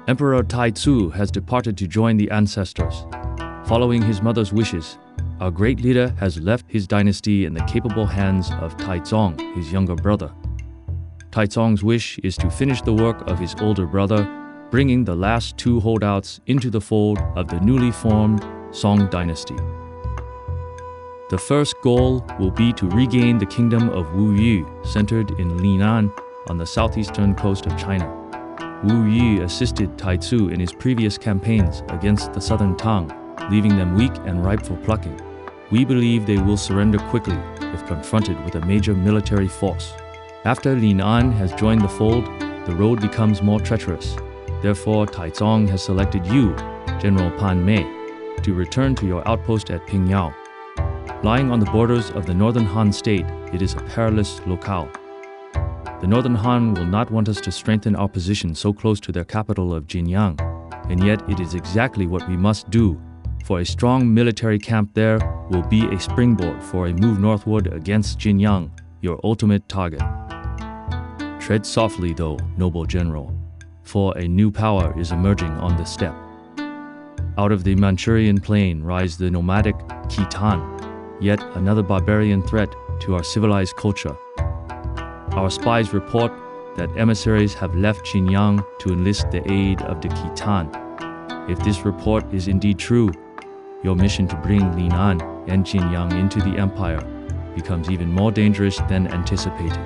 Emperor Taizu has departed to join the ancestors. Following his mother's wishes, our great leader has left his dynasty in the capable hands of Taizong, his younger brother. Taizong's wish is to finish the work of his older brother, bringing the last two holdouts into the fold of the newly formed Song dynasty. The first goal will be to regain the kingdom of Wu Yu, centered in Linan on the southeastern coast of China. Wu Yu assisted Taizu in his previous campaigns against the southern Tang, leaving them weak and ripe for plucking. We believe they will surrender quickly if confronted with a major military force. After Linan has joined the fold, the road becomes more treacherous. Therefore, Taizong has selected you, General Pan Mei, to return to your outpost at Pingyao. Lying on the borders of the northern Han state, it is a perilous locale. The northern Han will not want us to strengthen our position so close to their capital of Jinyoung, and yet it is exactly what we must do, for a strong military camp there will be a springboard for a move northward against Jinyoung, your ultimate target. Tread softly though, noble general, for a new power is emerging on the steppe. Out of the Manchurian plain rise the nomadic Khitan, yet another barbarian threat to our civilized culture. Our spies report that emissaries have left Jinyoung to enlist the aid of the Khitan. If this report is indeed true, your mission to bring Linan and Jinyoung into the empire becomes even more dangerous than anticipated.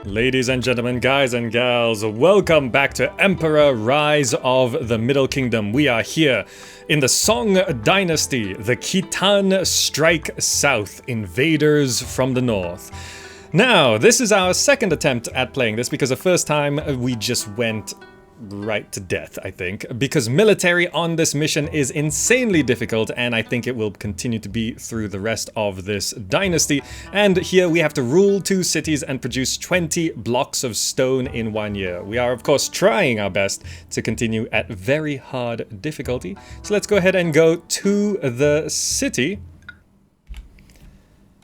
Ladies and gentlemen, guys and gals, welcome back to Emperor Rise of the Middle Kingdom. We are here in the Song Dynasty. The Khitan strike south, invaders from the north. Now, this is our second attempt at playing this because the first time we just went right to death, I think, because military on this mission is insanely difficult, and I think it will continue to be through the rest of this dynasty. And here we have to rule 2 cities and produce 20 blocks of stone in 1 year. We are, of course, trying our best to continue at very hard difficulty. So let's go ahead and go to the city.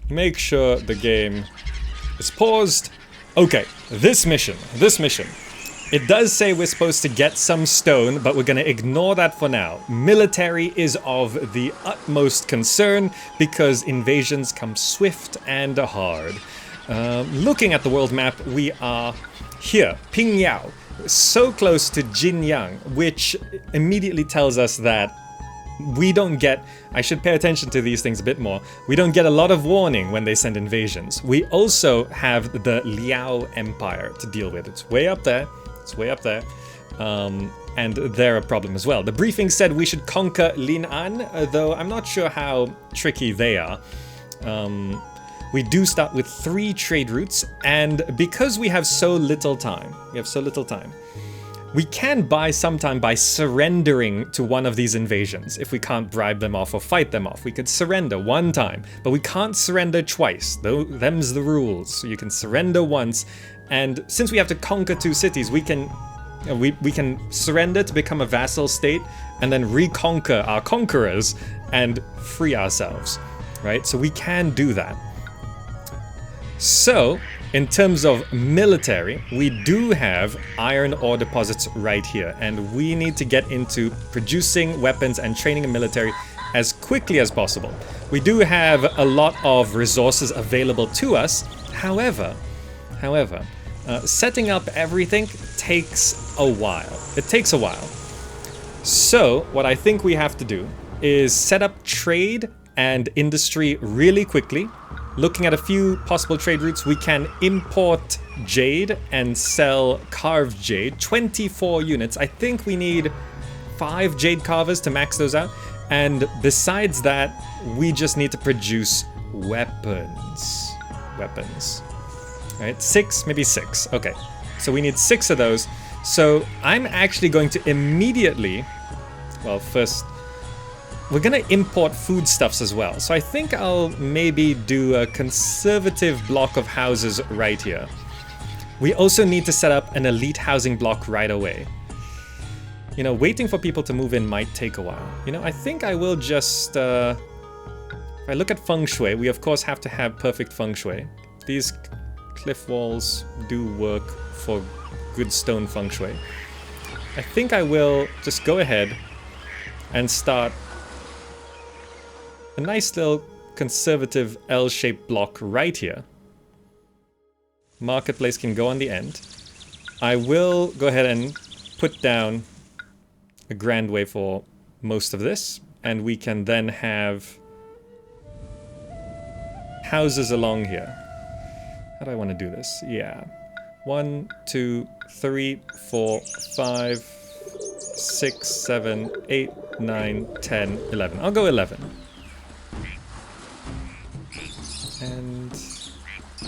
Make sure the game is paused. Okay, this mission. It does say we're supposed to get some stone, but we're going to ignore that for now. Military is of the utmost concern because invasions come swift and hard. Looking at the world map, we are here, Pingyao, so close to Jinyoung, which immediately tells us that we don't get, I should pay attention to these things a bit more, we don't get a lot of warning when they send invasions. We also have the Liao Empire to deal with. It's way up there. And they're a problem as well. The briefing said we should conquer Linan, though I'm not sure how tricky they are. We do start with 3 trade routes, and because we have so little time, we can buy some time by surrendering to one of these invasions. If we can't bribe them off or fight them off, we could surrender one time, but we can't surrender twice. Them's the rules. So you can surrender once, and since we have to conquer 2 cities, we can surrender to become a vassal state and then reconquer our conquerors and free ourselves, right? So we can do that. So, in terms of military, we do have iron ore deposits right here, and we need to get into producing weapons and training a military as quickly as possible. We do have a lot of resources available to us. However, setting up everything takes a while. It takes a while. So, what I think we have to do is set up trade and industry really quickly. Looking at a few possible trade routes, we can import jade and sell carved jade, 24 units. I think we need 5 jade carvers to max those out. And besides that, we just need to produce weapons. Right, 6, maybe 6. Okay, so we need 6 of those. So I'm actually going to immediately, well, first, we're gonna import foodstuffs as well. So I think I'll maybe do a conservative block of houses right here. We also need to set up an elite housing block right away. You know, waiting for people to move in might take a while. You know, I think I will just, if I look at Feng Shui, we of course have to have perfect Feng Shui. These cliff walls do work for good stone Feng Shui. I think I will just go ahead and start a nice little conservative L-shaped block right here. Marketplace can go on the end. I will go ahead and put down a grand way for most of this, and we can then have houses along here. How do I want to do this? Yeah. 1, 2, 3, 4, 5, 6, 7, 8, 9, 10, 11. I'll go 11. And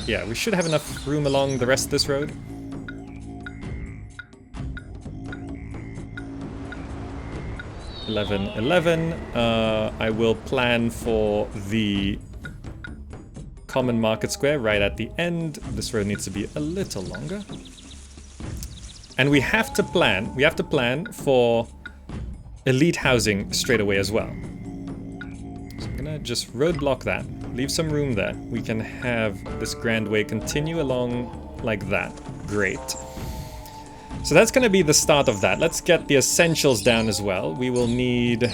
yeah, we should have enough room along the rest of this road. I will plan for the common market square right at the end. This road needs to be a little longer. And we have to plan for elite housing straight away as well. So I'm gonna just roadblock that, leave some room there. We can have this grand way continue along like that. Great. So that's gonna be the start of that. Let's get the essentials down as well. We will need...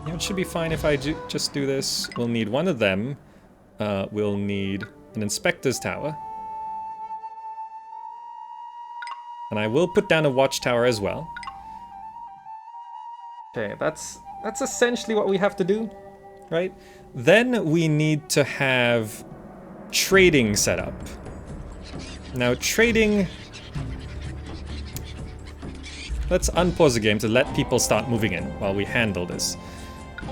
It should be fine if I just do this. We'll need one of them. We'll need an inspector's tower. And I will put down a watchtower as well. Okay, that's essentially what we have to do, right? Then we need to have trading set up. Now trading... Let's unpause the game to let people start moving in while we handle this.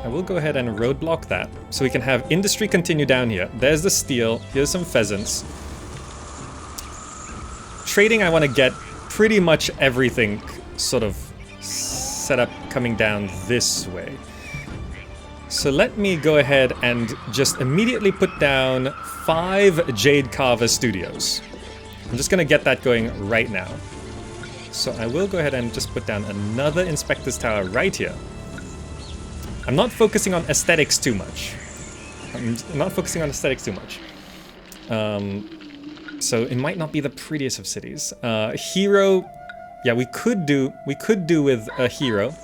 I will go ahead and roadblock that, so we can have industry continue down here. There's the steel, here's some pheasants. Trading, I want to get pretty much everything sort of set up coming down this way. So let me go ahead and just immediately put down 5 Jade Carver Studios. I'm just going to get that going right now. So I will go ahead and just put down another Inspector's Tower right here. I'm not focusing on aesthetics too much. So it might not be the prettiest of cities. Hero, yeah, we could do with a hero.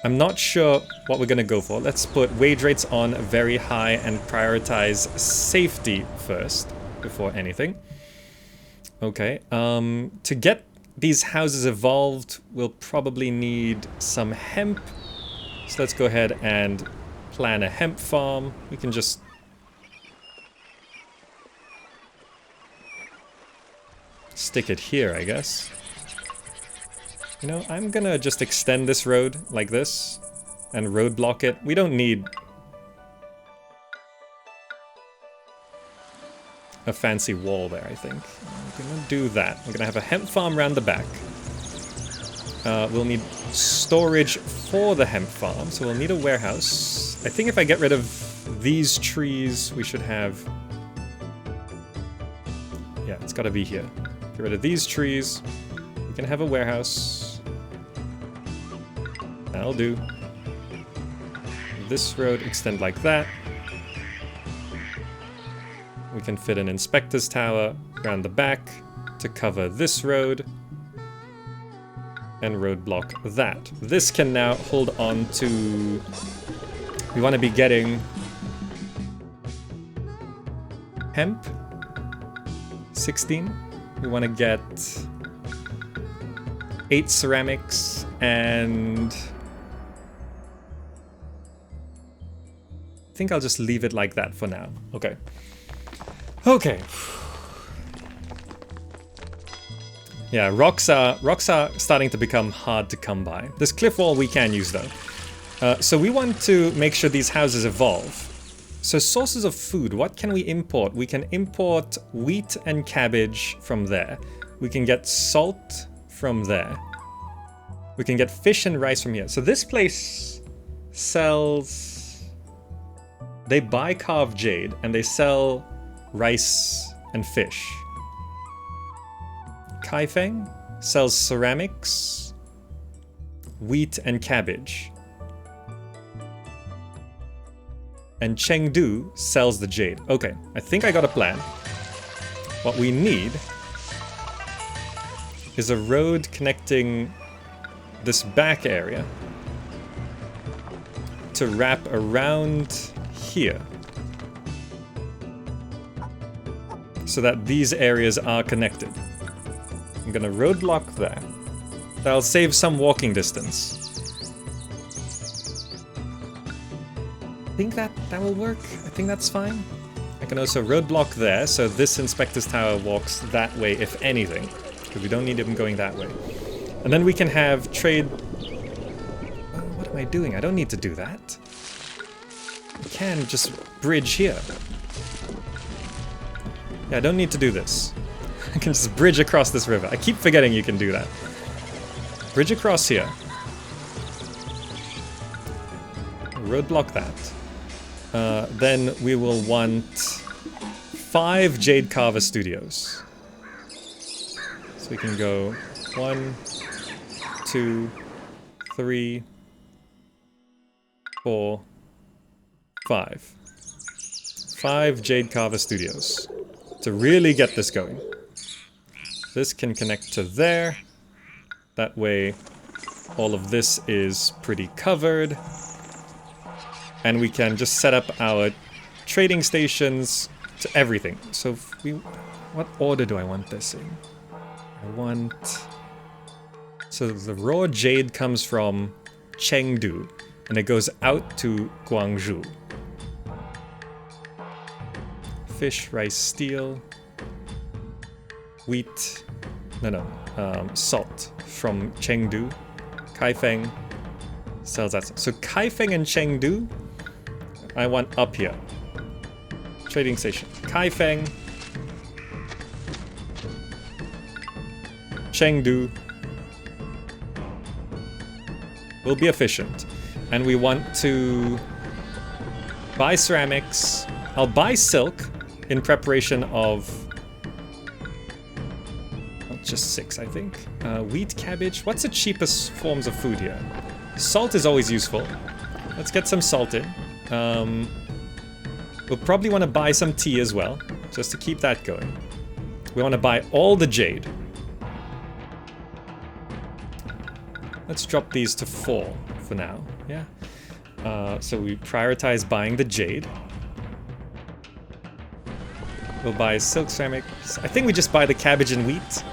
I'm not sure what we're gonna go for. Let's put wage rates on very high and prioritize safety first before anything. Okay, to get these houses evolved, we'll probably need some hemp. So let's go ahead and plan a hemp farm. We can just... stick it here, I guess. You know, I'm gonna just extend this road like this and roadblock it. We don't need a fancy wall there, I think. I'm gonna do that. We're gonna have a hemp farm around the back. We'll need storage for the hemp farm, so we'll need a warehouse. I think if I get rid of these trees, we should have... Yeah, it's gotta be here. Get rid of these trees. We can have a warehouse. That'll do. This road extend like that. We can fit an inspector's tower around the back to cover this road. And roadblock that. This can now hold on to... We want to be getting... hemp? 16. We want to get 8 ceramics and... I think I'll just leave it like that for now. Okay. Okay. Yeah, rocks are starting to become hard to come by. This cliff wall we can use though. So we want to make sure these houses evolve. So sources of food, what can we import? We can import wheat and cabbage from there. We can get salt from there. We can get fish and rice from here. So this place sells... They buy carved jade and they sell rice and fish. Feng sells ceramics, wheat and cabbage. And Chengdu sells the jade. Okay, I think I got a plan. what we need is a road connecting this back area to wrap around here so that these areas are connected. I'm gonna roadblock there. That'll save some walking distance. I think that will work. I think that's fine. I can also roadblock there, so this Inspector's Tower walks that way, if anything, because we don't need him going that way. And then we can have trade... what am I doing? I don't need to do that. I can just bridge here. Yeah, I don't need to do this. I can just bridge across this river. I keep forgetting you can do that. Bridge across here. Roadblock that. Then we will want 5 Jade Carver Studios. So we can go 1, 2, 3, 4, 5. 5 Jade Carver Studios to really get this going. This can connect to there. That way all of this is pretty covered. And we can just set up our trading stations to everything. So if we... what order do I want this in? I want... so the raw jade comes from Chengdu, and it goes out to Guangzhou. Fish, rice, steel, wheat, salt from Chengdu. Kaifeng sells that. So Kaifeng and Chengdu, I want up here. Trading station. Kaifeng, Chengdu. Will be efficient. And we want to buy ceramics. I'll buy silk in preparation of... well, just 6, I think. Wheat, cabbage. What's the cheapest forms of food here? Salt is always useful. Let's get some salt in. We'll probably want to buy some tea as well, just to keep that going. We want to buy all the jade. Let's drop these to 4 for now, yeah? So we prioritize buying the jade. We'll buy silk ceramics. I think we just buy the cabbage and wheat.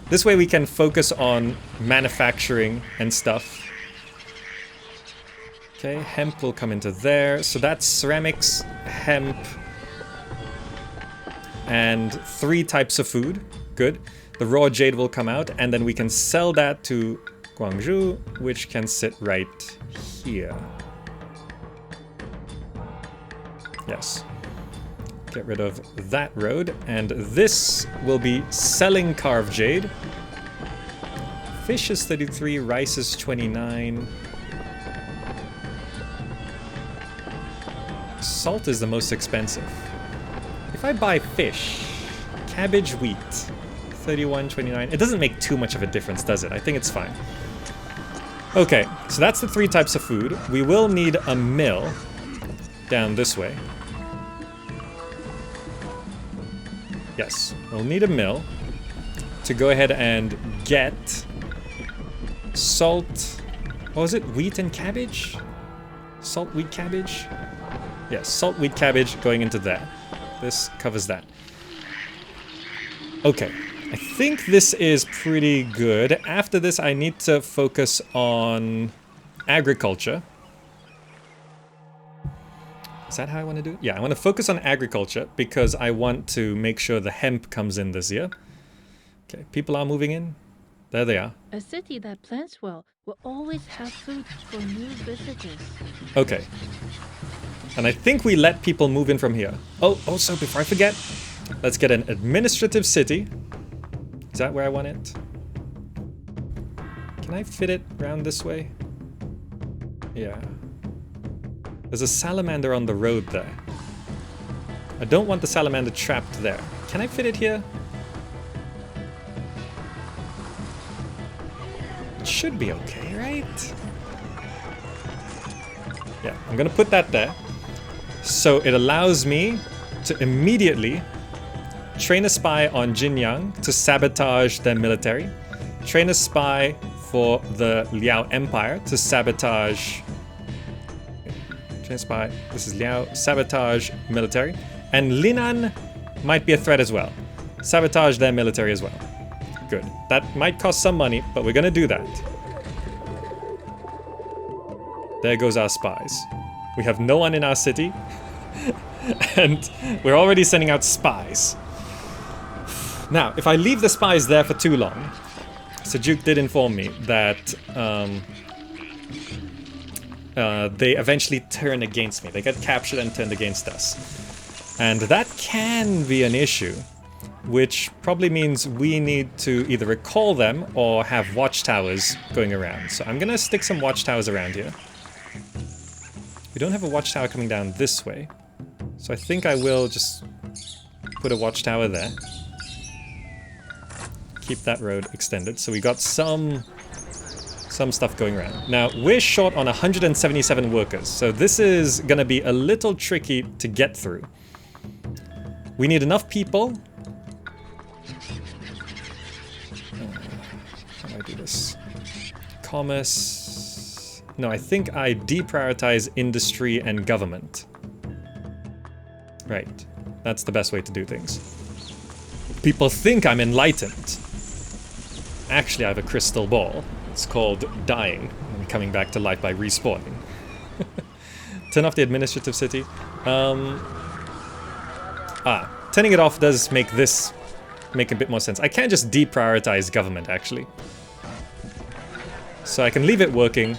This way we can focus on manufacturing and stuff. Okay, hemp will come into there. So that's ceramics, hemp, and 3 types of food. Good. The raw jade will come out, and then we can sell that to Guangzhou, which can sit right here. Yes. Get rid of that road, and this will be selling carved jade. Fish is 33, rice is 29. Salt is the most expensive. If I buy fish, cabbage, wheat, 31, 29, it doesn't make too much of a difference, does it? I think it's fine. Okay, so that's the 3 types of food. We will need a mill down this way. Yes, we'll need a mill to go ahead and get salt. What was it? Wheat and cabbage? Salt, wheat, cabbage? Yes, salt, wheat, cabbage going into that. This covers that. Okay, I think this is pretty good. After this, I need to focus on agriculture. Is that how I want to do it? Yeah, I want to focus on agriculture because I want to make sure the hemp comes in this year. Okay, people are moving in. There they are. A city that plans well will always have food for new visitors. Okay. And I think we let people move in from here. Oh, also, before I forget, let's get an administrative city. Is that where I want it? Can I fit it around this way? Yeah. There's a salamander on the road there. I don't want the salamander trapped there. Can I fit it here? It should be okay, right? Yeah, I'm gonna put that there. So it allows me to immediately train a spy on Jinyoung to sabotage their military. Train a spy for the Liao Empire to sabotage... Train a spy, this is Liao, sabotage military. And Linan might be a threat as well. Sabotage their military as well. Good. That might cost some money, but we're gonna do that. There goes our spies. We have no one in our city. And we're already sending out spies. Now, if I leave the spies there for too long, Sejuk did inform me that they eventually turn against me. They get captured and turned against us. And that can be an issue, which probably means we need to either recall them or have watchtowers going around. So I'm gonna stick some watchtowers around here. We don't have a watchtower coming down this way, so I think I will just put a watchtower there. Keep that road extended, so we got some stuff going around. Now, we're short on 177 workers, so this is gonna be a little tricky to get through. We need enough people. How do I do this? Commerce. No, I think I deprioritize industry and government. Right. That's the best way to do things. People think I'm enlightened. Actually, I have a crystal ball. It's called dying and coming back to life by respawning. Turn off the administrative city. Turning it off does make this make a bit more sense. I can't just deprioritize government, actually. So I can leave it working.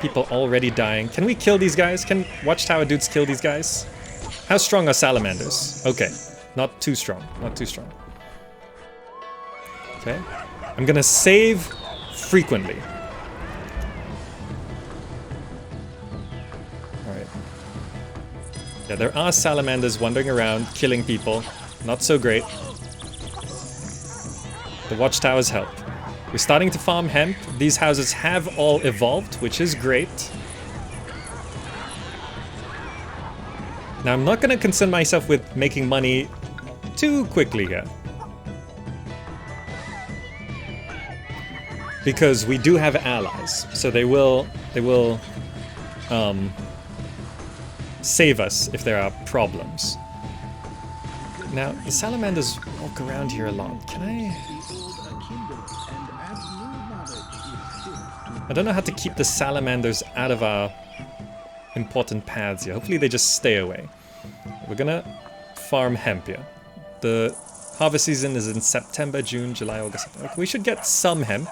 People already dying. Can we kill these guys? Can watchtower dudes kill these guys? How strong are salamanders? Okay, not too strong. Not too strong. Okay. I'm gonna save frequently. Alright. Yeah, there are salamanders wandering around, killing people. Not so great. The watchtowers help. We're starting to farm hemp. These houses have all evolved, which is great. Now, I'm not going to concern myself with making money too quickly here. Because we do have allies, so they will save us if there are problems. Now, the salamanders walk around here a lot. Can I don't know how to keep the salamanders out of our important paths here. Hopefully they just stay away. We're gonna farm hemp here. The harvest season is in September, June, July, August, September. We should get some hemp.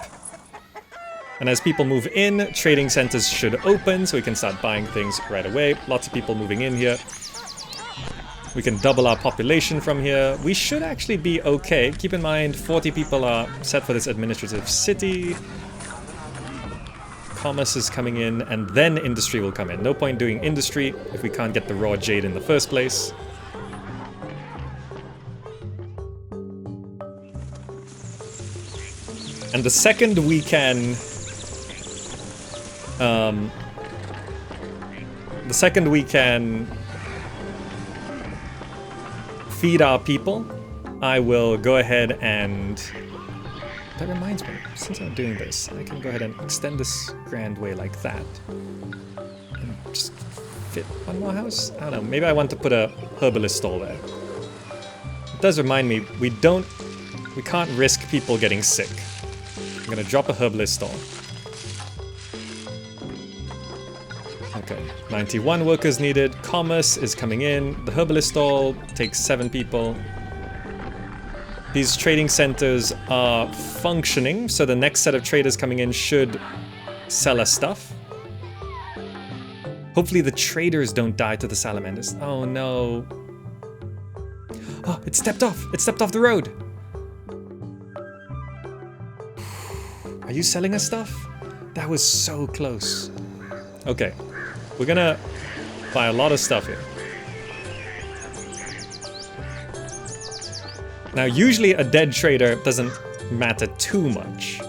And as people move in, trading centers should open, so we can start buying things right away. Lots of people moving in here. We can double our population from here. We should actually be okay. Keep in mind, 40 people are set for this administrative city. Commerce is coming in, and then industry will come in. No point doing industry if we can't get the raw jade in the first place. And the second we can... feed our people, I will go ahead and... That reminds me, since I'm doing this, I can go ahead and extend this grand way like that. And just fit one more house? I don't know, maybe I want to put a herbalist stall there. It does remind me, we can't risk people getting sick. I'm gonna drop a herbalist stall. Okay, 91 workers needed. Commerce is coming in. The herbalist stall takes 7 people. These trading centers are functioning, so the next set of traders coming in should sell us stuff. Hopefully the traders don't die to the salamanders. Oh no. Oh, it stepped off. It stepped off the road. Are you selling us stuff? That was so close. Okay. We're gonna buy a lot of stuff here. Now, usually a dead trader doesn't matter too much.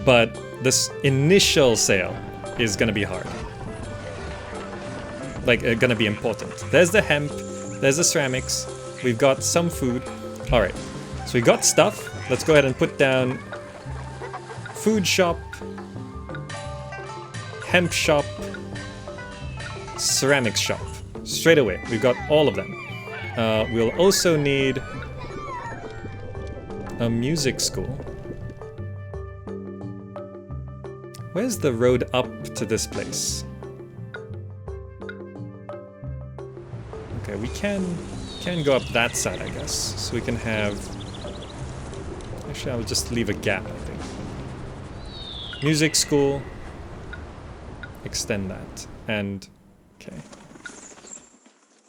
But this initial sale is gonna be hard. like gonna be important. There's the hemp, there's the ceramics, we've got some food. All right, so we got stuff. Let's go ahead and put down food shop, hemp shop, ceramics shop. Straight away, we've got all of them. We'll also need a music school. Where's the road up to this place? Okay, we can go up that side, I guess. So we can have... Actually, I'll just leave a gap, I think. Music school. Extend that. And... okay.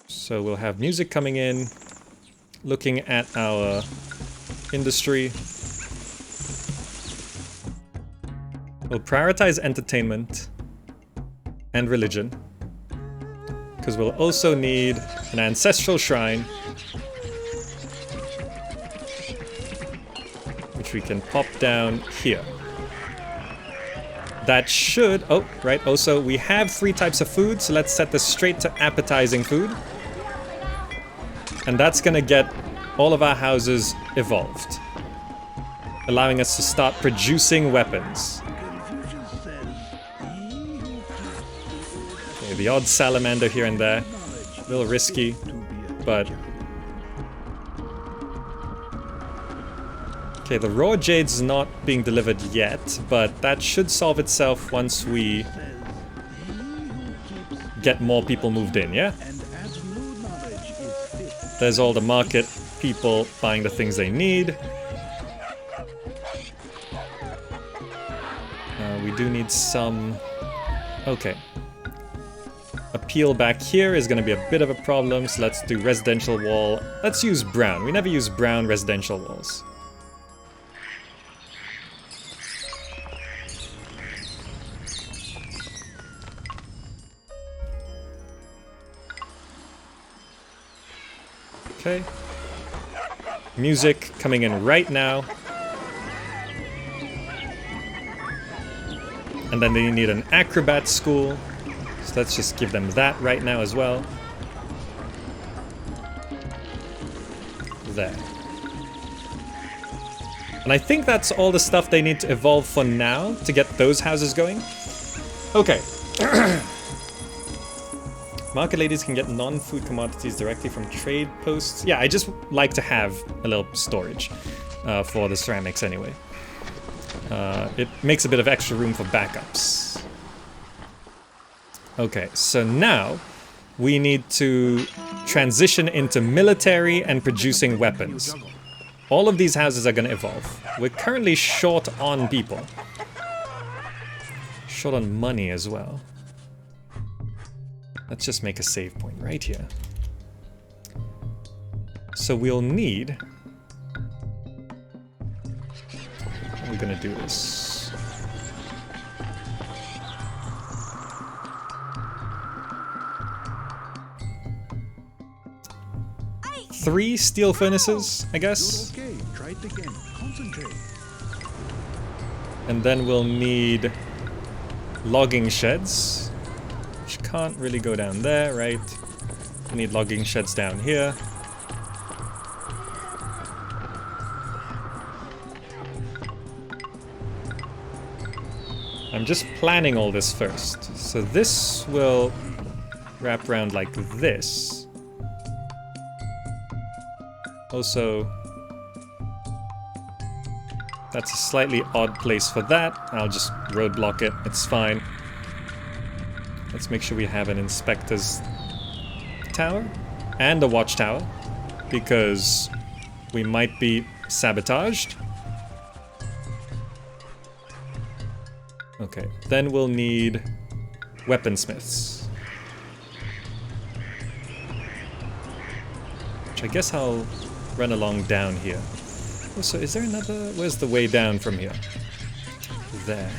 So we'll have music coming in. Looking at our industry. We'll prioritize entertainment and religion, because we'll also need an ancestral shrine, which we can pop down here. That should... oh, right, also we have 3 types of food, so let's set this straight to appetizing food. And that's gonna get all of our houses evolved, allowing us to start producing weapons. The odd salamander here and there. A little risky, but... okay, the raw jade's not being delivered yet, but that should solve itself once we get more people moved in, yeah? There's all the market people buying the things they need. We do need some... okay. Appeal back here is going to be a bit of a problem, so let's do residential wall. Let's use brown. We never use brown residential walls. Okay. Music coming in right now. And then they need an acrobat school. So let's just give them that right now as well. There. And I think that's all the stuff they need to evolve for now to get those houses going. Okay. Market ladies can get non-food commodities directly from trade posts. Yeah, I just like to have a little storage for the ceramics anyway. It makes a bit of extra room for backups. Okay, so now we need to transition into military and producing weapons. All of these houses are going to evolve. We're currently short on people. Short on money as well. Let's just make a save point right here. So we'll need... how are we going to do this? 3 steel furnaces, I guess. Okay. Try it again. Concentrate. And then we'll need logging sheds, which can't really go down there, right? We need logging sheds down here. I'm just planning all this first. So this will wrap around like this. Also, that's a slightly odd place for that. I'll just roadblock it, it's fine. Let's make sure we have an inspector's tower and a watchtower, because we might be sabotaged. Okay, then we'll need weaponsmiths. Which I guess I'll run along down here. Oh, so is there another... where's the way down from here? There.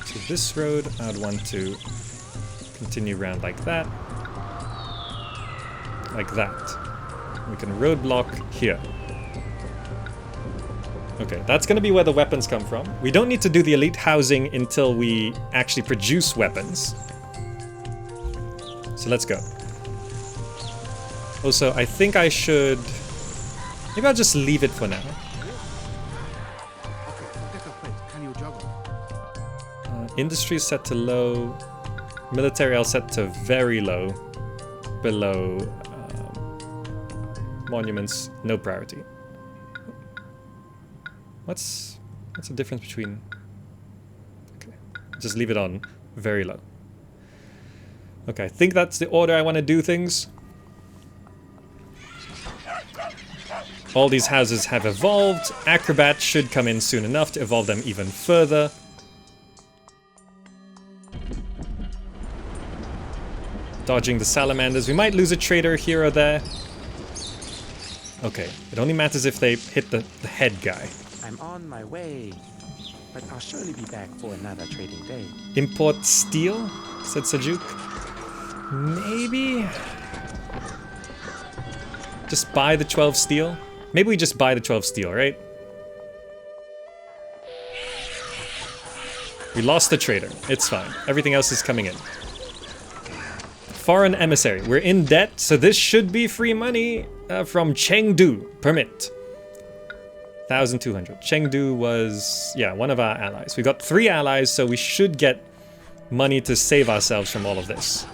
So this road, I'd want to continue around like that. Like that. We can roadblock here. Okay, that's going to be where the weapons come from. We don't need to do the elite housing until we actually produce weapons. So let's go. Also, I think I should... Maybe I'll just leave it for now. Industry is set to low. Military I'll set to very low. Below monuments, no priority. What's the difference between... Okay, just leave it on very low. Okay, I think that's the order I want to do things. All these houses have evolved. Acrobat should come in soon enough to evolve them even further. Dodging the salamanders. We might lose a trader here or there. Okay, it only matters if they hit the head guy. I'm on my way, but I'll surely be back for another trading day. Import steel, said Sajuk. Maybe? Just buy the 12 steel? Maybe we just buy the 12 steel, right? We lost the trader. It's fine. Everything else is coming in. Foreign emissary. We're in debt, so this should be free money from Chengdu. Permit. 1,200. Chengdu was, yeah, one of our allies. We got 3 allies, so we should get money to save ourselves from all of this.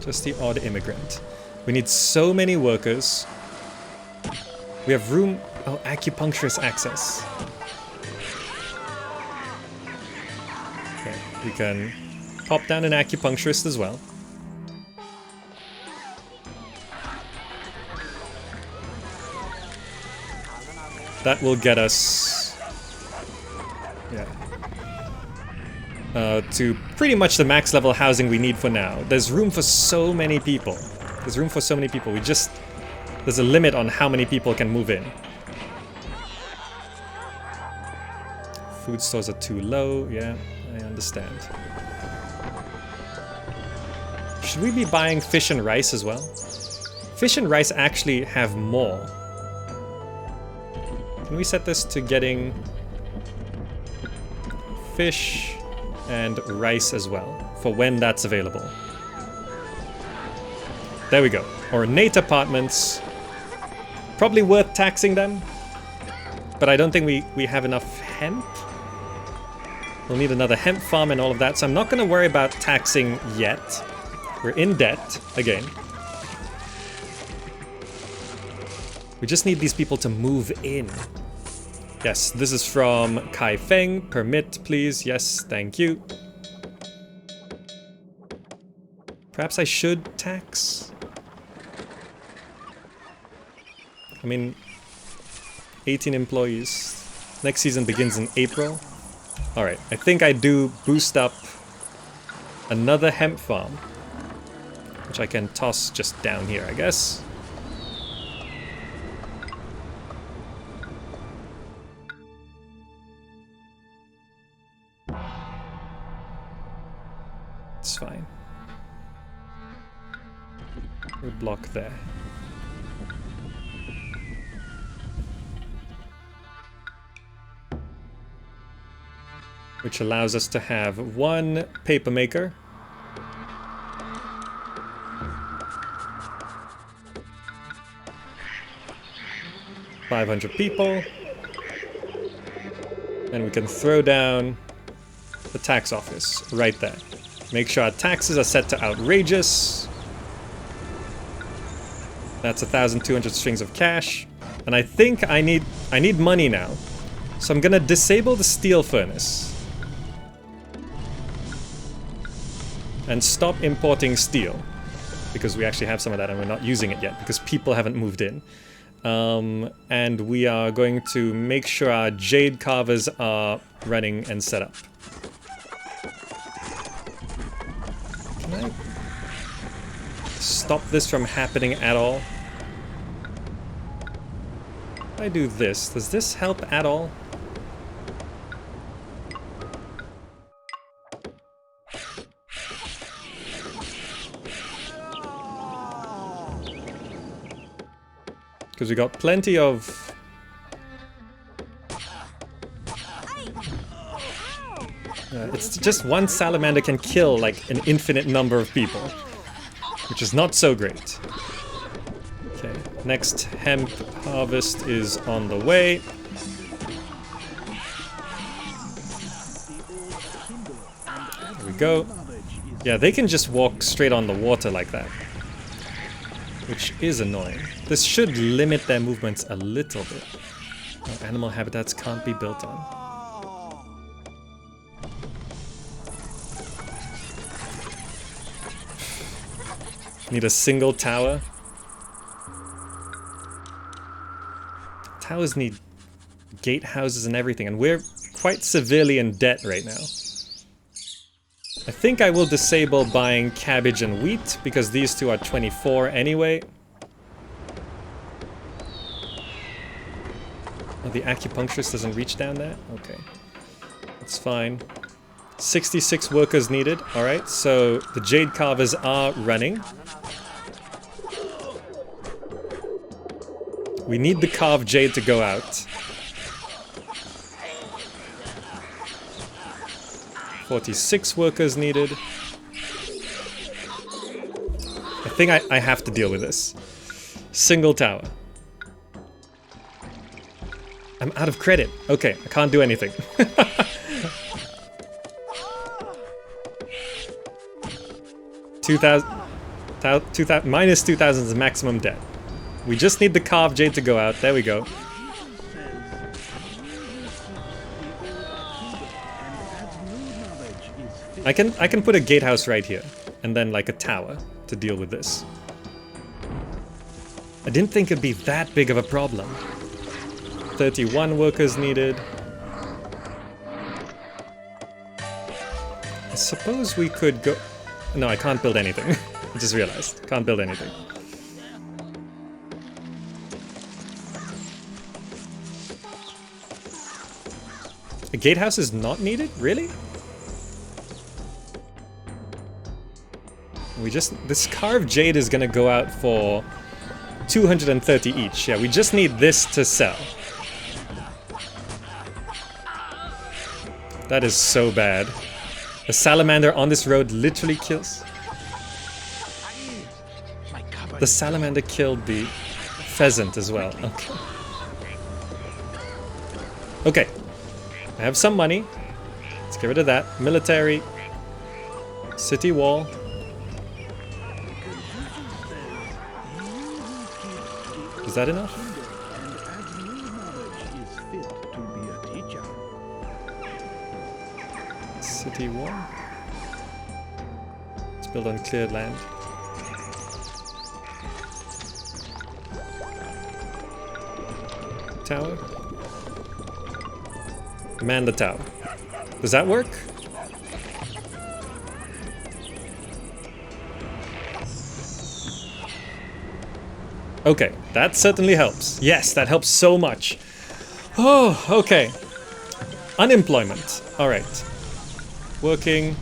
Just the odd immigrant. We need so many workers. We have room... Oh, acupuncturist access. Okay, we can pop down an acupuncturist as well. That will get us... Yeah. To pretty much the max level housing we need for now. There's room for so many people. There's room for so many people. There's a limit on how many people can move in. Food stores are too low. Yeah, I understand. Should we be buying fish and rice as well? Fish and rice actually have more. Can we set this to getting fish and rice as well, for when that's available? There we go. Ornate apartments. Probably worth taxing them, but I don't think we have enough hemp. We'll need another hemp farm and all of that, so I'm not going to worry about taxing yet. We're in debt, again. We just need these people to move in. Yes, this is from Kai Feng. Permit, please. Yes, thank you. Perhaps I should tax? I mean, 18 employees. Next season begins in April. Alright, I think I do boost up another hemp farm, which I can toss just down here, I guess. It's fine. We'll block there. Which allows us to have 1 paper maker. $500 people. And we can throw down the tax office right there. Make sure our taxes are set to outrageous. That's 1,200 strings of cash. And I think I need money now. So I'm gonna disable the steel furnace. And stop importing steel. Because we actually have some of that and we're not using it yet because people haven't moved in. And we are going to make sure our jade carvers are running and set up. Can I stop this from happening at all? If I do this, does this help at all? Because we got plenty of... It's just one salamander can kill like an infinite number of people, which is not so great. Okay, next hemp harvest is on the way. There we go. Yeah, they can just walk straight on the water like that, which is annoying. This should limit their movements a little bit. Oh, animal habitats can't be built on. Need a single tower. Towers need gatehouses and everything, and we're quite severely in debt right now. I think I will disable buying cabbage and wheat, because these two are 24 anyway. Oh, the acupuncturist doesn't reach down there? Okay. That's fine. 66 workers needed. Alright, so the jade carvers are running. We need the carved jade to go out. 46 workers needed. I think I have to deal with this. Single tower. I'm out of credit. Okay, I can't do anything. Minus 2,000 is maximum debt. We just need the carved jade to go out. There we go. I can put a gatehouse right here, and then like a tower to deal with this. I didn't think it'd be that big of a problem. 31 workers needed. I suppose we could go... No, I can't build anything. I just realized. Can't build anything. A gatehouse is not needed? Really? This carved jade is gonna go out for 230 each. Yeah, we just need this to sell. That is so bad. A salamander on this road literally kills. The salamander killed the pheasant as well. Okay. Okay. I have some money. Let's get rid of that. Military. City wall. Is that enough? City wall. Let's build on cleared land. Tower. Man the tower. Does that work? Okay, that certainly helps. Yes, that helps so much. Oh, okay. Unemployment. All right. Working.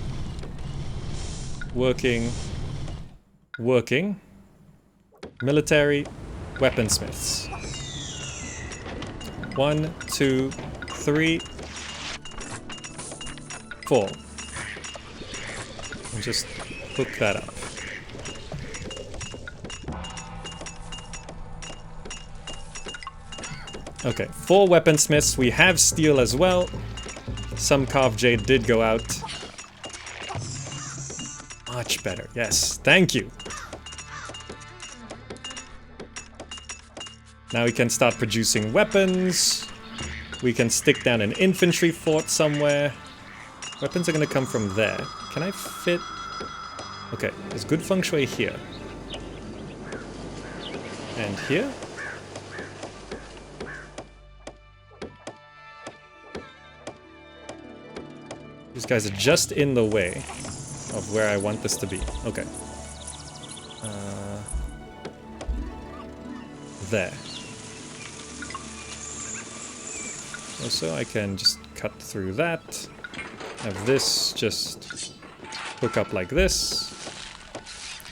Working. Working. Military. Weaponsmiths. 1, 2, 3, 4. And just hook that up. Okay, 4 weaponsmiths. We have steel as well. Some carved jade did go out. Much better. Yes, thank you. Now we can start producing weapons. We can stick down an infantry fort somewhere. Weapons are gonna come from there. Can I fit? Okay, there's good feng shui here. And here? These guys are just in the way of where I want this to be. Okay. There. Also, I can just cut through that. Have this just hook up like this.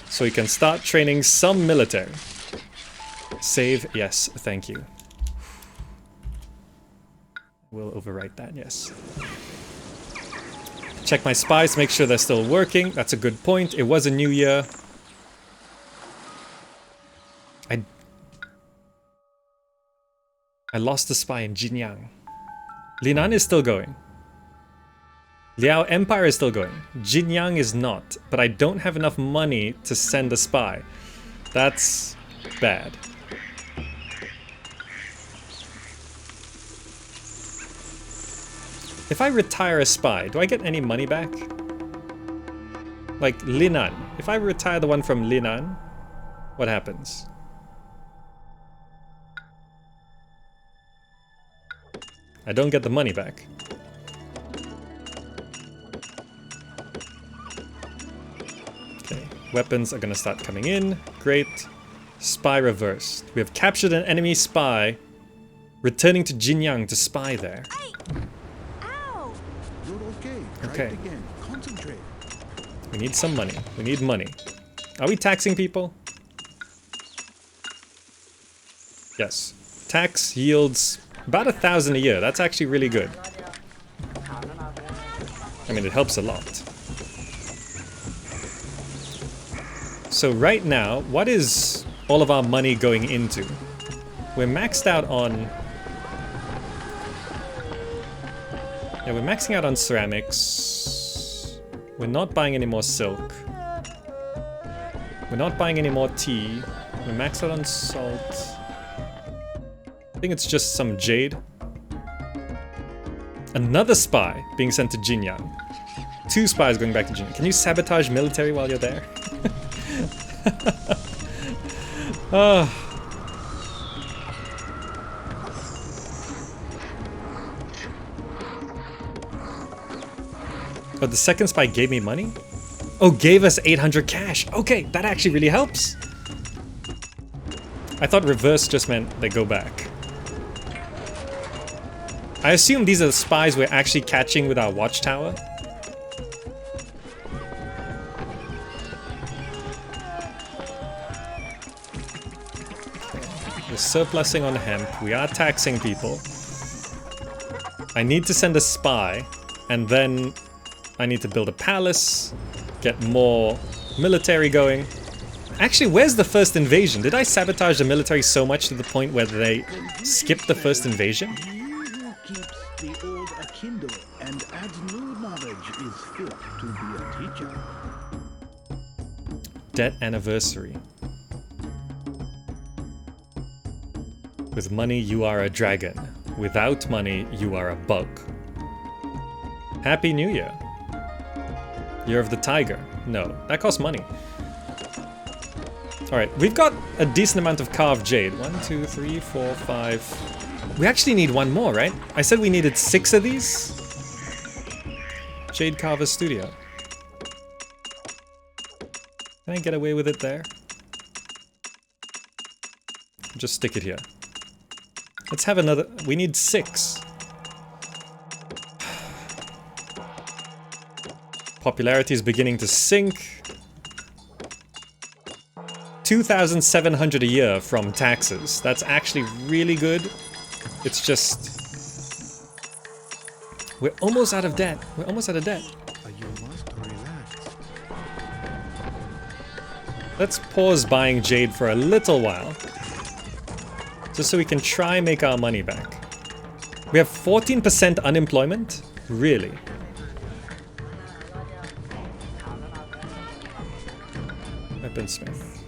So we can start training some military. Save, yes, thank you. We'll overwrite that, yes. Check my spies, make sure they're still working. That's a good point. It was a new year. I lost a spy in Jinyoung. Linan is still going. Liao Empire is still going. Jinyoung is not, but I don't have enough money to send a spy. That's bad. If I retire a spy, do I get any money back? Like Linan. If I retire the one from Linan, what happens? I don't get the money back. Okay, weapons are gonna start coming in. Great. Spy reversed. We have captured an enemy spy, returning to Jinyoung to spy there. You're okay. Okay. Right again. Concentrate. We need some money. We need money. Are we taxing people? Yes. Tax yields about 1,000 a year. That's actually really good. I mean, it helps a lot. So right now, what is all of our money going into? We're maxed out on... Yeah, we're maxing out on ceramics. We're not buying any more silk. We're not buying any more tea. We're maxed out on salt. I think it's just some jade. Another spy being sent to Jinyoung. 2 spies going back to Jinyoung. Can you sabotage military while you're there? Oh. Oh, the second spy gave me money? Oh, gave us 800 cash. Okay, that actually really helps. I thought reverse just meant they go back. I assume these are the spies we're actually catching with our watchtower. We're surplusing on hemp. We are taxing people. I need to send a spy, and then I need to build a palace, get more military going. Actually, where's the first invasion? Did I sabotage the military so much to the point where they skipped the first invasion? Keeps the old akindle and adds new knowledge is fit to be a teacher. Debt anniversary. With money, you are a dragon. Without money, you are a bug. Happy New Year. Year of the Tiger. No, that costs money. Alright, we've got a decent amount of carved jade. 1, 2, 3, 4, 5. We actually need one more, right? I said we needed 6 of these? Jade Carver Studio. Can I get away with it there? Just stick it here. Let's have another... We need 6. Popularity is beginning to sink. 2,700 a year from taxes. That's actually really good. It's just... We're almost out of debt. We're almost out of debt. You must relax. Let's pause buying jade for a little while. Just so we can try and make our money back. We have 14% unemployment? Really? Weaponsmith.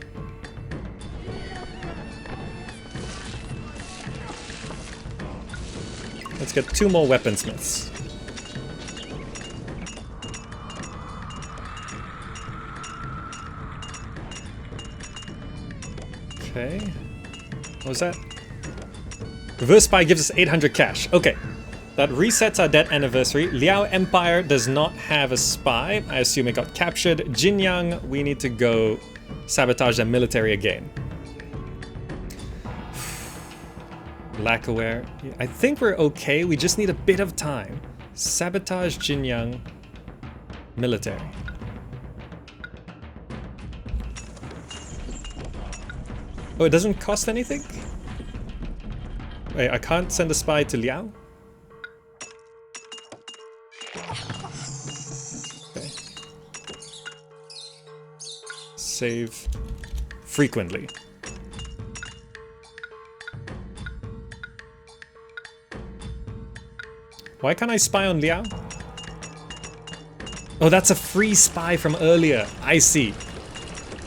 Let's get 2 more weaponsmiths. Okay. What was that? Reverse spy gives us 800 cash. Okay. That resets our debt anniversary. Liao Empire does not have a spy. I assume it got captured. Jinyoung, we need to go sabotage their military again. BreakAway. I think we're okay. We just need a bit of time. Sabotage Jinyoung. Military. Oh, it doesn't cost anything? Wait, I can't send a spy to Liao? Save frequently. Why can't I spy on Liao? Oh, that's a free spy from earlier. I see.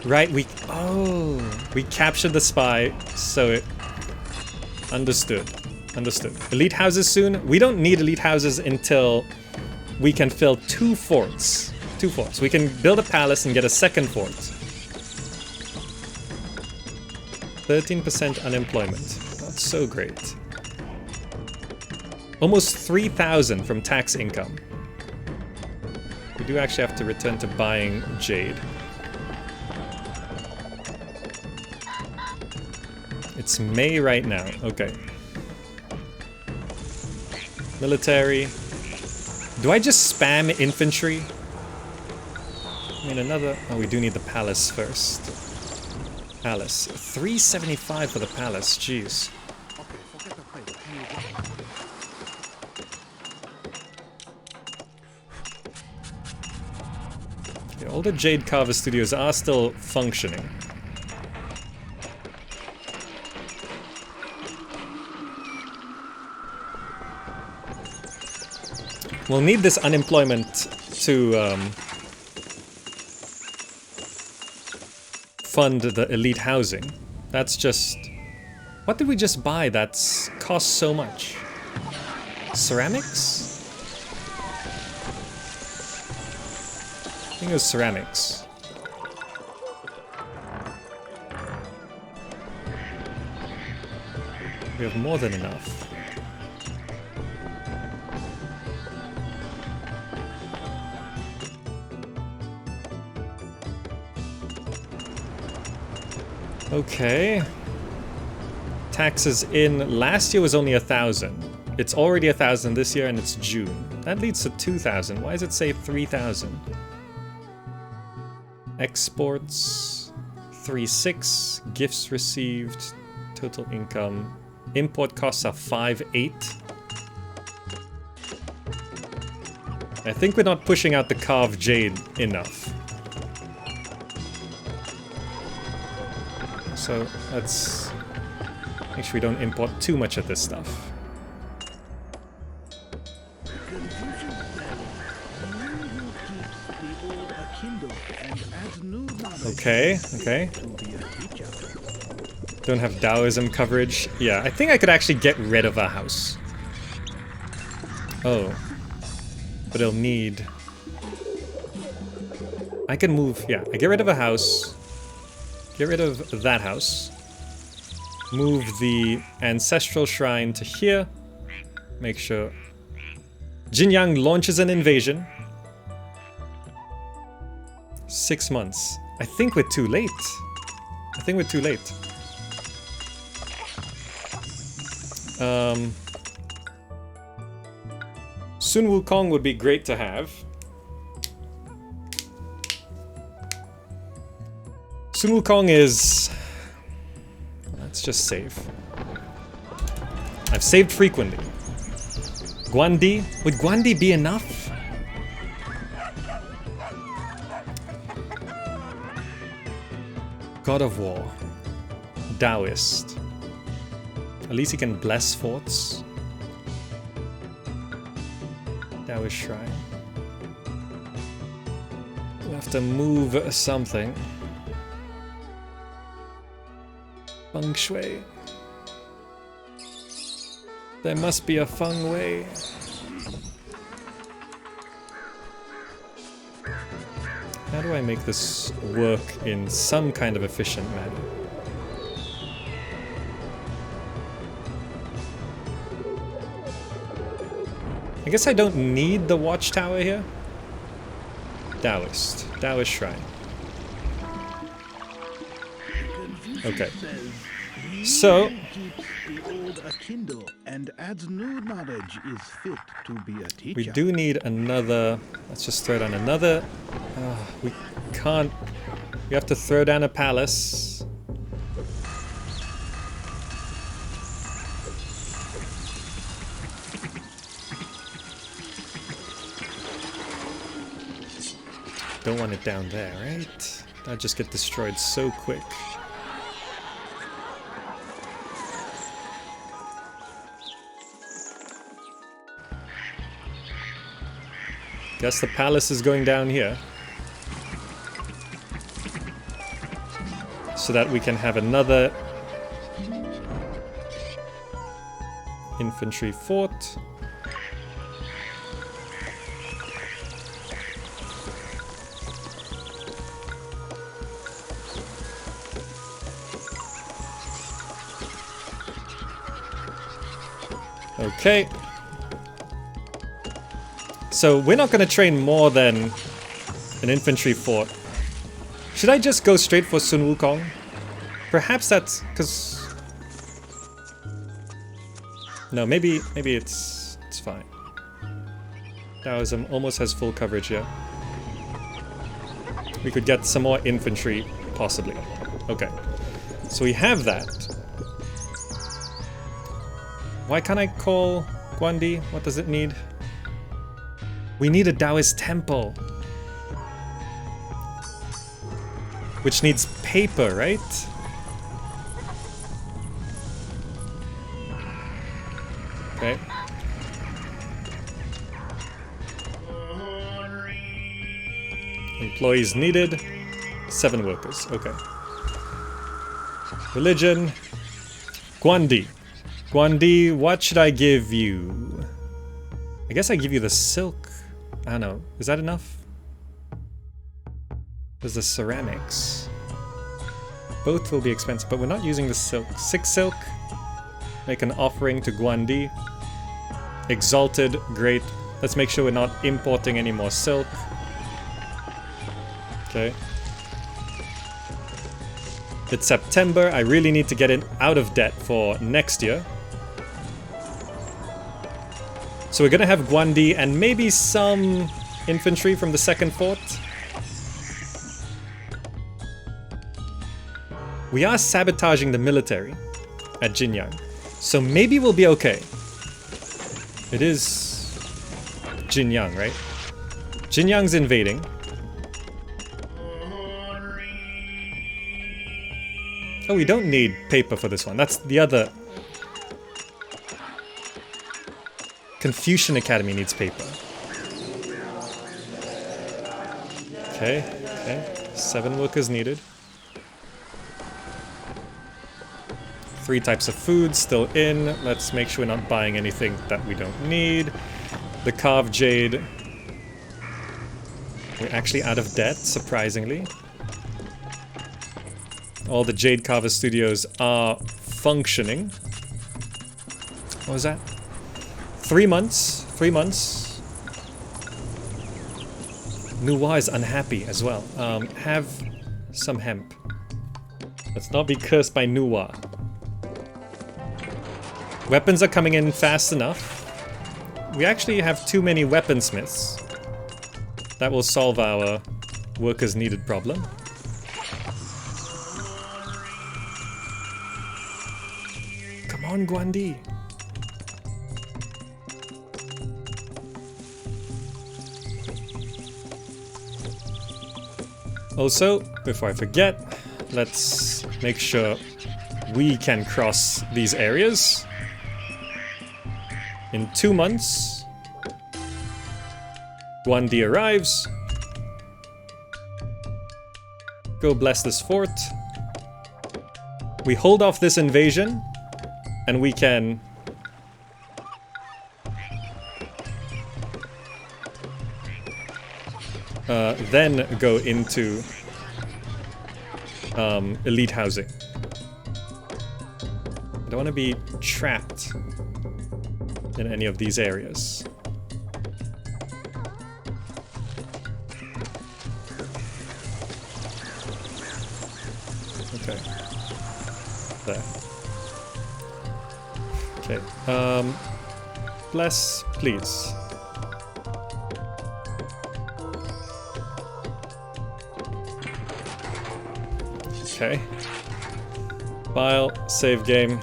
Right, we captured the spy, so it... Understood. Understood. Elite houses soon? We don't need elite houses until we can fill 2 forts. 2 forts. We can build a palace and get a second fort. 13% unemployment. Not so great. Almost 3,000 from tax income. We do actually have to return to buying jade. It's May right now. Okay. Military. Do I just spam infantry? I mean, another... Oh, we do need the palace first. Palace. 375 for the palace. Jeez. Yeah, all the Jade Carver studios are still functioning. We'll need this unemployment to fund the elite housing. That's just... What did we just buy that's cost so much? Ceramics? I think it was ceramics. We have more than enough. Okay. Taxes in last year was only 1,000. It's already 1,000 this year and it's June. That leads to 2,000. Why does it say 3,000? Exports 3.6. Gifts received. Total income. Import costs are 5.8. I think we're not pushing out the carved jade enough. So let's make sure we don't import too much of this stuff. Okay, okay. Don't have Taoism coverage. Yeah, I think I could actually get rid of a house. Oh. But it'll need... I can move... Yeah, I get rid of a house. Get rid of that house. Move the ancestral shrine to here. Make sure... Jinyoung launches an invasion. 6 months. I think we're too late. I think we're too late. Sun Wukong would be great to have. Sun Wukong is... Let's just save. I've saved frequently. Guandi? Would Guandi be enough? God of War. Taoist. At least he can bless forts. Taoist Shrine. We'll have to move something. Feng Shui. There must be a Feng way. How do I make this work in some kind of efficient manner? I guess I don't need the watchtower here. Taoist. Taoist Shrine. Okay. So... we do need another... Let's just throw down another... we can't... We have to throw down a palace. Don't want it down there, right? That just get destroyed so quick. Guess the palace is going down here. So that we can have another infantry fort. Okay. So we're not going to train more than an infantry fort. Should I just go straight for Sun Wukong? Perhaps that's because... No, maybe it's fine. Taoism almost has full coverage here. We could get some more infantry, possibly. Okay. So we have that. Why can't I call Guandi? What does it need? We need a Taoist temple. Which needs paper, right? Okay. Employees needed. 7 workers. Okay. Religion. Guandi. Guandi, what should I give you? I guess I give you the silk. I don't know. Is that enough? There's the ceramics. Both will be expensive, but we're not using the silk. 6 silk. Make an offering to Guandi. Exalted. Great. Let's make sure we're not importing any more silk. Okay. It's September. I really need to get it out of debt for next year. So we're gonna have Guandi and maybe some infantry from the 2nd fort. We are sabotaging the military at Jinyoung, so maybe we'll be okay. It is Jinyoung, right? Jinyoung's invading. Oh, we don't need paper for this one. That's the other... Confucian Academy needs paper. Okay, okay. 7 workers needed. 3 types of food still in. Let's make sure we're not buying anything that we don't need. The carved jade. We're actually out of debt, surprisingly. All the Jade Carver studios are functioning. What was that? 3 months. 3 months. Nuwa is unhappy as well. Have some hemp. Let's not be cursed by Nuwa. Weapons are coming in fast enough. We actually have too many weaponsmiths. That will solve our workers needed problem. Come on, Guandi. Also, before I forget, let's make sure we can cross these areas. In 2 months, Guandi arrives. Go bless this fort. We hold off this invasion, and we can then go into elite housing. I don't want to be trapped in any of these areas. Okay. There. Okay. Bless, please. Okay. File, save game.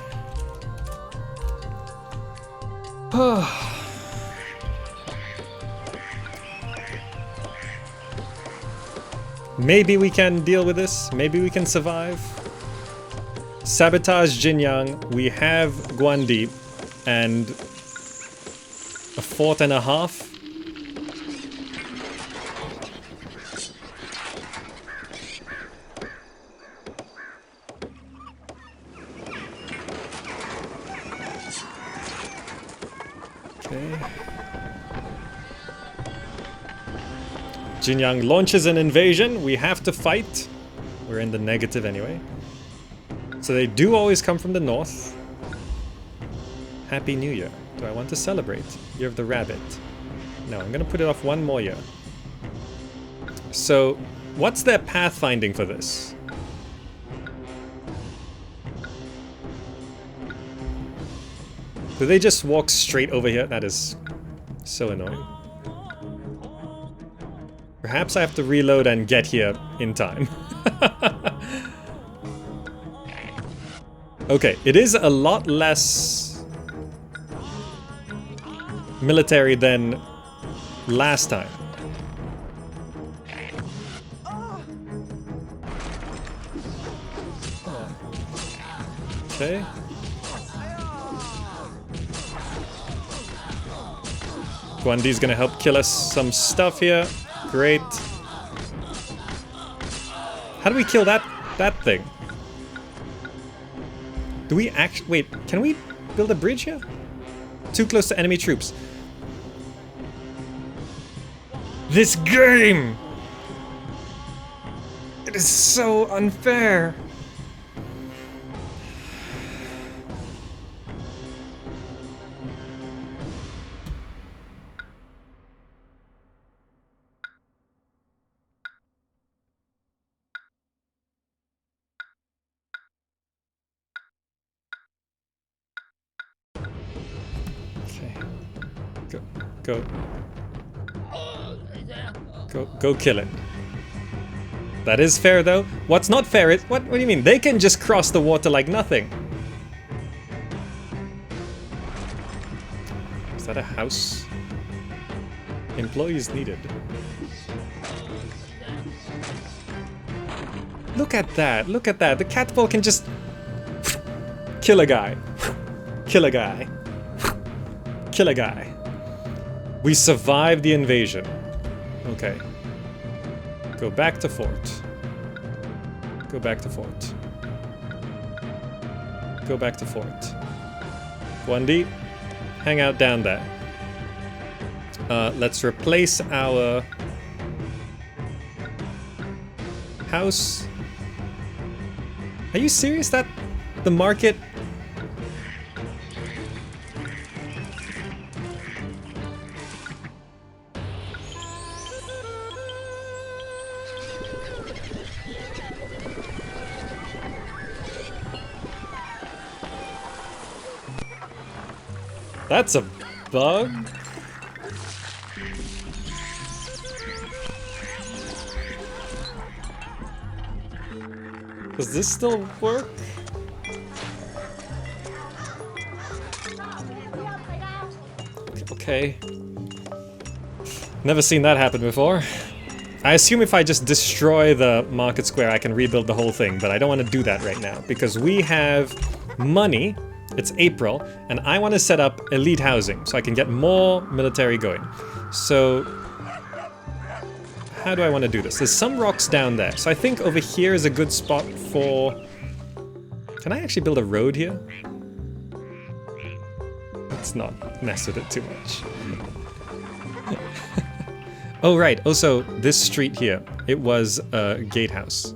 Maybe we can deal with this. Maybe we can survive. Sabotage Jinyoung. We have Guandi and a fort and a half. Okay. Jinyoung launches an invasion. We have to fight. We're in the negative anyway. So they do always come from the north. Happy New Year. Do I want to celebrate? Year of the Rabbit. No, I'm gonna put it off one more year. So, what's their pathfinding for this? Do they just walk straight over here? That is so annoying. Perhaps I have to reload and get here in time. Okay, it is a lot less military than last time. Okay. Guandi's gonna help kill us some stuff here. Great. How do we kill that thing? Do we actually... Wait, can we build a bridge here? Too close to enemy troops. This game! It is so unfair. Go. Go kill it. That is fair though. What's not fair is... What do you mean? They can just cross the water like nothing. Is that a house? Employees needed. Look at that. Look at that. The catapult can just... kill a guy. Kill a guy. Kill a guy. We survived the invasion. Okay. Go back to fort. Go back to fort. Go back to fort. Guandi, hang out down there. Let's replace our house. Are you serious that the market... That's a bug? Does this still work? Okay. Never seen that happen before. I assume if I just destroy the market square I can rebuild the whole thing, but I don't want to do that right now because we have money. It's April, and I want to set up elite housing so I can get more military going. So, how do I want to do this? There's some rocks down there, so I think over here is a good spot for... Can I actually build a road here? Let's not mess with it too much. Oh right, also this street here, it was a gatehouse.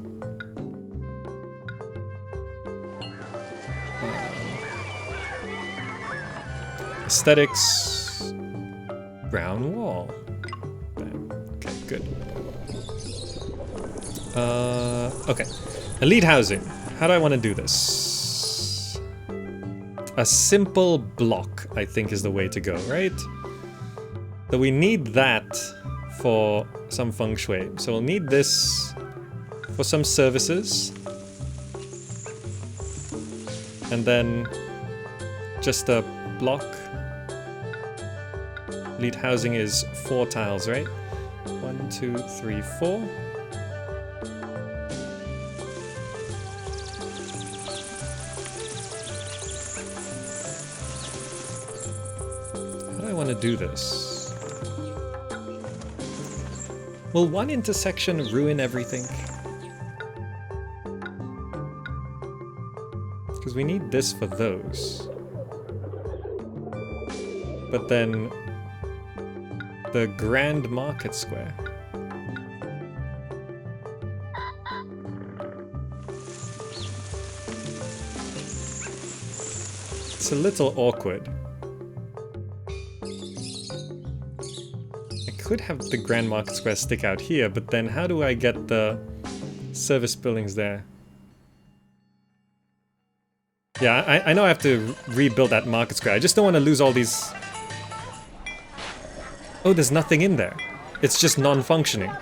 Aesthetics, brown wall. Bam. Okay, good. Okay. Elite housing. How do I want to do this? A simple block, I think, is the way to go, right? So we need that for some feng shui. So we'll need this for some services. And then just a block. Elite housing is 4 tiles, right? 1, 2, 3, 4. want to do this? Will one intersection ruin everything? Because we need this for those. But then the Grand Market Square. It's a little awkward. I could have the Grand Market Square stick out here, but then how do I get the service buildings there? Yeah, I know I have to rebuild that Market Square. I just don't want to lose all these... Oh, there's nothing in there. It's just non-functioning.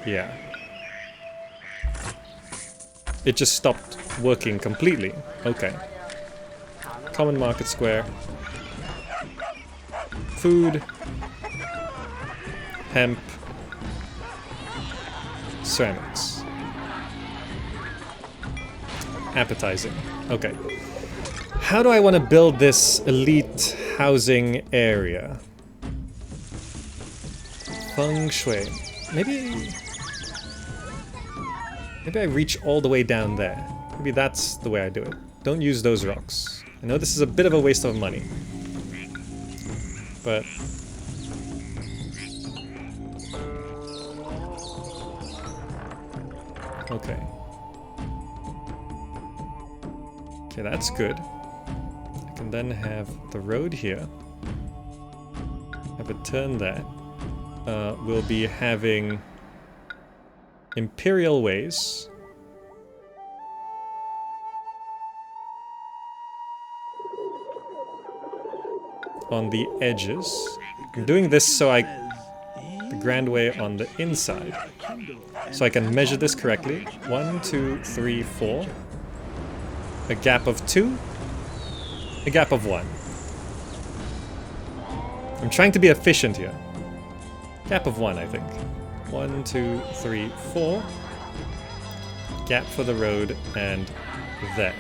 Yeah. It just stopped working completely. Okay. Common Market Square. Food. Hemp. Ceramics. Appetizing. Okay. How do I want to build this elite housing area? Feng Shui. Maybe I reach all the way down there. Maybe that's the way I do it. Don't use those rocks. I know this is a bit of a waste of money. But... okay. Okay, that's good. I can then have the road here. Have a turn there. We'll be having Imperial Ways. On the edges. I'm doing this so the Grand Way on the inside. So I can measure this correctly. 1, 2, 3, 4. A gap of 2. A gap of 1. I'm trying to be efficient here. Gap of 1, I think. 1, 2, 3, 4. Gap for the road and there.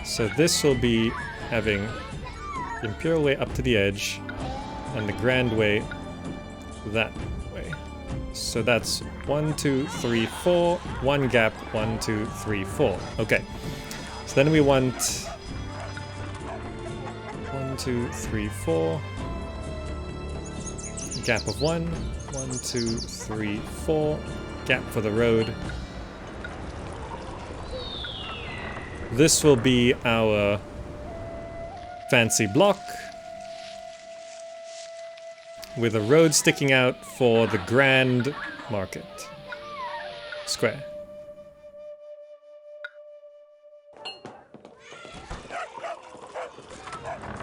So this will be having the Imperial Way up to the edge and the Grand Way that way. So that's 1, 2, 3, 4. 1 gap, 1, 2, 3, 4. Okay. So then we want 1, 2, 3, 4. Gap of 1. 1, 2, 3, 4. Gap for the road. This will be our fancy block with a road sticking out for the Grand Market Square.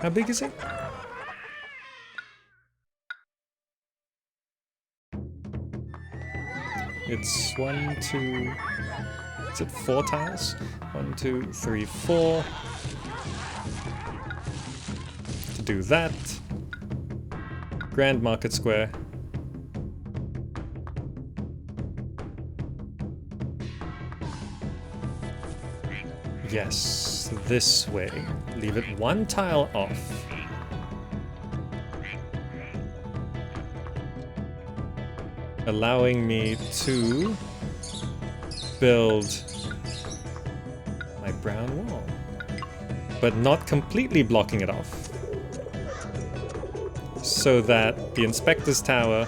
How big is it? It's 1, 2... is it 4 tiles? 1, 2, 3, 4. To do that. Grand Market Square. Yes, this way. Leave it 1 tile off. Allowing me to build my brown wall, but not completely blocking it off, so that the Inspector's Tower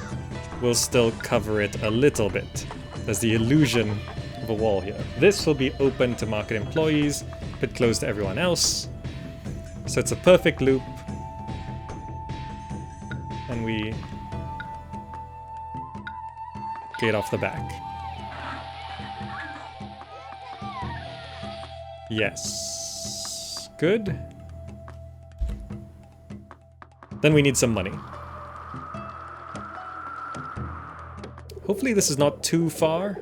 will still cover it a little bit. There's the illusion of a wall here. This will be open to market employees, but closed to everyone else. So it's a perfect loop. And we gate off the back. Yes. Good. Then we need some money. Hopefully this is not too far.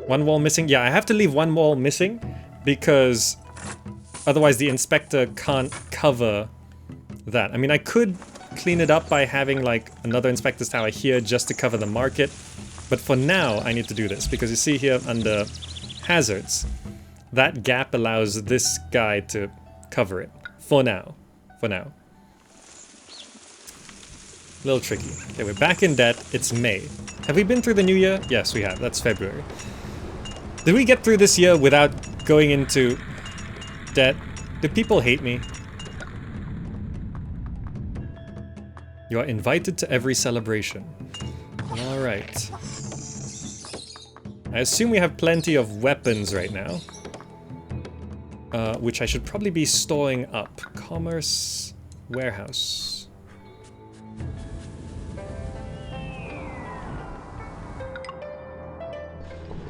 1 wall missing. Yeah, I have to leave 1 wall missing because otherwise the inspector can't cover that. I mean, I could clean it up by having like another inspector's tower here just to cover the market. But for now, I need to do this because you see here under hazards, that gap allows this guy to cover it. For now. For now. A little tricky. Okay, we're back in debt. It's May. Have we been through the new year? Yes, we have. That's February. Did we get through this year without going into debt? Do people hate me? You are invited to every celebration. Alright. I assume we have plenty of weapons right now. Which I should probably be storing up. Commerce... warehouse.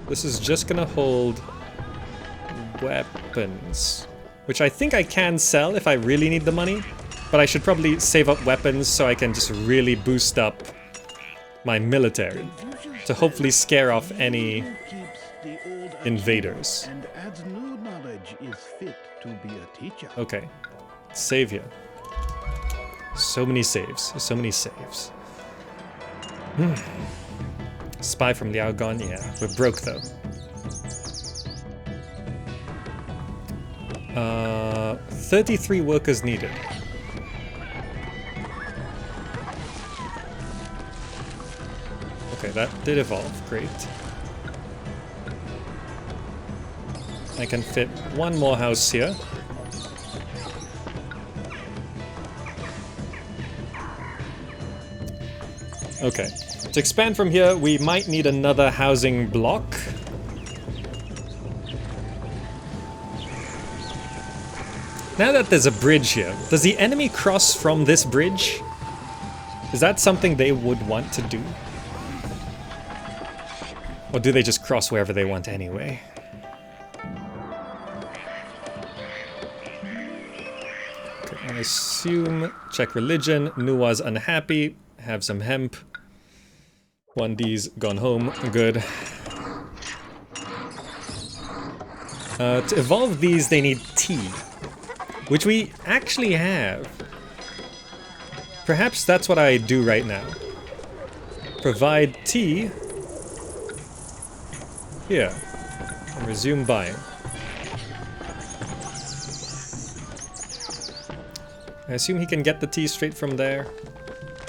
This is just gonna hold weapons, which I think I can sell if I really need the money, but I should probably save up weapons so I can just really boost up my military to hopefully scare off any invaders. And adds new knowledge is fit to be a teacher. Okay, save here. So many saves, so many saves. Spy from Liao gone? Yeah, we're broke though. 33 workers needed. Okay, that did evolve. Great. I can fit one more house here. Okay. To expand from here, we might need another housing block. Now that there's a bridge here, does the enemy cross from this bridge? Is that something they would want to do? Or do they just cross wherever they want anyway? Okay, I assume check religion. Nuwa's unhappy. Have some hemp. 1D's gone home. Good. To evolve these, they need tea, which we actually have. Perhaps that's what I do right now. Provide tea. Here. And resume buying. I assume he can get the tea straight from there.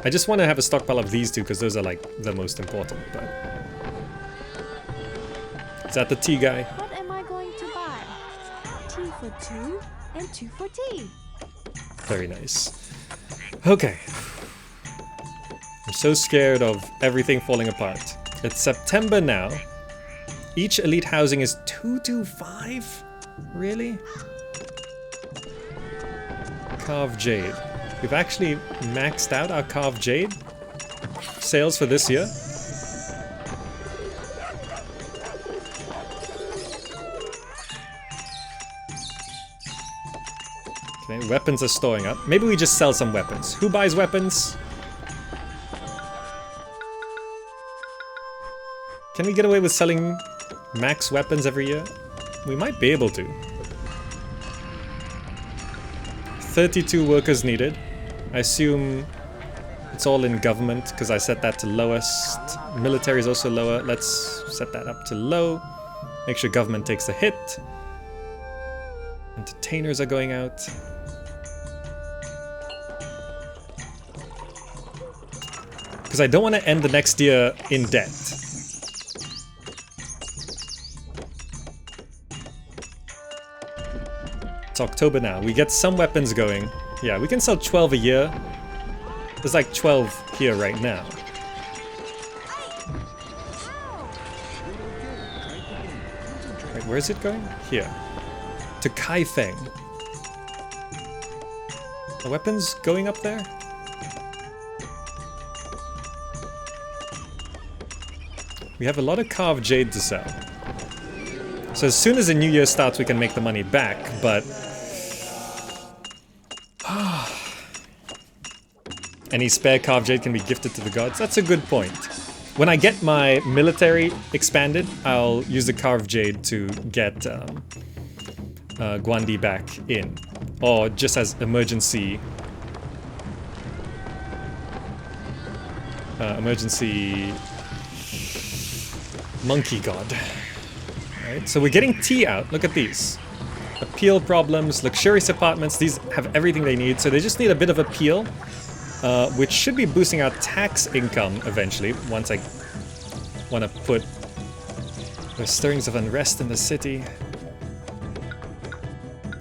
I just want to have a stockpile of these two because those are like the most important, but... Is that the tea guy? What am I going to buy? Tea for 2 and 2 for tea. Very nice. Okay. I'm so scared of everything falling apart. It's September now. Each elite housing is 225? Really? Carved Jade. We've actually maxed out our Carved Jade sales for this year. Okay, weapons are storing up. Maybe we just sell some weapons. Who buys weapons? Can we get away with selling max weapons every year? We might be able to. 32 workers needed. I assume it's all in government because I set that to lowest. Military is also lower. Let's set that up to low. Make sure government takes a hit. Entertainers are going out. Because I don't want to end the next year in debt. It's October now. We get some weapons going. Yeah, we can sell 12 a year. There's like 12 here right now. Wait, where is it going? Here. To Feng. Are weapons going up there? We have a lot of carved jade to sell. So as soon as the new year starts, we can make the money back, but... Any spare carved jade can be gifted to the gods. That's a good point. When I get my military expanded, I'll use the carved jade to get Guandi back in. Or just as emergency... emergency... monkey god. Alright, so we're getting tea out. Look at these. appeal problems, luxurious apartments. These have everything they need, so they just need a bit of appeal, which should be boosting our tax income eventually, once I want to put the stirrings of unrest in the city.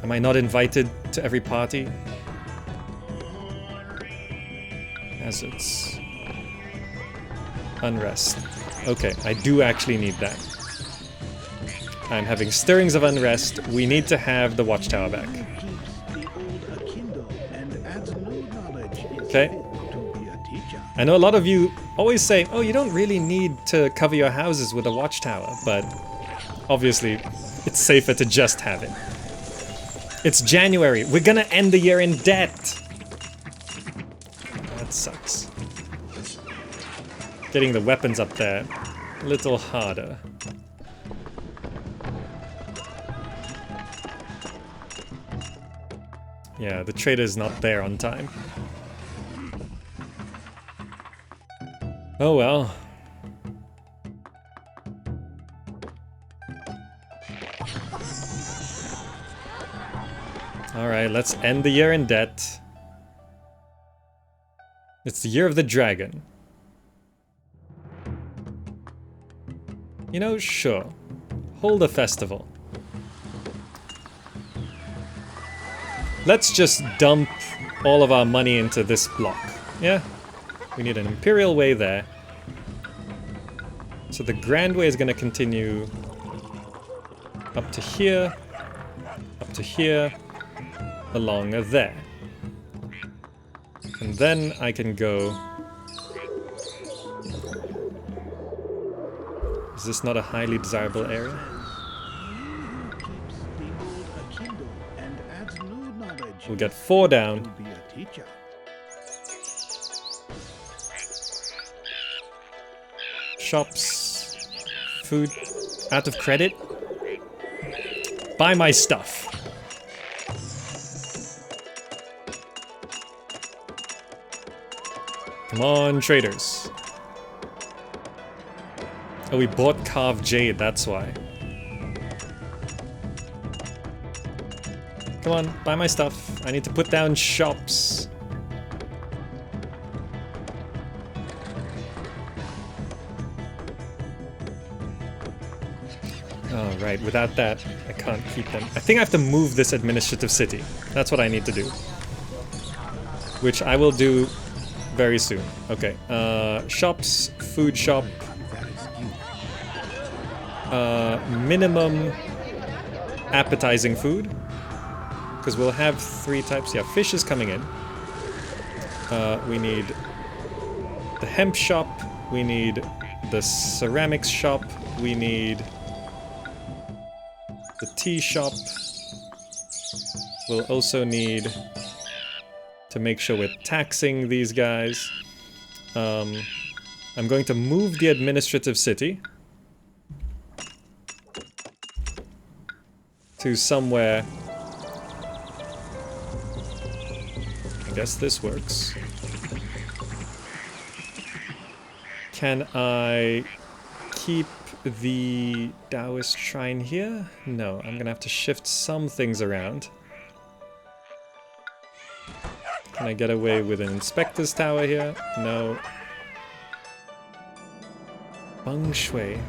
Am I not invited to every party? Hazards. Unrest. Okay, I do actually need that. I'm having stirrings of unrest. We need to have the watchtower back. Okay. I know a lot of you always say, oh, you don't really need to cover your houses with a watchtower, but obviously it's safer to just have it. It's January. We're gonna end the year in debt. That sucks. Getting the weapons up there a little harder. Yeah, the trader's not there on time. Oh well. Alright, let's end the year in debt. It's the year of the dragon. You know, sure. Hold a festival. Let's just dump all of our money into this block. Yeah? We need an Imperial Way there. So the Grand Way is going to continue up to here, along there. And then I can go... Is this not a highly desirable area? We'll get 4 down. Shops. Food. Out of credit. Buy my stuff. Come on, traders. Oh, we bought carved jade, that's why. Come on, buy my stuff. I need to put down shops. Oh, right, without that, I can't keep them. I think I have to move this administrative city. That's what I need to do. Which I will do very soon. Okay, shops, food shop. Minimum appetizing food. Because we'll have 3 types. Yeah, fish is coming in. We need the hemp shop. We need the ceramics shop. We need the tea shop. We'll also need to make sure we're taxing these guys. I'm going to move the administrative city to somewhere. I guess this works. Can I keep the Taoist shrine here? No, I'm gonna have to shift some things around. Can I get away with an inspector's tower here? No. Feng Shui.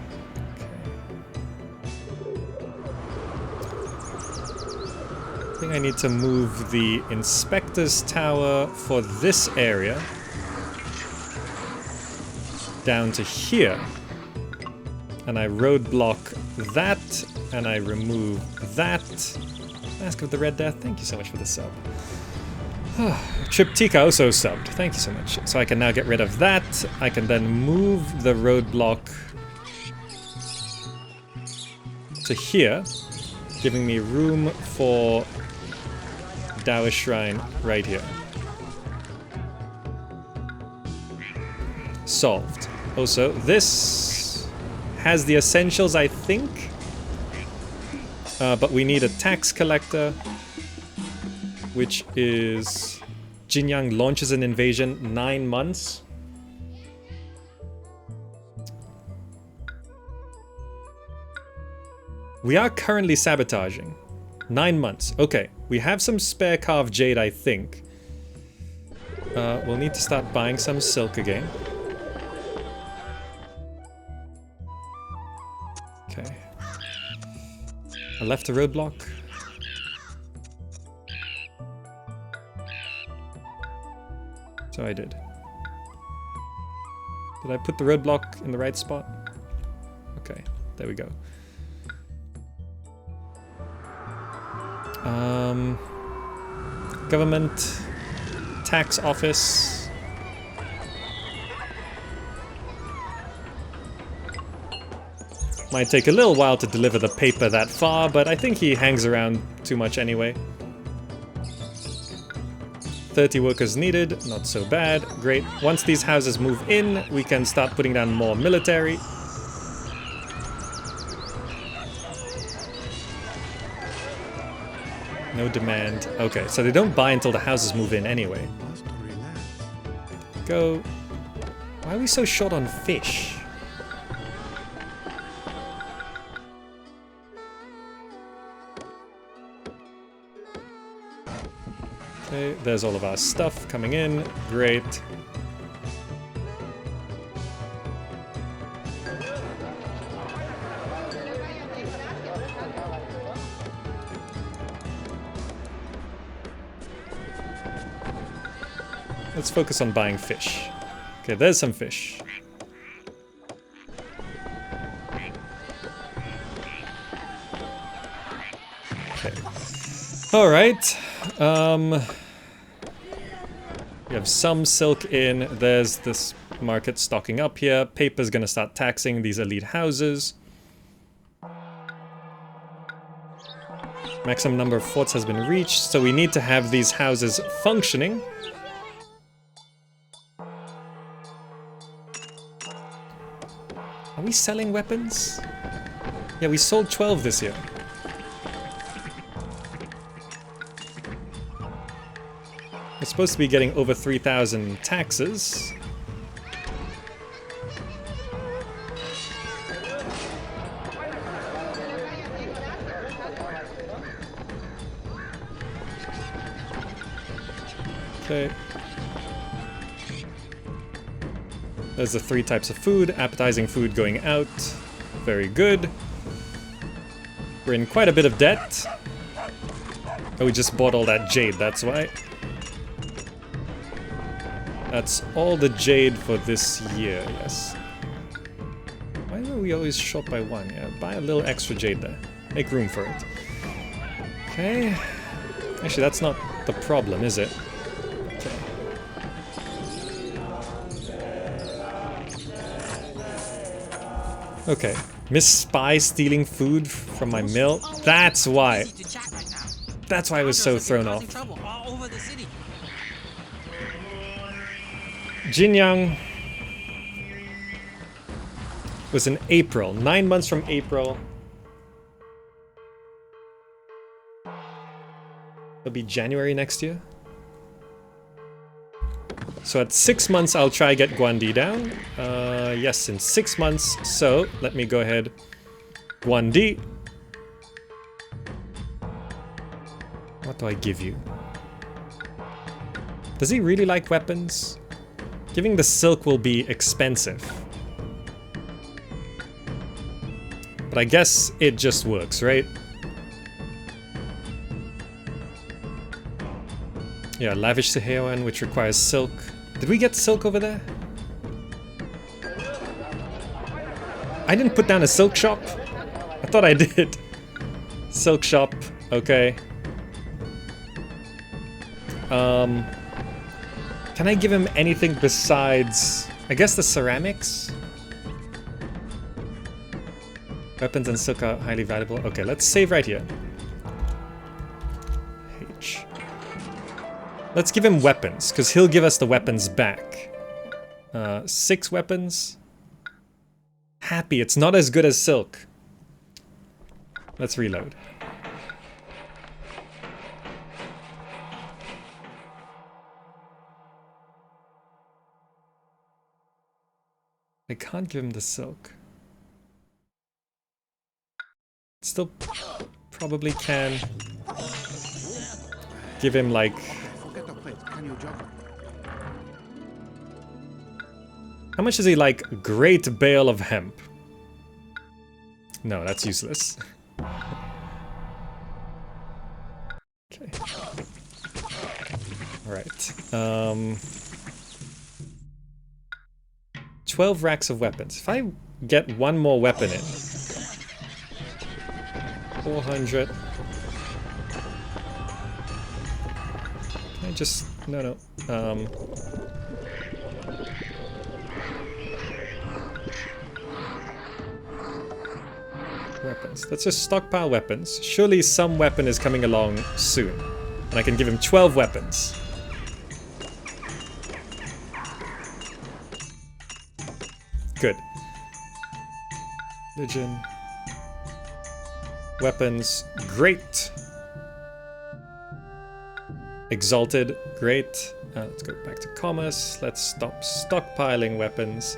I think I need to move the inspector's tower for this area down to here. And I roadblock that, and I remove that. Mask of the Red Death, thank you so much for the sub. Triptycha also subbed, thank you so much. So I can now get rid of that. I can then move the roadblock to here, giving me room for Taoist Shrine right here. Solved. Also, this has the essentials, I think. But we need a tax collector, which is... Jinyoung launches an invasion 9 months. We are currently sabotaging. 9 months. Okay, we have some spare carved jade, I think. We'll need to start buying some silk again. Okay. I left a roadblock. So I did. Did I put the roadblock in the right spot? Okay, there we go. Government, tax office. Might take a little while to deliver the paper that far, but I think he hangs around too much anyway. 30 workers needed, not so bad, great. Once these houses move in, we can start putting down more military. No demand. Okay, so they don't buy until the houses move in anyway. Go. Why are we so short on fish? Okay, there's all of our stuff coming in. Great. Let's focus on buying fish. Okay, there's some fish. Okay. All right. We have some silk in. There's this market stocking up here. Paper's gonna start taxing these elite houses. Maximum number of forts has been reached, so we need to have these houses functioning. Are we selling weapons? Yeah, we sold 12 this year. We're supposed to be getting over 3,000 taxes. Okay. There's the 3 types of food. Appetizing food going out. Very good. We're in quite a bit of debt. Oh, we just bought all that jade, that's why. That's all the jade for this year, yes. Why are we always short by 1? Yeah, buy a little extra jade there. Make room for it. Okay. Actually, that's not the problem, is it? Okay, Miss Spy stealing food from my mill. That's why. That's why I was so thrown off. Jinyoung was in April. 9 months from April. It'll be January next year. So at 6 months, I'll try get Guandi down. Yes, in 6 months. So let me go ahead. Guandi. What do I give you? Does he really like weapons? Giving the silk will be expensive. But I guess it just works, right? Yeah, lavish Sahewan, which requires silk. Did we get silk over there? I didn't put down a silk shop. I thought I did. Silk shop, okay. Can I give him anything besides, I guess, the ceramics? Weapons and silk are highly valuable. Okay, let's save right here. H. Let's give him weapons, because he'll give us the weapons back. 6 weapons. Happy, it's not as good as silk. Let's reload. I can't give him the silk. Still probably can. give him like... Forget the plate. Can you juggle? How much is he like? Great bale of hemp. No, that's useless. Okay. Alright. 12 racks of weapons. If I get one more weapon in... 400... Can I just... No. Weapons. Let's just stockpile weapons. Surely some weapon is coming along soon. And I can give him 12 weapons. Good. Religion. Weapons. Great. Exalted. Great. Let's go back to commerce. Let's stop stockpiling weapons.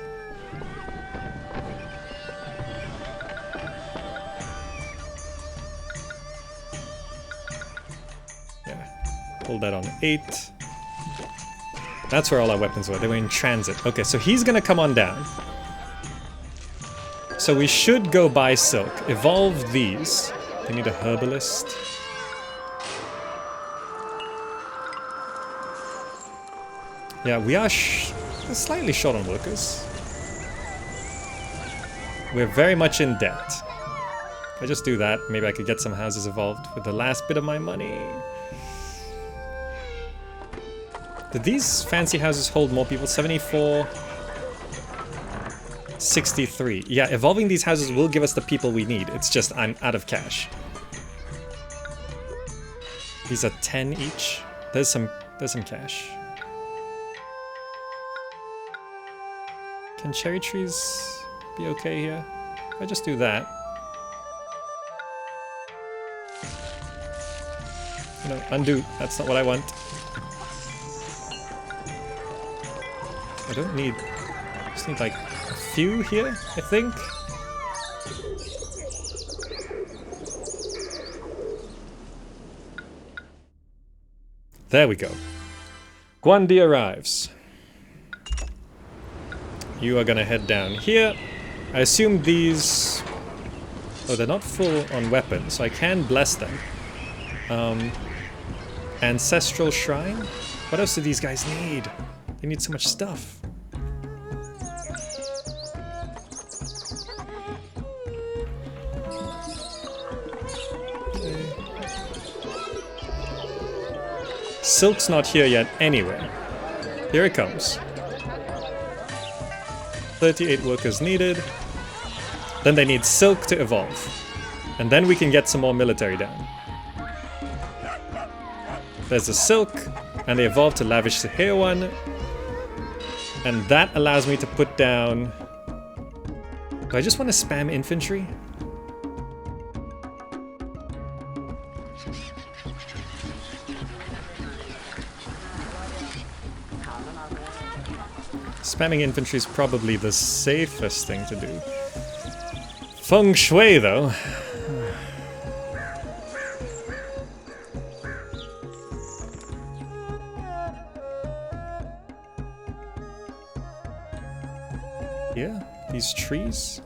Hold that on 8. That's where all our weapons were. They were in transit. Okay, so he's gonna come on down. So we should go buy silk. Evolve these. They need a herbalist. Yeah, we are slightly short on workers. We're very much in debt. If I just do that, maybe I could get some houses evolved with the last bit of my money. Did these fancy houses hold more people? 74... 63. Yeah, evolving these houses will give us the people we need. It's just I'm out of cash. These are 10 each. There's some cash. Can cherry trees be okay here? If I just do that. No, undo. That's not what I want. I don't need... I just need like a few here, I think. There we go. Guandi arrives. You are gonna head down here. I assume these... Oh, they're not full on weapons, so I can bless them. Ancestral Shrine? What else do these guys need? They need so much stuff. Okay. Silk's not here yet anyway. Here it comes. 38 workers needed. Then they need silk to evolve. And then we can get some more military down. There's the silk, and they evolve to lavish the hair one. And that allows me to put down... Do I just want to spam infantry? Spamming infantry is probably the safest thing to do. Feng Shui, though. Yeah, these trees.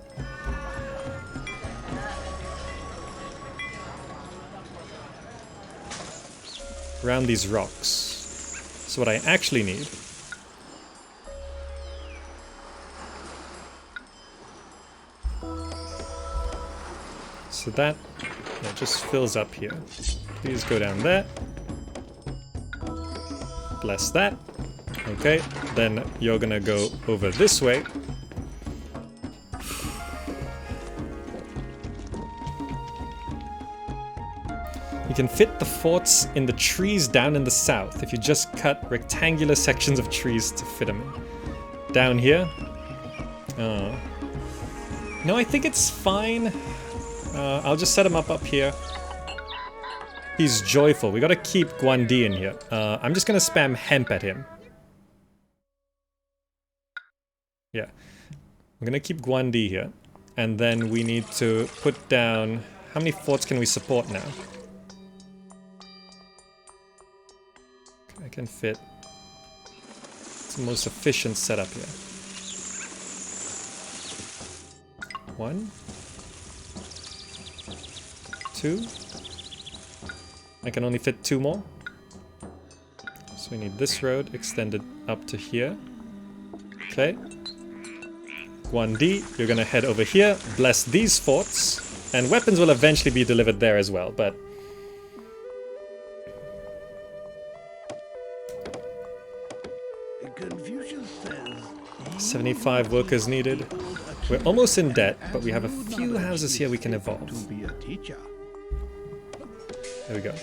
Around these rocks. So what I actually need... So that just fills up here. Please go down there. Bless that. Okay, then you're gonna go over this way. You can fit the forts in the trees down in the south if you just cut rectangular sections of trees to fit them in. Down here. No, I think it's fine. I'll just set him up here. He's joyful. We gotta keep Guandi in here. I'm just gonna spam hemp at him. Yeah. We're gonna keep Guandi here. And then we need to put down... How many forts can we support now? can fit. It's the most efficient setup here. 1, 2. I can only fit 2 more. So we need this road extended up to here. Okay. 1D, you're gonna head over here, bless these forts, and weapons will eventually be delivered there as well, but... Confucius says 75 workers needed. We're almost in debt, but we have a few houses here we can evolve. to be a teacher. There we go.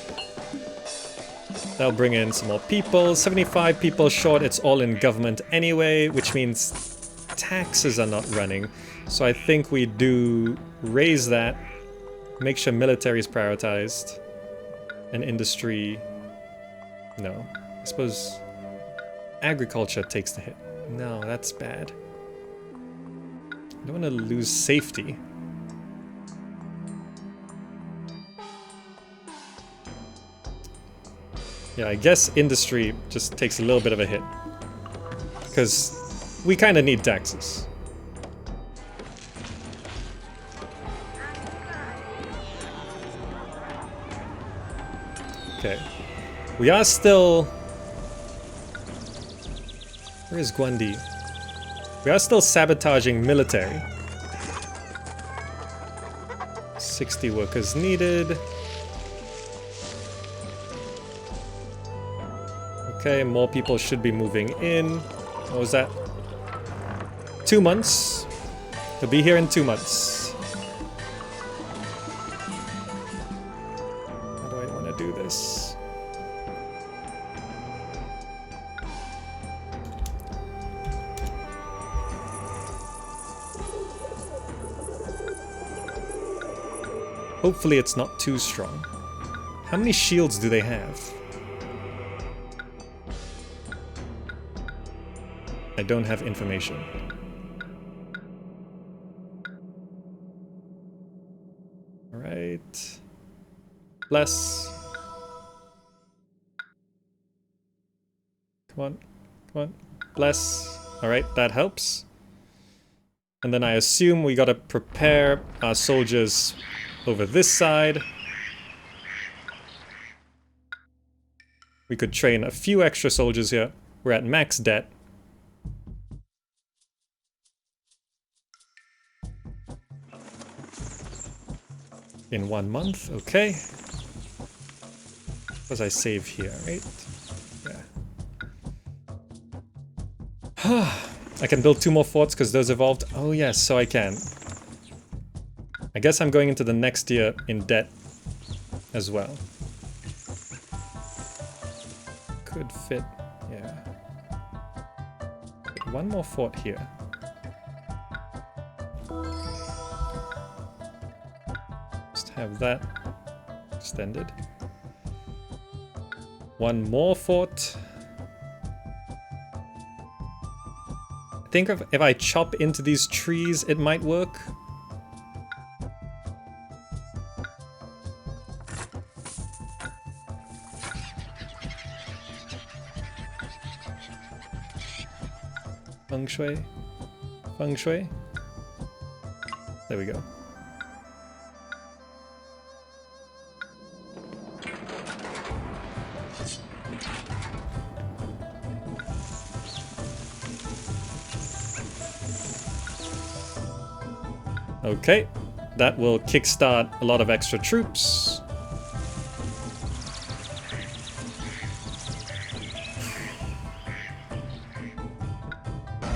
That'll bring in some more people. 75 people short, it's all in government anyway, which means taxes are not running. So I think we do raise that, make sure military is prioritized, and industry... No. I suppose agriculture takes the hit. No, that's bad. I don't want to lose safety. Yeah, I guess industry just takes a little bit of a hit. Because we kind of need taxes. Okay. We are still... Where is Guandi? We are still sabotaging military. 60 workers needed. Okay, more people should be moving in. What was that? 2 months. They'll be here in 2 months. How do I want to do this? Hopefully it's not too strong. How many shields do they have? I don't have information. Alright. Bless. Come on. Come on. Bless. Alright, that helps. And then I assume we gotta prepare our soldiers over this side. We could train a few extra soldiers here. We're at max debt. In 1 month, okay. Because I save here, right? Yeah. I can build 2 more forts because those evolved. Oh yes, so I can. I guess I'm going into the next year in debt as well. Could fit, yeah. 1 more fort here. Just have that extended. 1 more fort. I think if I chop into these trees, it might work. Feng Shui. Feng Shui. There we go. Okay, that will kickstart a lot of extra troops.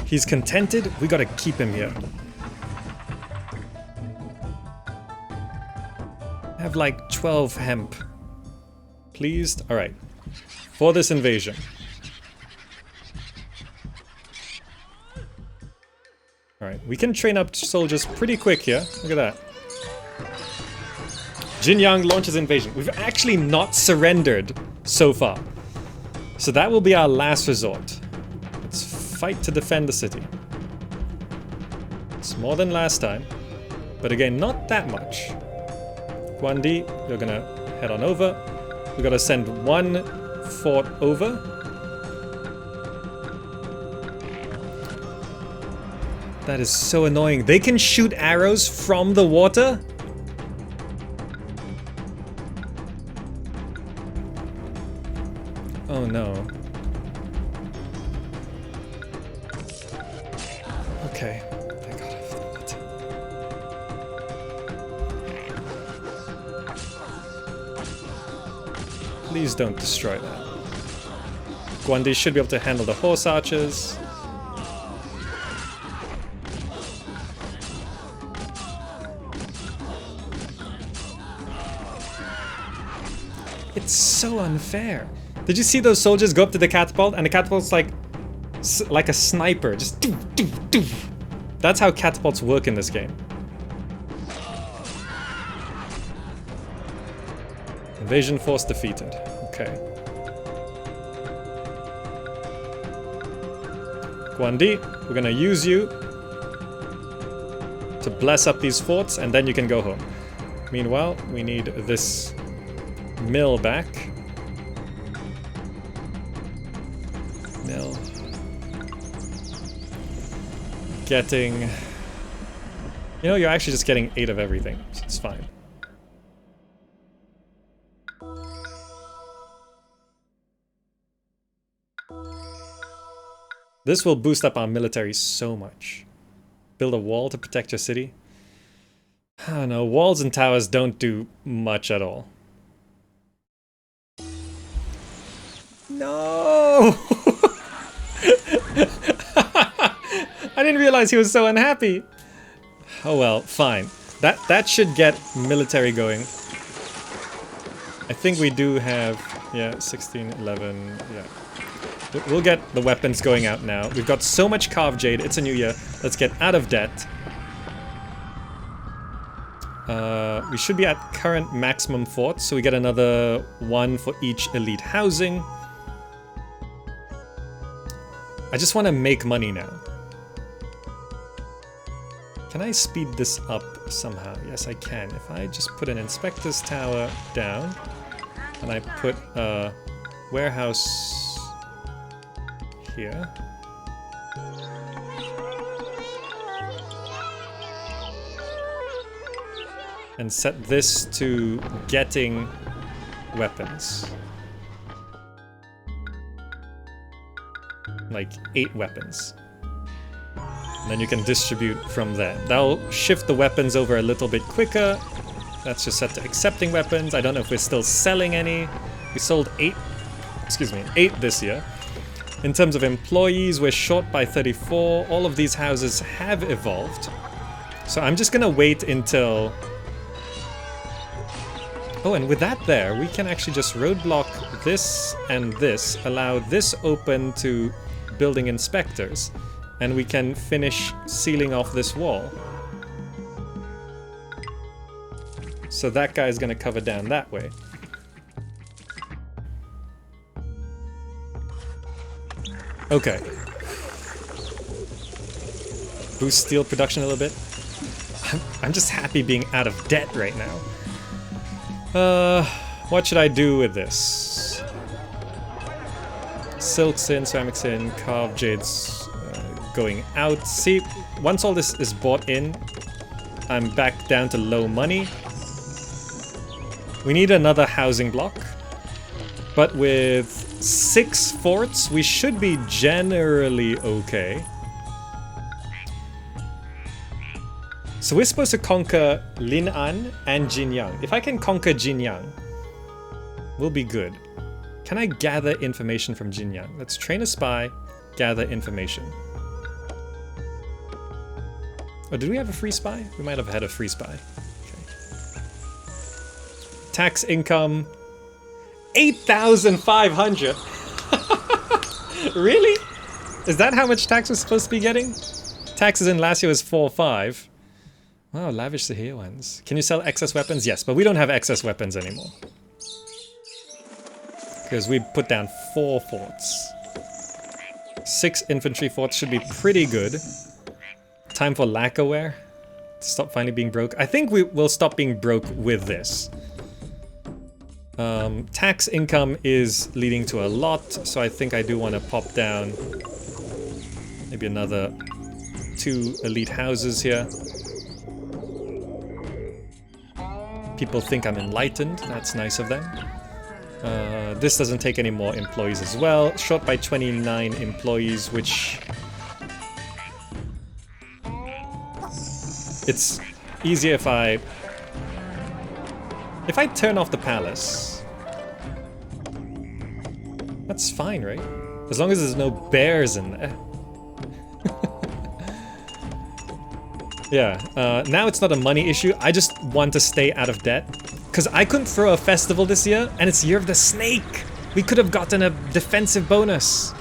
He's contented, we gotta keep him here. I have like 12 hemp. Pleased? Alright. For this invasion. Alright, we can train up soldiers pretty quick here. Look at that. Jinyoung launches invasion. We've actually not surrendered so far. So that will be our last resort. Let's fight to defend the city. It's more than last time. But again, not that much. Guandi, you're gonna head on over. We gotta send 1 fort over. That is so annoying. They can shoot arrows from the water? Oh no. Okay. I got off the water. Please don't destroy that. Guandi should be able to handle the horse archers. It's so unfair. Did you see those soldiers go up to the catapult and the catapult's like a sniper, just doof, doof, doof. That's how catapults work in this game. Invasion force defeated. Okay. Guandi, we're gonna use you to bless up these forts and then you can go home. Meanwhile, we need this mill back. Mill. Getting... You know, you're actually just getting 8 of everything, so it's fine. This will boost up our military so much. Build a wall to protect your city. I don't know, walls and towers don't do much at all. No! I didn't realize he was so unhappy. Oh well, fine. That should get military going. I think we do have, yeah, 16, 11, yeah. We'll get the weapons going out now. We've got so much carved jade. It's a new year. Let's get out of debt. We should be at current maximum forts, so we get another 1 for each elite housing. I just want to make money now. Can I speed this up somehow? Yes, I can. If I just put an inspector's tower down, and I put a warehouse here. And set this to getting weapons. Like 8 weapons. And then you can distribute from there. That'll shift the weapons over a little bit quicker. That's just set to accepting weapons. I don't know if we're still selling any. We sold 8 this year. In terms of employees, we're short by 34. All of these houses have evolved. So I'm just gonna wait until... Oh, and with that there, we can actually just roadblock this and this, allow this open to building inspectors, and we can finish sealing off this wall. So that guy is gonna cover down that way. Okay. Boost steel production a little bit. I'm just happy being out of debt right now. What should I do with this? Silks in, ceramics in, carved jades going out. See, once all this is bought in, I'm back down to low money. We need another housing block. But with 6 forts, we should be generally okay. So we're supposed to conquer Lin'an and Jinyoung. If I can conquer Jinyoung, we'll be good. Can I gather information from Jinyoung? Let's train a spy, gather information. Oh, did we have a free spy? We might have had a free spy. Okay. Tax income, 8,500. Really? Is that how much tax we're supposed to be getting? Taxes in last year was 4.5. Wow, lavish the here ones. Can you sell excess weapons? Yes, but we don't have excess weapons anymore. Because we put down 4 forts. 6 infantry forts should be pretty good. Time for lacquerware. Stop finally being broke. I think we will stop being broke with this. Tax income is leading to a lot, so I think I do want to pop down maybe another 2 elite houses here. People think I'm enlightened. That's nice of them. This doesn't take any more employees as well. Short by 29 employees, which... It's easier if I turn off the palace. That's fine, right? As long as there's no bears in there. Yeah, now it's not a money issue. I just want to stay out of debt. Because I couldn't throw a festival this year, and it's Year of the Snake! We could have gotten a defensive bonus.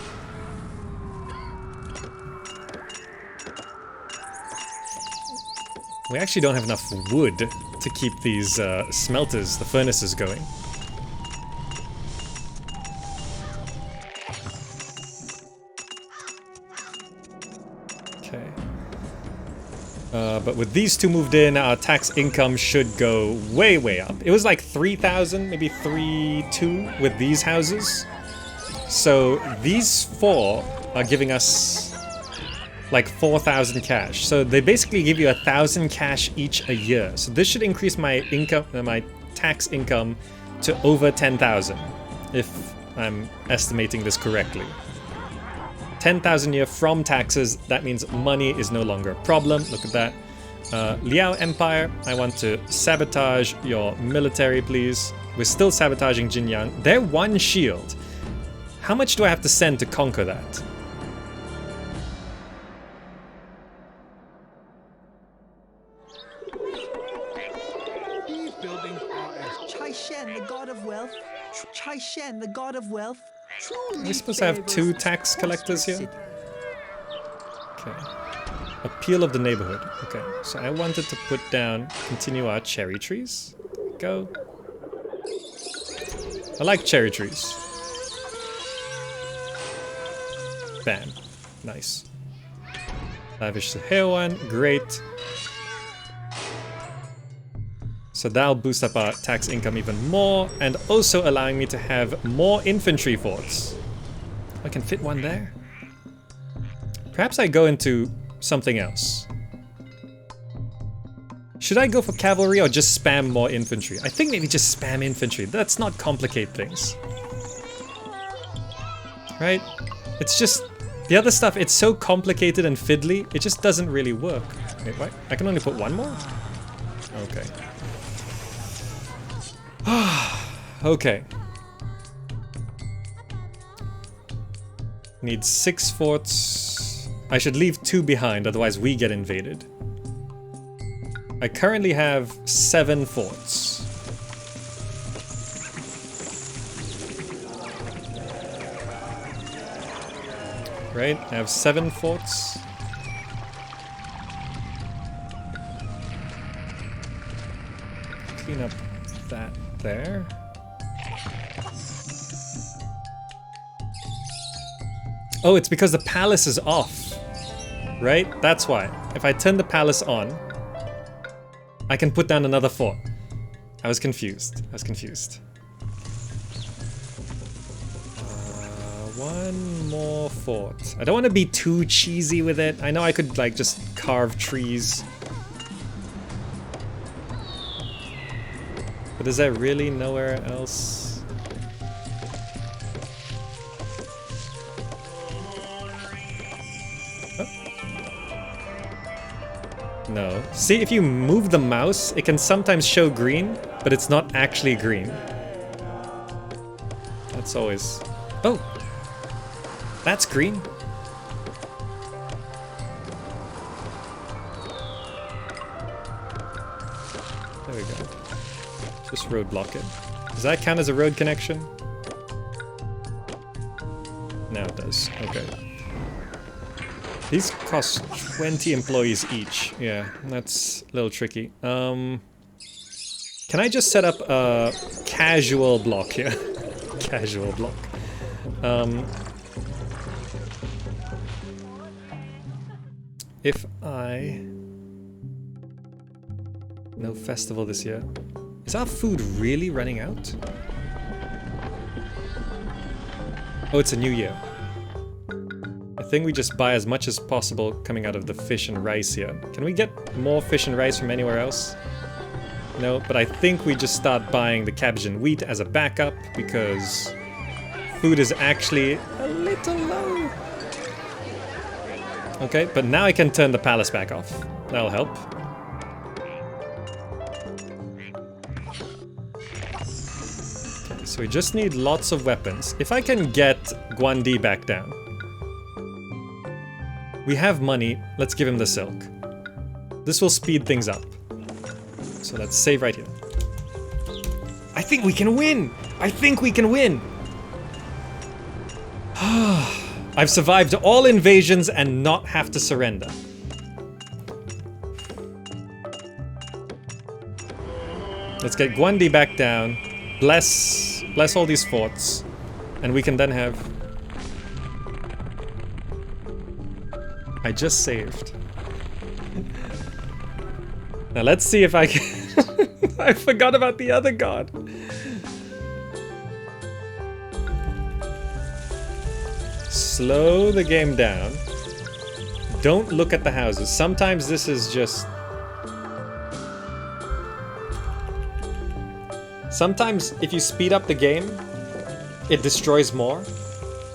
We actually don't have enough wood to keep these smelters, the furnaces, going. Okay. But with these 2 moved in, our tax income should go way, way up. It was like 3,000, maybe 3,200 with these houses. So these 4 are giving us like 4,000 cash. So they basically give you 1,000 cash each a year. So this should increase my income, my tax income to over 10,000, if I'm estimating this correctly. 10,000 a year from taxes. That means money is no longer a problem. Look at that. Liao Empire, I want to sabotage your military, please. We're still sabotaging Jinyoung. They're 1 shield. How much do I have to send to conquer that? These buildings are as Chai Shen, the god of wealth. Chai Shen, the god of wealth. Are we supposed to have 2 tax collectors here? Okay. Appeal of the neighborhood. Okay, so I wanted to put down, continue our cherry trees. Go. I like cherry trees. Bam. Nice. Lavish the hair one. Great. So that'll boost up our tax income even more, and also allowing me to have more infantry forts. I can fit 1 there. Perhaps I go into something else. Should I go for cavalry or just spam more infantry? I think maybe just spam infantry. Let's not complicate things. Right? It's just... The other stuff, it's so complicated and fiddly, it just doesn't really work. Wait, what? I can only put 1 more? Okay. Okay. Need 6 forts. I should leave 2 behind, otherwise we get invaded. I currently have 7 forts. Right, I have 7 forts. Clean up that there. Oh, it's because the palace is off. Right? That's why. If I turn the palace on, I can put down another fort. I was confused. One more fort. I don't want to be too cheesy with it. I know I could like just carve trees. But is there really nowhere else? No. See, if you move the mouse, it can sometimes show green, but it's not actually green. That's always... Oh! That's green. There we go. Just roadblock it. Does that count as a road connection? Now it does. Okay. These cost 20 employees each. Yeah, that's a little tricky. Can I just set up a casual block here? Casual block. If I... No festival this year. Is our food really running out? Oh, it's a new year. I think we just buy as much as possible coming out of the fish and rice here. Can we get more fish and rice from anywhere else? No, but I think we just start buying the cabbage and wheat as a backup because food is actually a little low. Okay, but now I can turn the palace back off. That'll help. Okay, so we just need lots of weapons. If I can get Guandi back down. We have money, let's give him the silk. This will speed things up. So let's save right here. I think we can win! I think we can win! I've survived all invasions and not have to surrender. Let's get Guandi back down. Bless all these forts. And we can then have... I just saved. Now let's see if I can... I forgot about the other god. Slow the game down. Don't look at the houses. Sometimes this is just... Sometimes if you speed up the game, it destroys more.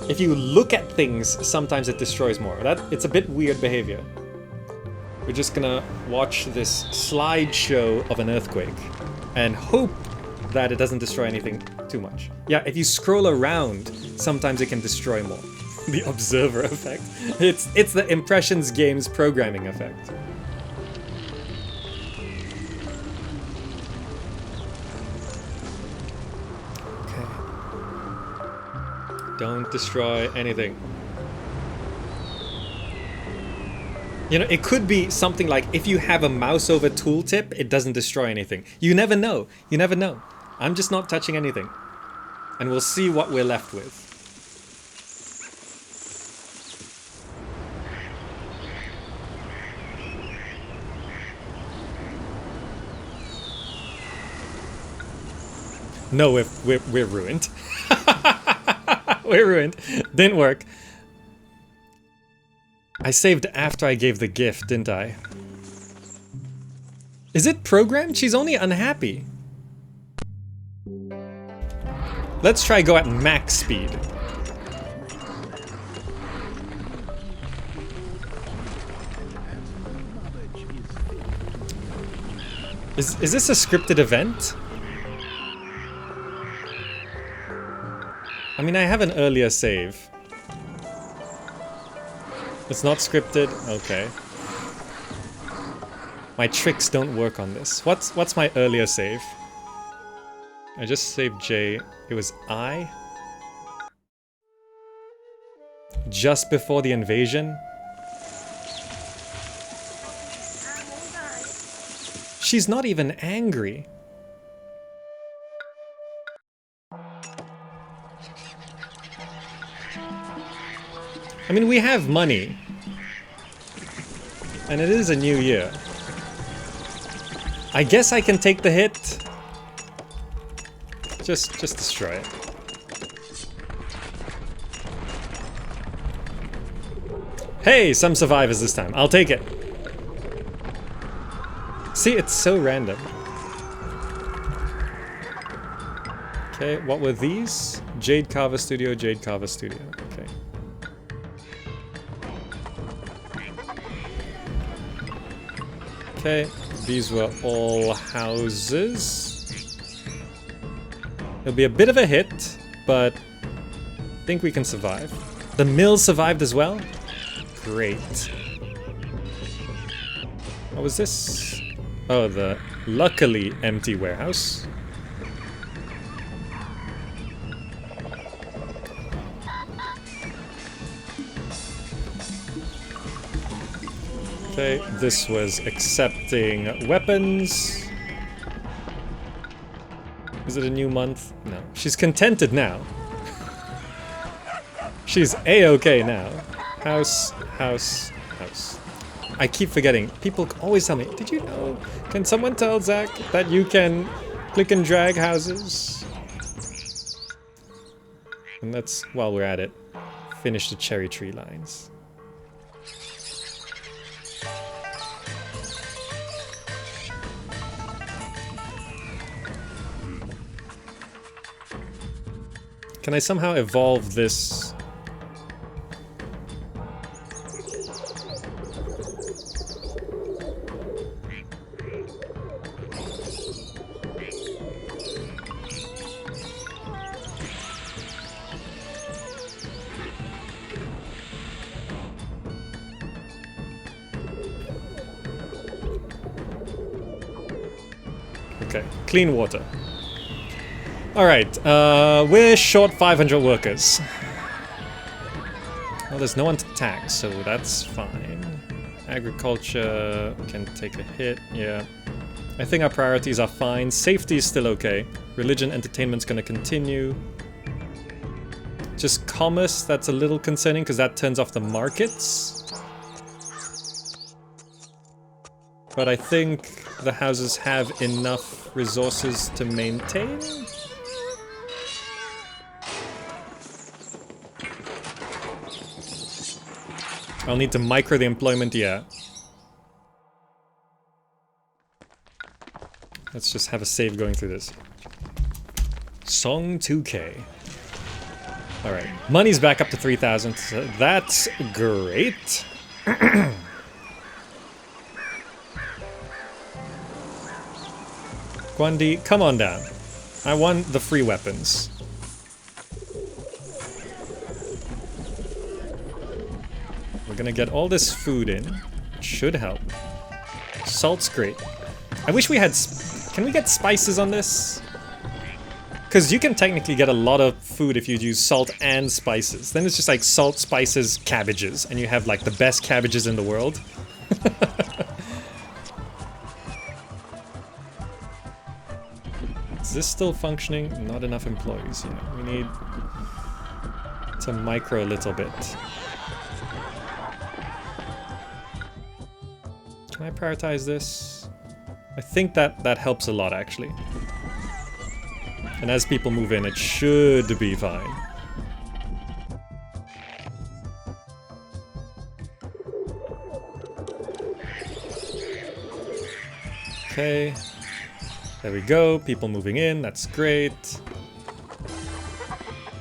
If you look at things, sometimes it destroys more. It's a bit weird behavior. We're just gonna watch this slideshow of an earthquake and hope that it doesn't destroy anything too much. Yeah, if you scroll around, sometimes it can destroy more. The observer effect. It's the Impressions game's programming effect. Okay. Don't destroy anything. You know, it could be something like if you have a mouse over tooltip, it doesn't destroy anything. You never know. You never know. I'm just not touching anything. And we'll see what we're left with. No, we're ruined. We're ruined. Didn't work. I saved after I gave the gift, didn't I? Is it programmed? She's only unhappy. Let's try go at max speed. Is this a scripted event? I mean, I have an earlier save. It's not scripted? Okay. My tricks don't work on this. What's my earlier save? I just saved J. It was I? Just before the invasion? She's not even angry. I mean, we have money. And it is a new year. I guess I can take the hit. Just destroy it. Hey, some survivors this time. I'll take it. See, it's so random. Okay, what were these? Jade Carver Studio, Jade Carver Studio. Okay. Okay, these were all houses. It'll be a bit of a hit, but I think we can survive. The mill survived as well? Great. What was this? Oh, the luckily empty warehouse. Okay, this was accepting weapons. Is it a new month? No. She's contented now. She's A-okay now. House, house, house. I keep forgetting. People always tell me, did you know? Can someone tell Zach that you can click and drag houses? And let's, while we're at it, finish the cherry tree lines. Can I somehow evolve this? Okay, clean water. Alright, we're short 500 workers. Well, there's no one to tax, so that's fine. Agriculture can take a hit, yeah. I think our priorities are fine. Safety is still okay. Religion, entertainment's gonna continue. Just commerce, that's a little concerning because that turns off the markets. But I think the houses have enough resources to maintain. I'll need to micro the employment, yeah. Let's just have a save going through this. Song 2K. Alright, money's back up to 3,000, so that's great. Guandi, come on down. I want the free weapons. We're gonna get all this food in. It should help. Salt's great. I wish we had... Can we get spices on this? Because you can technically get a lot of food if you use salt and spices. Then it's just like salt, spices, cabbages. And you have like the best cabbages in the world. Is this still functioning? Not enough employees. Yeah, we need to micro a little bit. Can I prioritize this? I think that helps a lot, actually. And as people move in, it should be fine. Okay. There we go. People moving in. That's great.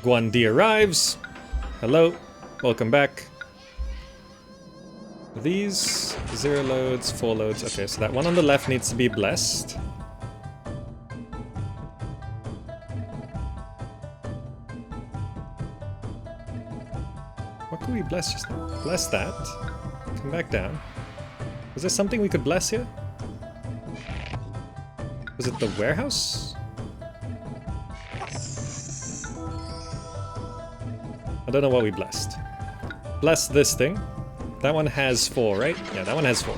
Guandi arrives. Hello. Welcome back. These 0 loads, 4 loads. Okay, so that one on the left needs to be blessed. What could we bless just now? Bless that. Come back down. Was there something we could bless here? Was it the warehouse? I don't know what we blessed. Bless this thing. That one has 4, right? Yeah, that one has 4.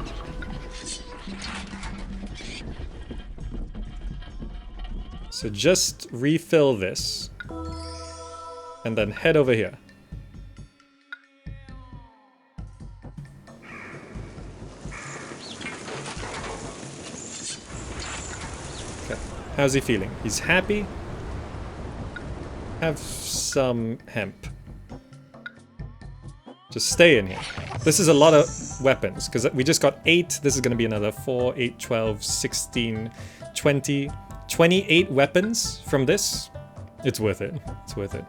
So just refill this. And then head over here. Okay, how's he feeling? He's happy. Have some hemp. Just stay in here. This is a lot of weapons, because we just got 8. This is going to be another 4, 8, 12, 16, 20, 28 weapons from this. It's worth it. It's worth it.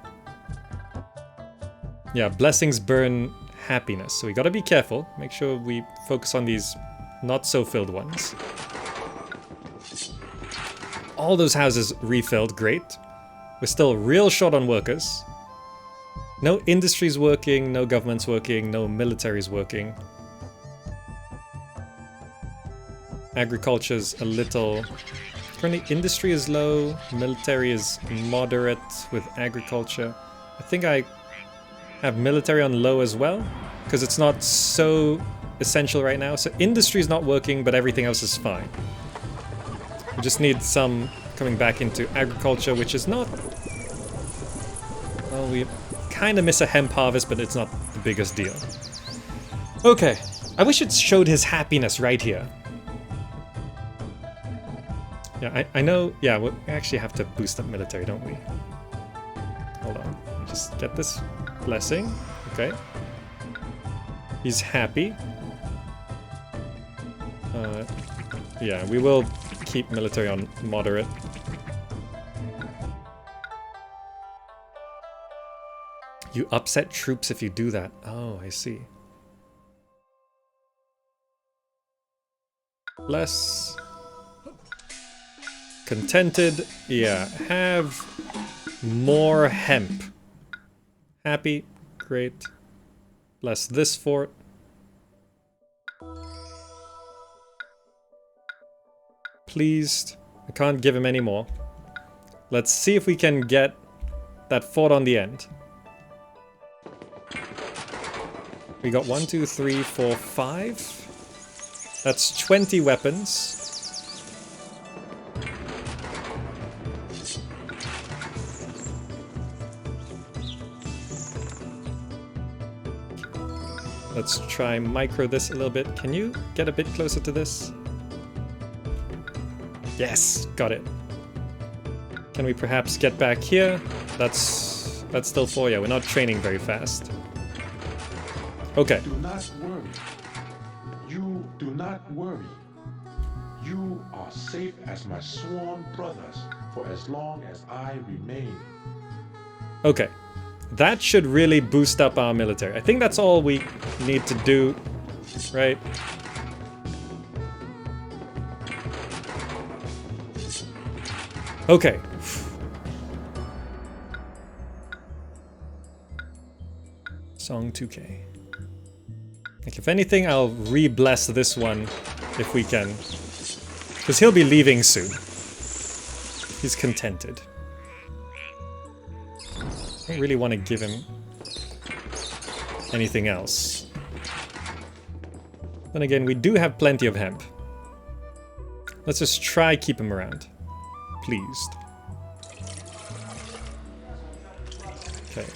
Yeah, blessings burn happiness, so we got to be careful. Make sure we focus on these not so filled ones. All those houses refilled, great. We're still real short on workers. No industry's working, no government's working, no military's working. Agriculture's a little... Currently industry is low, military is moderate with agriculture. I think I have military on low as well, because it's not so essential right now. So industry's not working, but everything else is fine. We just need some coming back into agriculture, which is not... Well, we kind of miss a hemp harvest, but it's not the biggest deal. Okay, I wish it showed his happiness right here. Yeah, I know, yeah, we actually have to boost up military, don't we? Hold on, just get this blessing, okay. He's happy. Yeah, we will keep military on moderate. You upset troops if you do that. Oh, I see. Less. Contented. Yeah, have more hemp. Happy. Great. Bless this fort. Pleased. I can't give him any more. Let's see if we can get that fort on the end. We got 1, 2, 3, 4, 5. That's 20 weapons. Let's try micro this a little bit. Can you get a bit closer to this? Yes, got it. Can we perhaps get back here? That's still 4, yeah, we're not training very fast. Okay. Do not worry. You do not worry. You are safe as my sworn brothers for as long as I remain. Okay. That should really boost up our military. I think that's all we need to do, right? Okay. Song 2K. Like, if anything, I'll re-bless this one if we can. Because he'll be leaving soon. He's contented. I don't really want to give him anything else. Then again, we do have plenty of hemp. Let's just try keep him around. Pleased. Okay.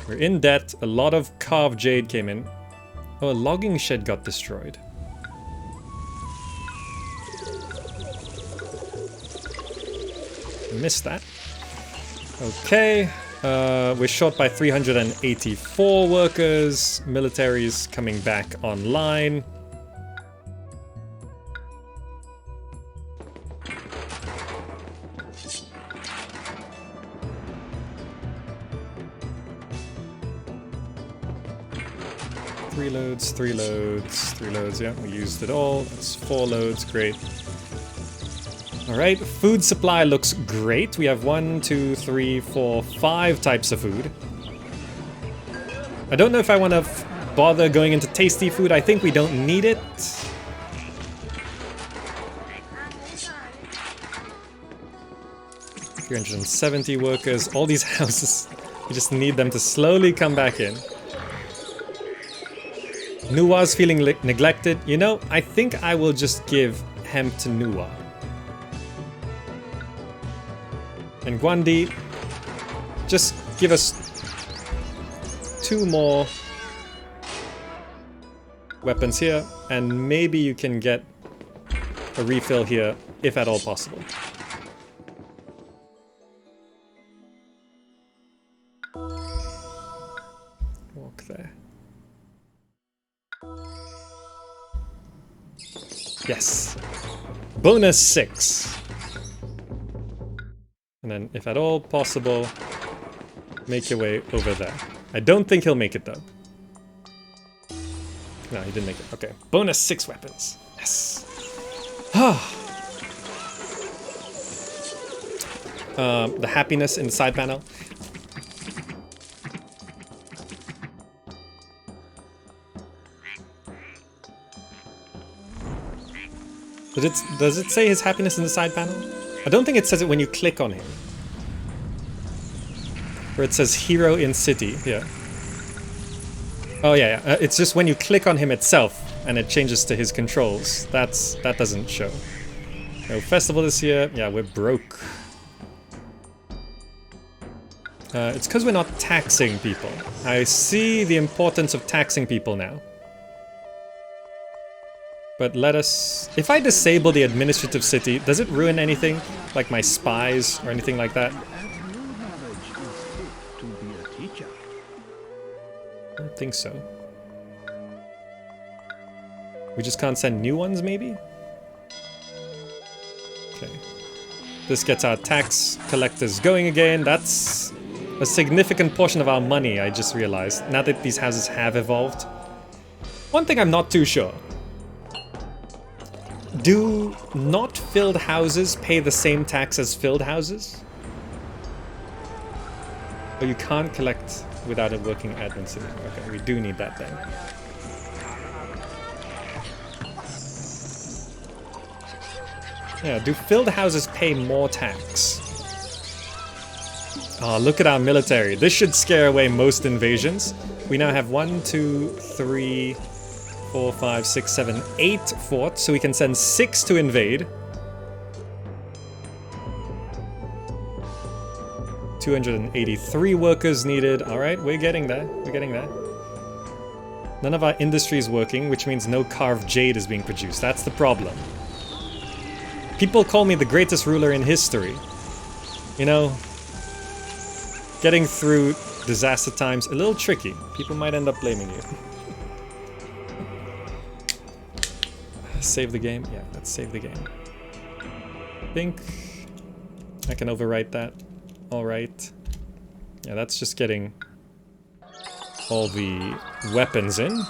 We're in debt. A lot of carved jade came in. Oh, a logging shed got destroyed. Missed that. Okay. We're short by 384 workers. Military's coming back online. Three loads, yeah, we used it all. That's 4 loads, great. Alright, food supply looks great. We have 1, 2, 3, 4, 5 types of food. I don't know if I want to bother going into tasty food. I think we don't need it. $370 workers, all these houses. We just need them to slowly come back in. Nuwa's feeling neglected. You know, I think I will just give hemp to Nuwa. And Gwandi, just give us 2 more weapons here, and maybe you can get a refill here, if at all possible. Walk there. Yes. Bonus 6. And then, if at all possible, make your way over there. I don't think he'll make it, though. No, he didn't make it. Okay. Bonus 6 weapons. Yes. The happiness in the side panel. Does it say his happiness in the side panel? I don't think it says it when you click on him. Where it says hero in city, yeah. Oh yeah, it's just when you click on him itself and it changes to his controls. That doesn't show. No festival this year. Yeah, we're broke. It's because we're not taxing people. I see the importance of taxing people now. But let us... If I disable the administrative city, does it ruin anything? Like my spies or anything like that? I don't think so. We just can't send new ones, maybe? Okay. This gets our tax collectors going again. That's a significant portion of our money, I just realized, now that these houses have evolved. One thing I'm not too sure. Do not filled houses pay the same tax as filled houses? Or you can't collect without a working admin system. Okay, we do need that then. Yeah, do filled houses pay more tax? Oh, look at our military. This should scare away most invasions. We now have 1, 2, 3, 4, 5, 6, 7, 8 forts, so we can send 6 to invade. 283 workers needed. Alright, we're getting there. We're getting there. None of our industry is working, which means no carved jade is being produced. That's the problem. People call me the greatest ruler in history. You know, getting through disaster times, a little tricky. People might end up blaming you. Save the game? Yeah, let's save the game. I think I can overwrite that. Alright. Yeah, that's just getting all the weapons in.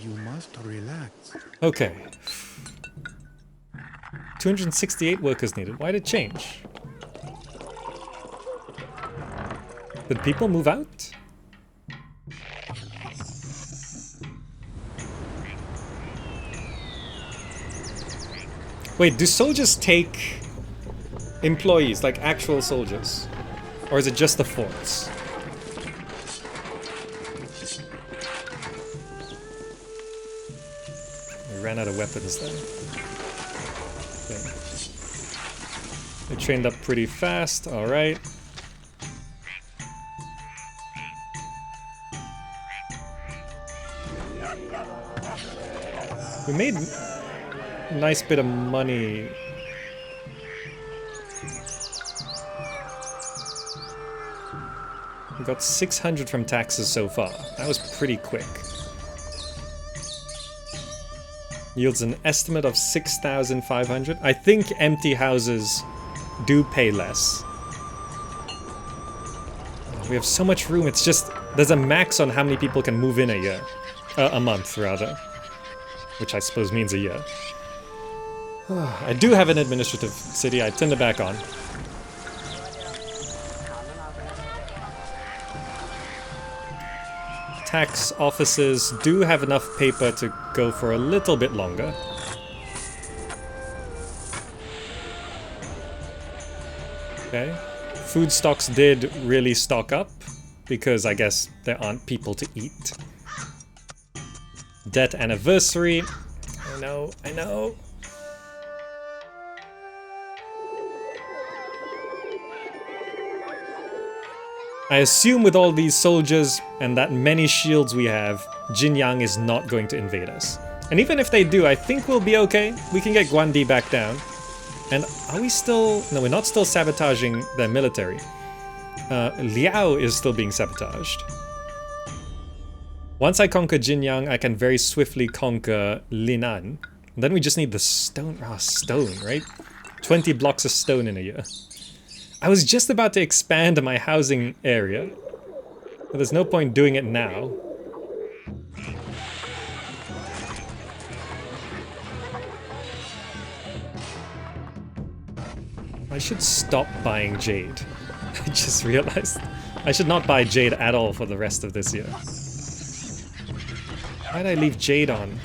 You must relax. Okay. 268 workers needed. Why did it change? Did people move out? Wait, do soldiers take employees, like actual soldiers? Or is it just the forts? We ran out of weapons then. Okay. They trained up pretty fast, alright. We made a nice bit of money. We got 600 from taxes so far. That was pretty quick. Yields an estimate of 6,500. I think empty houses do pay less. We have so much room, it's just... There's a max on how many people can move in a year. A month, rather. Which I suppose means a year. I do have an administrative city, I turned it back on. Tax offices do have enough paper to go for a little bit longer. Okay. Food stocks did really stock up, because I guess there aren't people to eat. Debt anniversary. I know, I know. I assume with all these soldiers and that many shields we have, Jinyoung is not going to invade us. And even if they do, I think we'll be okay. We can get Guandi back down. And are we still... No, we're not still sabotaging their military. Liao is still being sabotaged. Once I conquer Jinyoung, I can very swiftly conquer Linan. And then we just need the stone... Ah, stone, right? 20 blocks of stone in a year. I was just about to expand my housing area, but there's no point doing it now. I should stop buying jade. I just realized I should not buy jade at all for the rest of this year. Why'd I leave jade on?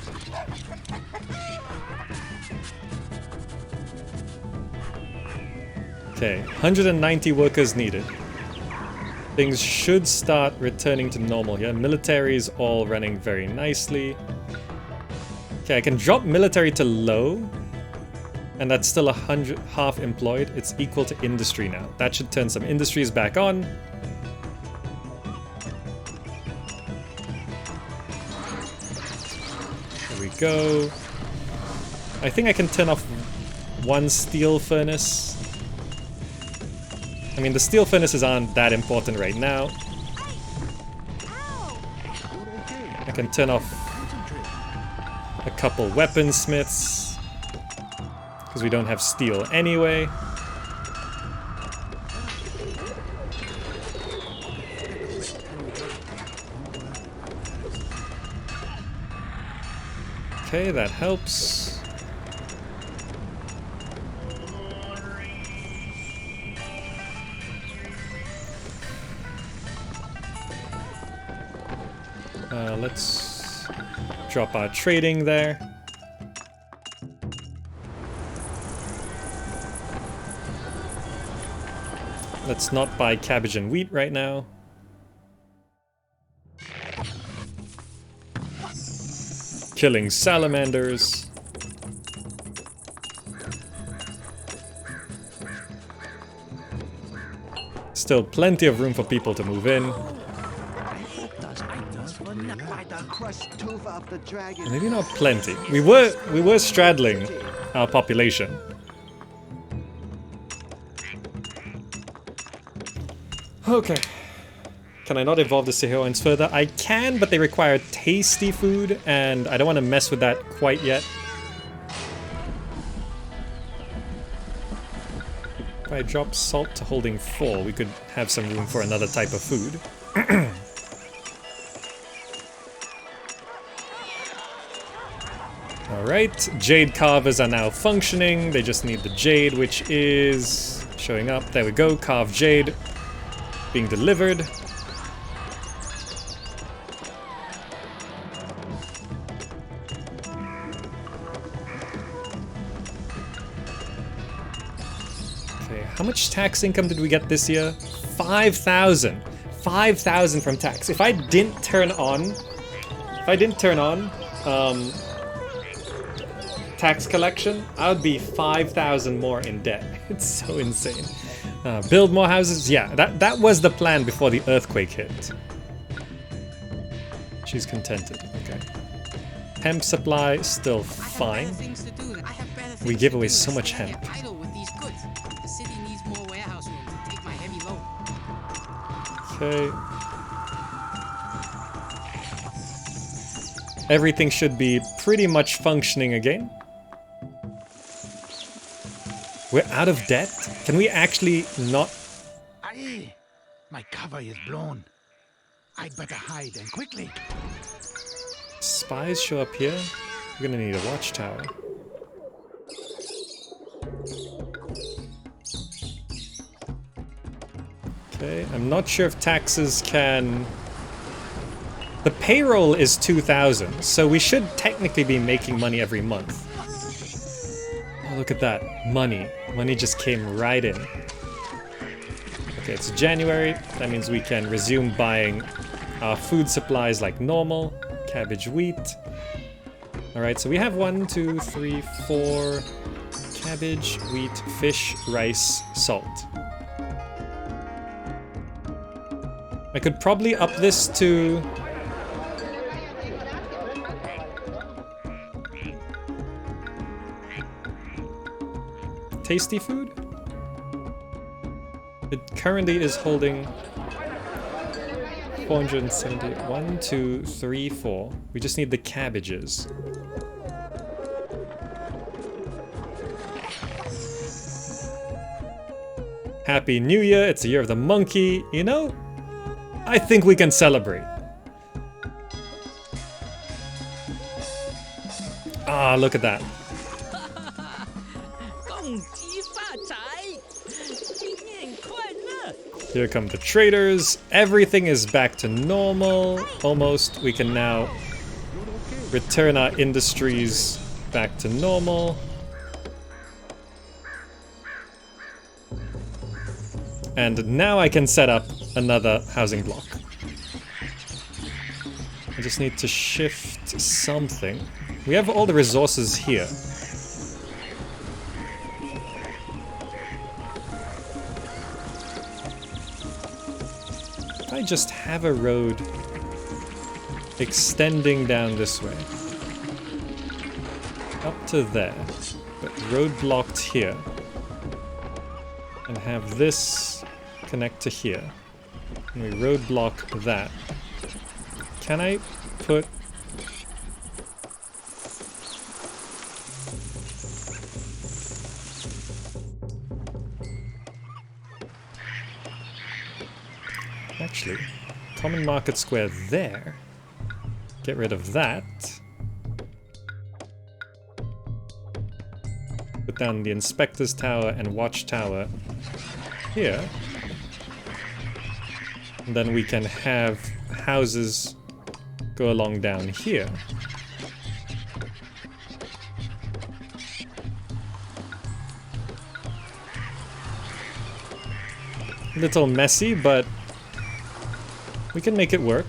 Okay, 190 workers needed. Things should start returning to normal here. Military is all running very nicely. Okay, I can drop military to low. And that's still 100, half employed. It's equal to industry now. That should turn some industries back on. There we go. I think I can turn off one steel furnace. I mean, the steel furnaces aren't that important right now. I can turn off a couple weaponsmiths. because we don't have steel anyway. Okay, that helps. Let's drop our trading there. Let's not buy cabbage and wheat right now. Killing salamanders. Still plenty of room for people to move in. Maybe not plenty. We were straddling our population. Okay. Can I not evolve the Sehoans further? I can, but they require tasty food, and I don't want to mess with that quite yet. If I drop salt to holding 4, we could have some room for another type of food. Alright, jade carvers are now functioning. They just need the jade, which is showing up. There we go, carved jade being delivered. Okay, how much tax income did we get this year? 5,000. 5,000 from tax. If I didn't turn on tax collection, I would be 5,000 more in debt. It's so insane. Build more houses? Yeah, that was the plan before the earthquake hit. She's contented. Okay. Hemp supply, still fine. We give away so much hemp. Okay. Everything should be pretty much functioning again. We're out of debt? Can we actually not? Aye, my cover is blown. I'd better hide and quickly. Spies show up here? We're gonna need a watchtower. Okay, I'm not sure if taxes can... The payroll is 2,000, so we should technically be making money every month. Oh, look at that. Money. Money just came right in. Okay, it's January. That means we can resume buying our food supplies like normal. Cabbage, wheat. Alright, so we have 1, 2, 3, 4... Cabbage, wheat, fish, rice, salt. I could probably up this to... tasty food? It currently is holding 470. 1, 2, 3, 4. We just need the cabbages. Happy New Year, it's the year of the monkey. You know, I think we can celebrate. Ah, look at that. Here come the traders. Everything is back to normal. Almost. We can now return our industries back to normal. And now I can set up another housing block. I just need to shift something. We have all the resources here. I just have a road extending down this way. Up to there. But road blocked here. And have this connect to here. And we road block that. Can I put... actually. Common Market Square there. Get rid of that. Put down the Inspector's Tower and Watchtower here. And then we can have houses go along down here. A little messy, but we can make it work.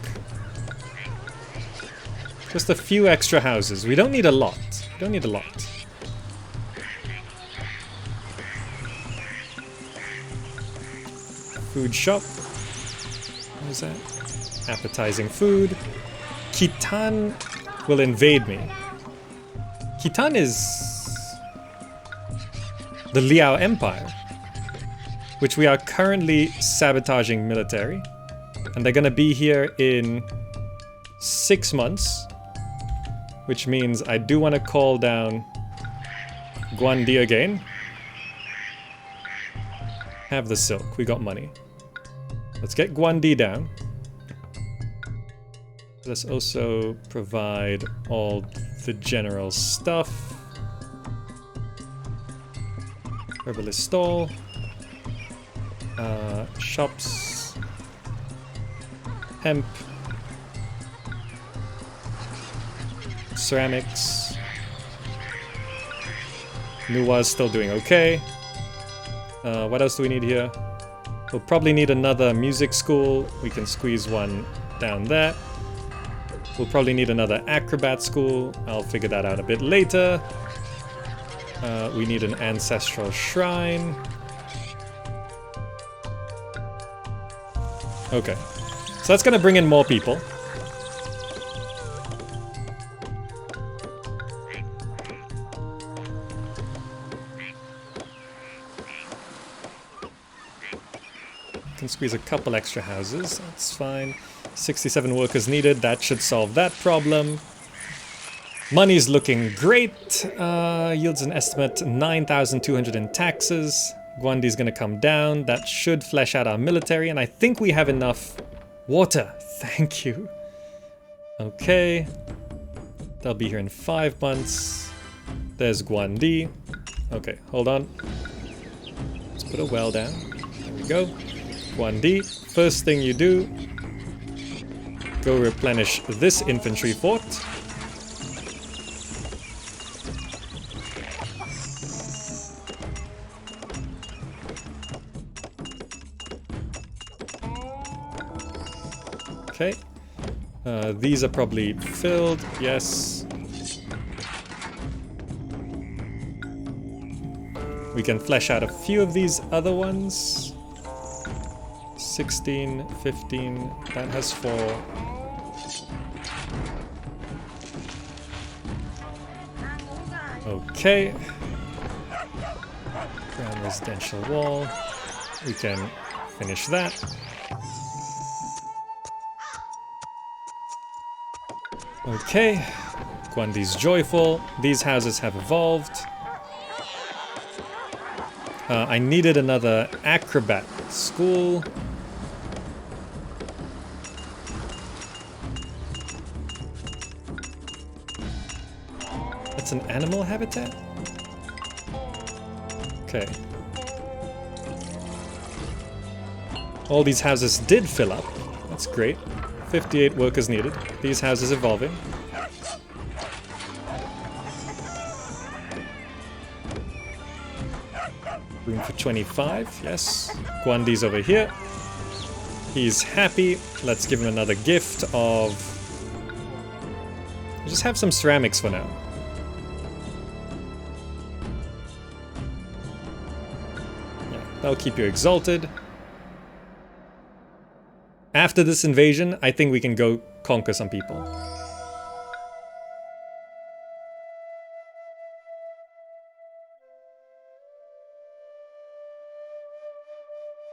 Just a few extra houses. We don't need a lot. We don't need a lot. Food shop. What is that? Appetizing food. Khitan will invade me. Khitan is the Liao Empire, which we are currently sabotaging military. And they're gonna be here in 6 months, which means I do want to call down Guandi again. Have the silk, we got money. Let's get Guandi down. Let's also provide all the general stuff. Herbalist stall. Shops. Hemp. Ceramics. Nuwa's still doing okay. What else do we need here? We'll probably need another music school. We can squeeze one down there. We'll probably need another acrobat school. I'll figure that out a bit later. We need an ancestral shrine. Okay. So that's gonna bring in more people. Can squeeze a couple extra houses, that's fine. 67 workers needed, that should solve that problem. Money's looking great. Yields an estimate 9,200 in taxes. Guandi's gonna come down, that should flesh out our military, and I think we have enough water. Thank you. Okay. They'll be here in 5 months. There's Guandi. Okay, hold on. Let's put a well down. There we go. Guandi, first thing you do, go replenish this infantry fort. Okay. These are probably filled, yes. We can flesh out a few of these other ones. 16, 15, that has 4. Okay. Ground residential wall. We can finish that. Okay. Guandi's joyful. These houses have evolved. I needed another acrobat school. That's an animal habitat? Okay. All these houses did fill up. That's great. 58 workers needed. These houses evolving. Room for 25, yes. Guandi's over here. He's happy. Let's give him another gift of... Just have some ceramics for now. Yeah, that'll keep you exalted. After this invasion, I think we can go conquer some people.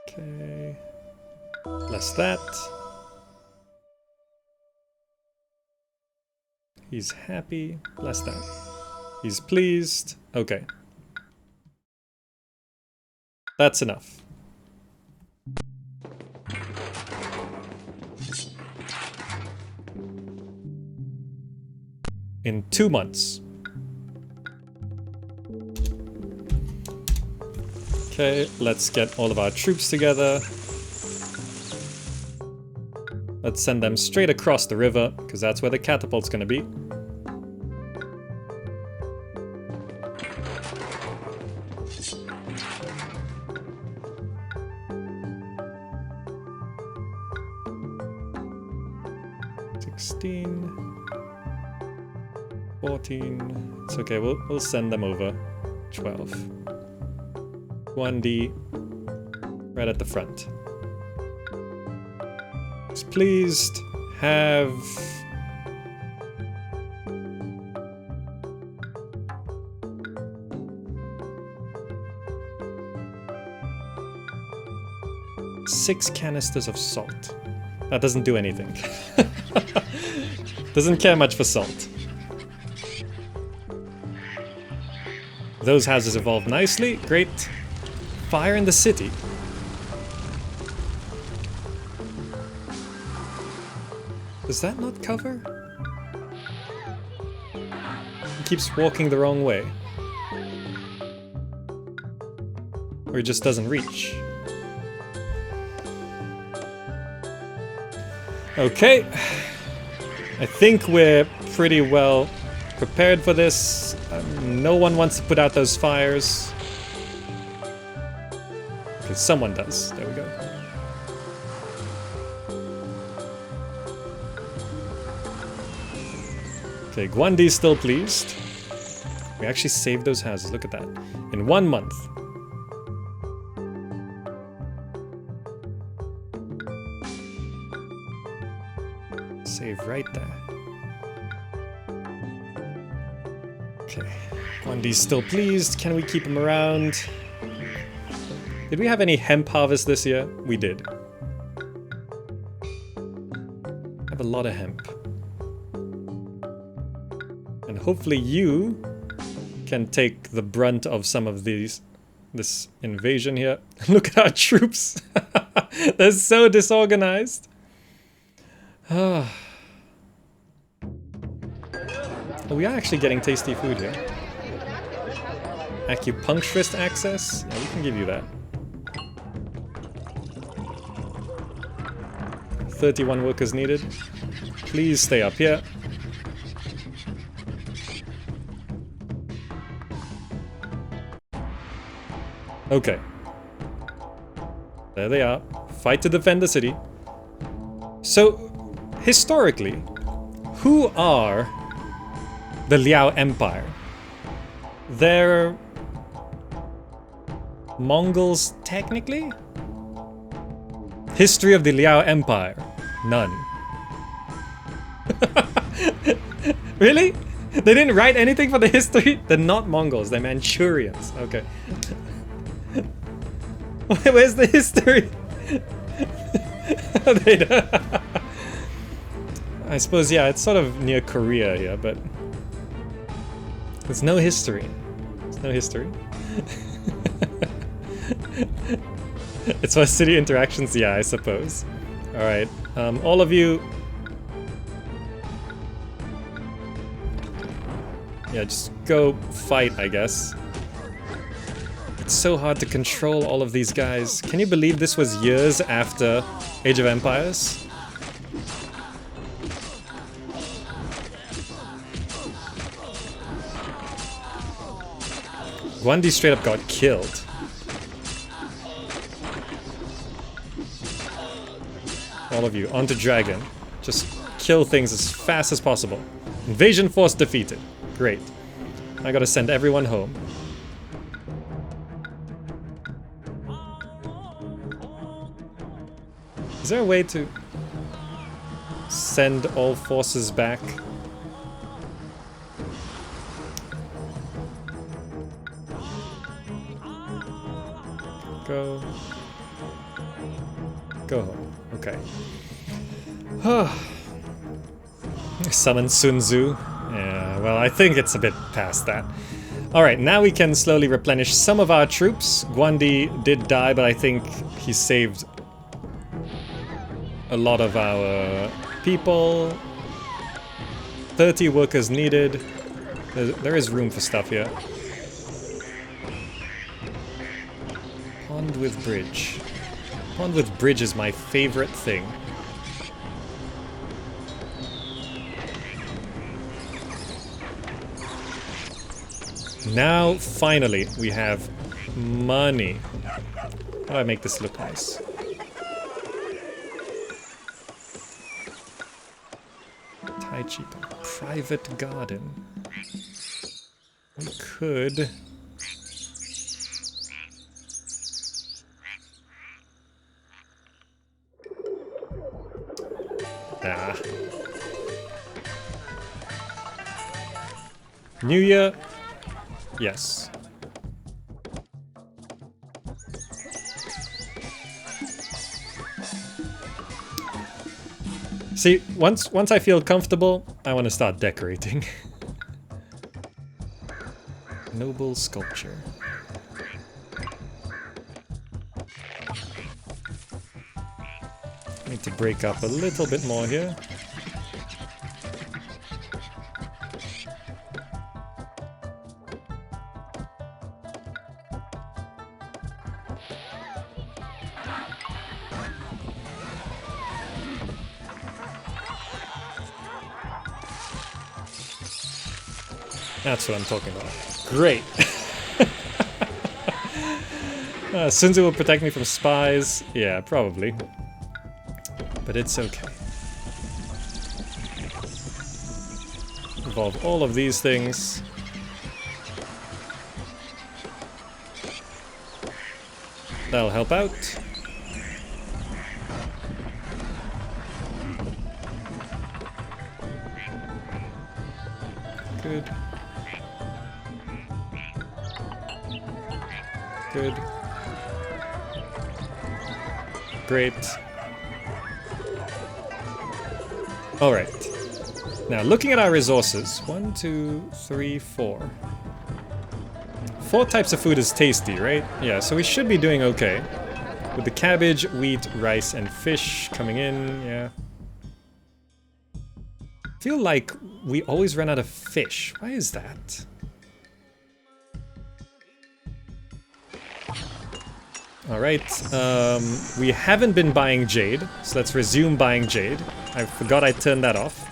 Okay. Bless that. He's happy. Bless that. He's pleased. Okay. That's enough. in 2 months. Okay, let's get all of our troops together. Let's send them straight across the river, because that's where the catapult's gonna be. It's okay, we'll send them over. 12. 1D right at the front. Just please have six canisters of salt. That doesn't do anything. Doesn't care much for salt. Those houses evolved nicely. Great. Fire in the city. Does that not cover? He keeps walking the wrong way. Or he just doesn't reach. Okay. I think we're pretty well prepared for this. No one wants to put out those fires. Okay, someone does. There we go. Okay, Guandi's still pleased. We actually saved those houses. Look at that. In 1 month. Save right there. Okay. Guandi's still pleased. Can we keep him around? Did we have any hemp harvest this year? We did. I have a lot of hemp. And hopefully you can take the brunt of some of this invasion here. Look at our troops. They're so disorganized. Oh, we are actually getting tasty food here. Acupuncturist access? Yeah, we can give you that. 31 workers needed. Please stay up here. Okay. There they are. Fight to defend the city. So, historically, who are the Liao Empire? They're Mongols, technically? History of the Liao Empire. None. Really? They didn't write anything for the history? They're not Mongols, they're Manchurians. Okay. Where's the history? They don't. I suppose, yeah, it's sort of near Korea here, but there's no history. There's no history. It's for city interactions, yeah, I suppose. Alright, all of you... Yeah, just go fight, I guess. It's so hard to control all of these guys. Can you believe this was years after Age of Empires? Guandi straight up got killed. All of you, onto Dragon. Just kill things as fast as possible. Invasion force defeated. Great. I gotta send everyone home. Is there a way to send all forces back? Go home. Okay. Summon Sun Tzu. Yeah, well, I think it's a bit past that. Alright, now we can slowly replenish some of our troops. Guandi did die, but I think he saved a lot of our people. 30 workers needed. There is room for stuff here. Pond with bridge. Pond with bridge is my favorite thing. Now, finally, we have money. How do I make this look nice? Tai Chi, private garden. We could... Nah. New Year? Yes. See, once I feel comfortable, I want to start decorating. Noble sculpture. Need to break up a little bit more here. That's what I'm talking about. Great. Sun Tzu will protect me from spies. Yeah, probably. But it's okay. Evolve all of these things. That'll help out. Good. Good. Great. Alright. Now, looking at our resources. 1, 2, 3, 4. 4 types of food is tasty, right? Yeah, so we should be doing okay. With the cabbage, wheat, rice, and fish coming in, yeah. I feel like we always run out of fish. Why is that? Alright, we haven't been buying jade, so let's resume buying jade. I forgot I turned that off.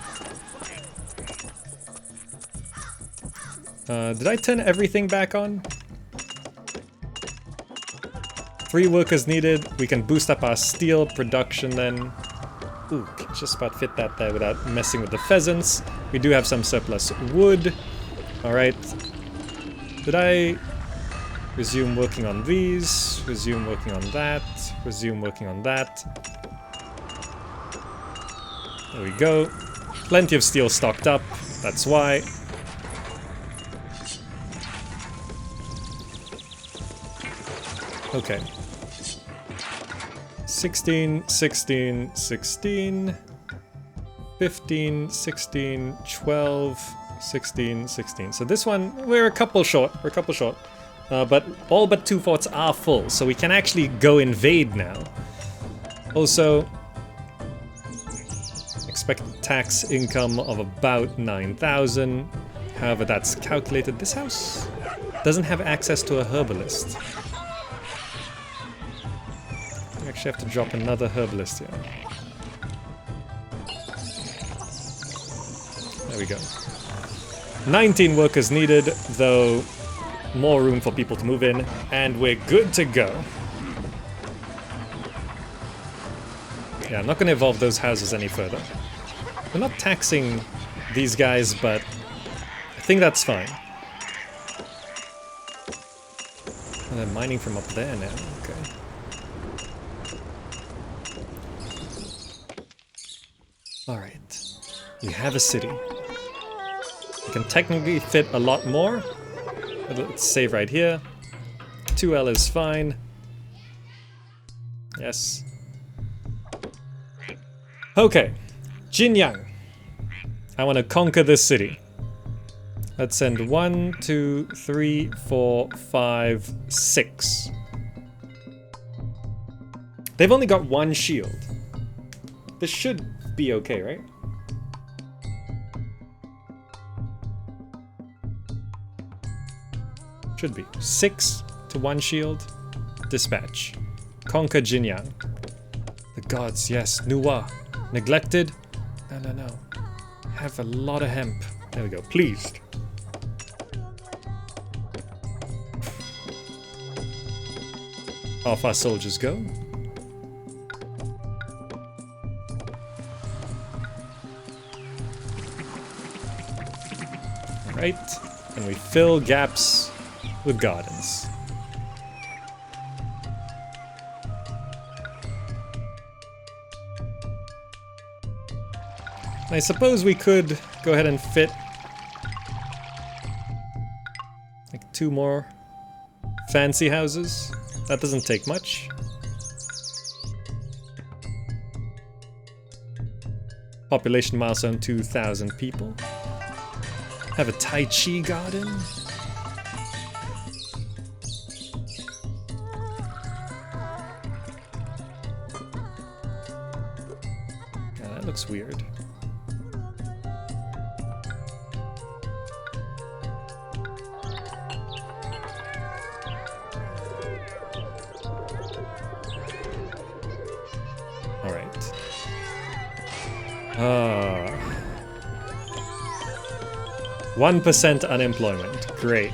Did I turn everything back on? 3 workers needed. We can boost up our steel production then. Ooh, can just about fit that there without messing with the pheasants. We do have some surplus wood. Alright. Did I resume working on these? Resume working on that. Resume working on that. There we go. Plenty of steel stocked up. That's why. Okay. 16, 16, 16, 15, 16, 12, 16, 16. So this one, we're a couple short. We're a couple short. But all but 2 forts are full, so we can actually go invade now. Also, expected tax income of about 9,000. However, that's calculated. This house doesn't have access to a herbalist. I actually have to drop another herbalist here. There we go. 19 workers needed, though more room for people to move in, and we're good to go. Yeah, I'm not going to evolve those houses any further. We're not taxing these guys, but I think that's fine. And they're mining from up there now, okay. Alright, we have a city. We can technically fit a lot more. Let's save right here. 2L is fine. Yes. Okay, Jinyoung. I want to conquer this city. Let's send 1, 2, 3, 4, 5, 6. They've only got 1 shield. This should be okay, right? Should be 6 to 1 shield. Dispatch. Conquer Jinyoung. The gods, yes. Nuwa. Neglected. No. Have a lot of hemp. There we go. Pleased. Off our soldiers go. Alright. And we fill gaps with gardens. I suppose we could go ahead and fit like 2 more fancy houses. That doesn't take much. Population milestone 2,000 people. Have a Tai Chi garden. Yeah, that looks weird. Alright. 1% unemployment. Great.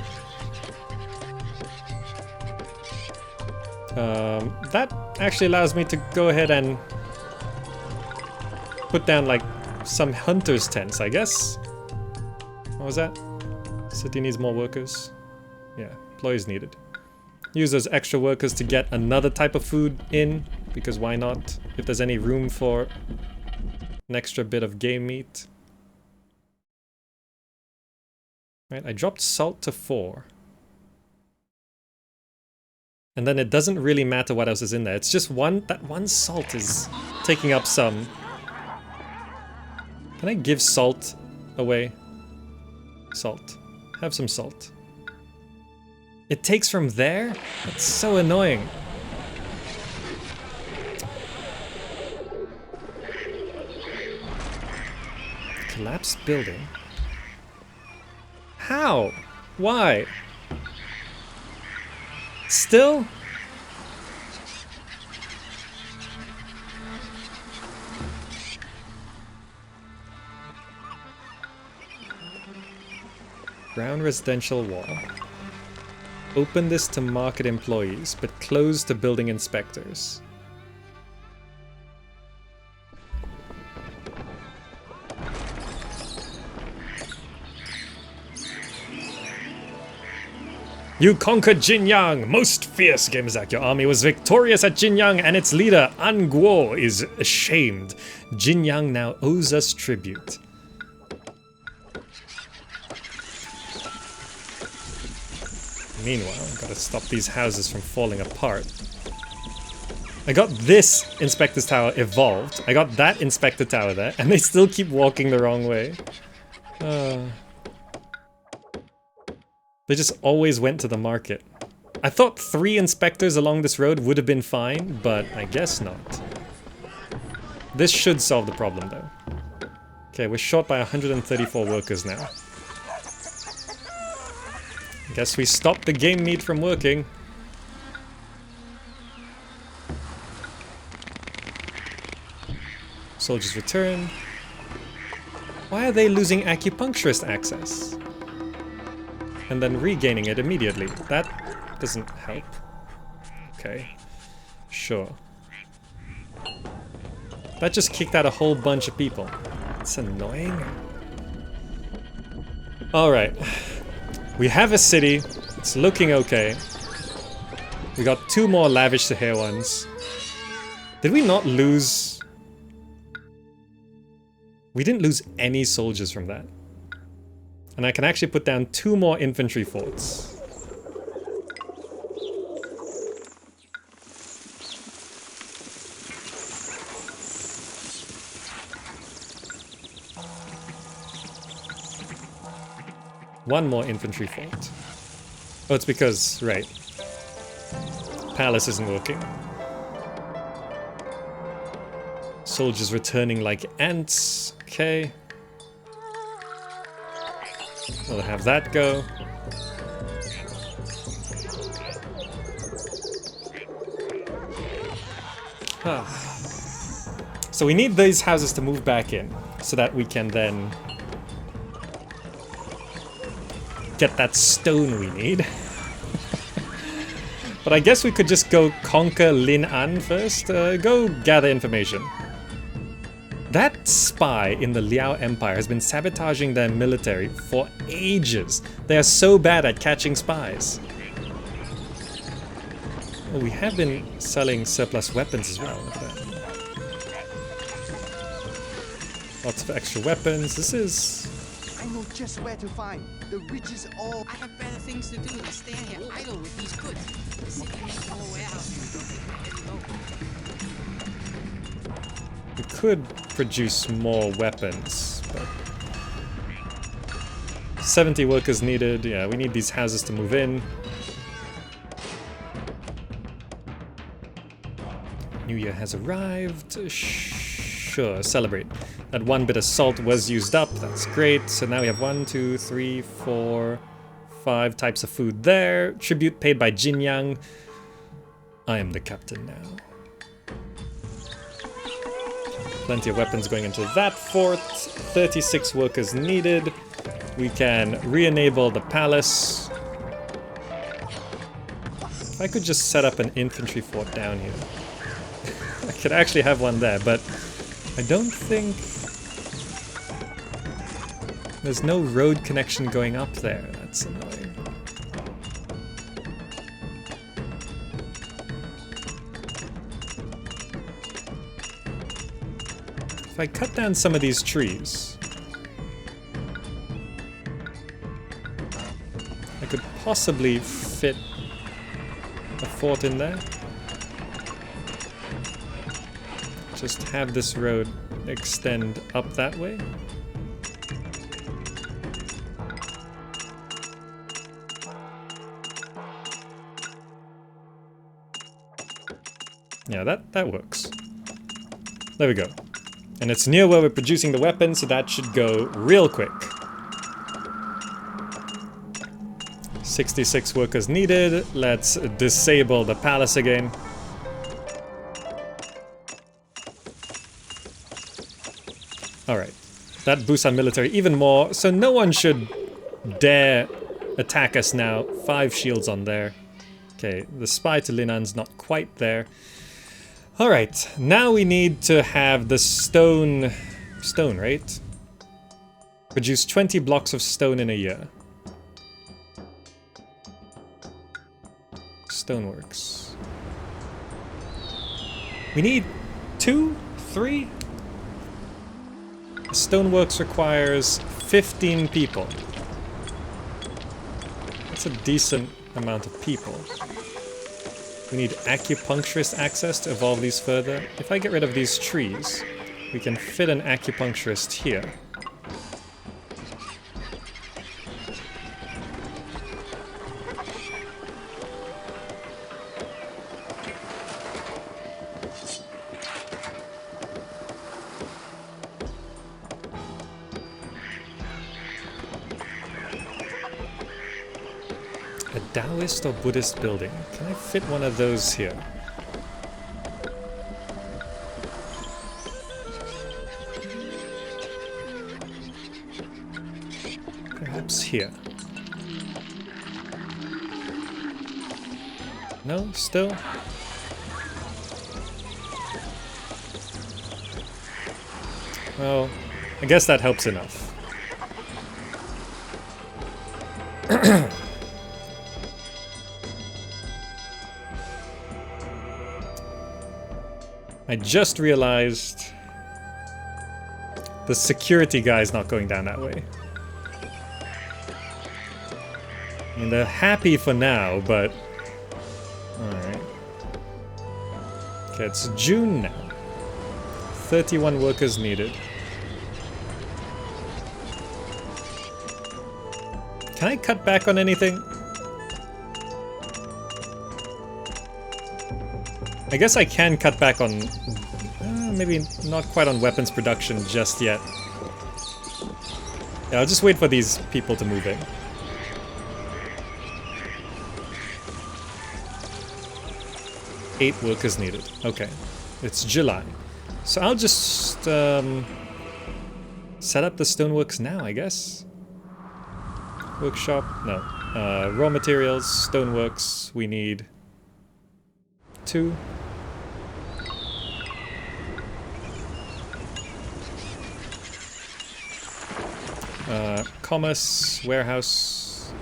That actually allows me to go ahead and put down like some hunters' tents, I guess. What was that? City needs more workers. Yeah, employees needed. Use those extra workers to get another type of food in, because why not? If there's any room for an extra bit of game meat. Right, I dropped salt to 4. And then it doesn't really matter what else is in there. It's just that one salt is taking up some. Can I give salt away? Salt. Have some salt. It takes from there? That's so annoying. Collapsed building? How? Why? Still? Brown residential wall. Open this to market employees, but close to building inspectors. You conquered Jinyoung! Most fierce Gamezak, your army was victorious at Jinyoung, and its leader, An Guo, is ashamed. Jinyoung now owes us tribute. Meanwhile, gotta stop these houses from falling apart. I got this Inspector's Tower evolved, I got that Inspector Tower there, and they still keep walking the wrong way. They just always went to the market. I thought 3 inspectors along this road would have been fine, but I guess not. This should solve the problem though. Okay, we're short by 134 workers now. Guess we stopped the game meat from working. Soldiers return. Why are they losing acupuncturist access? And then regaining it immediately. That doesn't help. Okay. Sure. That just kicked out a whole bunch of people. It's annoying. Alright. We have a city. It's looking okay. We got 2 more lavish to hair ones. Did we not lose... We didn't lose any soldiers from that. And I can actually put down 2 more infantry forts. One more infantry fort. Oh, it's because, right. Palace isn't working. Soldiers returning like ants. Okay. We'll have that go. So we need these houses to move back in so that we can then get that stone we need. But I guess we could just go conquer Lin An first. Go gather information. That spy in the Liao Empire has been sabotaging their military for ages. They are so bad at catching spies. Oh, we have been selling surplus weapons as well. Look at that. Lots of extra weapons. This is... I know just where to find the riches all. I have better things to do than stand here idle with these goods. The city has more warehouses. We could produce more weapons, but 70 workers needed. Yeah, we need these houses to move in. New Year has arrived. Sure, celebrate. That one bit of salt was used up. That's great. So now we have 1, 2, 3, 4, 5 types of food there. Tribute paid by Jinyoung. I am the captain now. Plenty of weapons going into that fort. 36 workers needed. We can re-enable the palace. If I could just set up an infantry fort down here. I could actually have one there, but I don't think... There's no road connection going up there. That's annoying. If I cut down some of these trees, I could possibly fit a fort in there. Just have this road extend up that way. Yeah, that works. There we go. And it's near where we're producing the weapons, so that should go real quick. 66 workers needed. Let's disable the palace again. Alright. That boosts our military even more, so no one should dare attack us now. 5 shields on there. Okay, the spy to Linan's not quite there. Alright, now we need to have the stone, right? Produce 20 blocks of stone in a year. Stoneworks. We need 2, 3? Stoneworks requires 15 people. That's a decent amount of people. We need acupuncturist access to evolve these further. If I get rid of these trees, we can fit an acupuncturist here. A Taoist or Buddhist building. Can I fit one of those here? Perhaps here. No? Still? Well, I guess that helps enough. I just realized the security guy's not going down that way. I mean, they're happy for now, but... Alright. Okay, it's June now. 31 workers needed. Can I cut back on anything? I guess I can cut back on... maybe not quite on weapons production just yet. Yeah, I'll just wait for these people to move in. Eight workers needed. Okay. It's July. So I'll just set up the stoneworks now, I guess. Workshop, no. Raw materials, stoneworks, we need 2. Commerce, warehouse.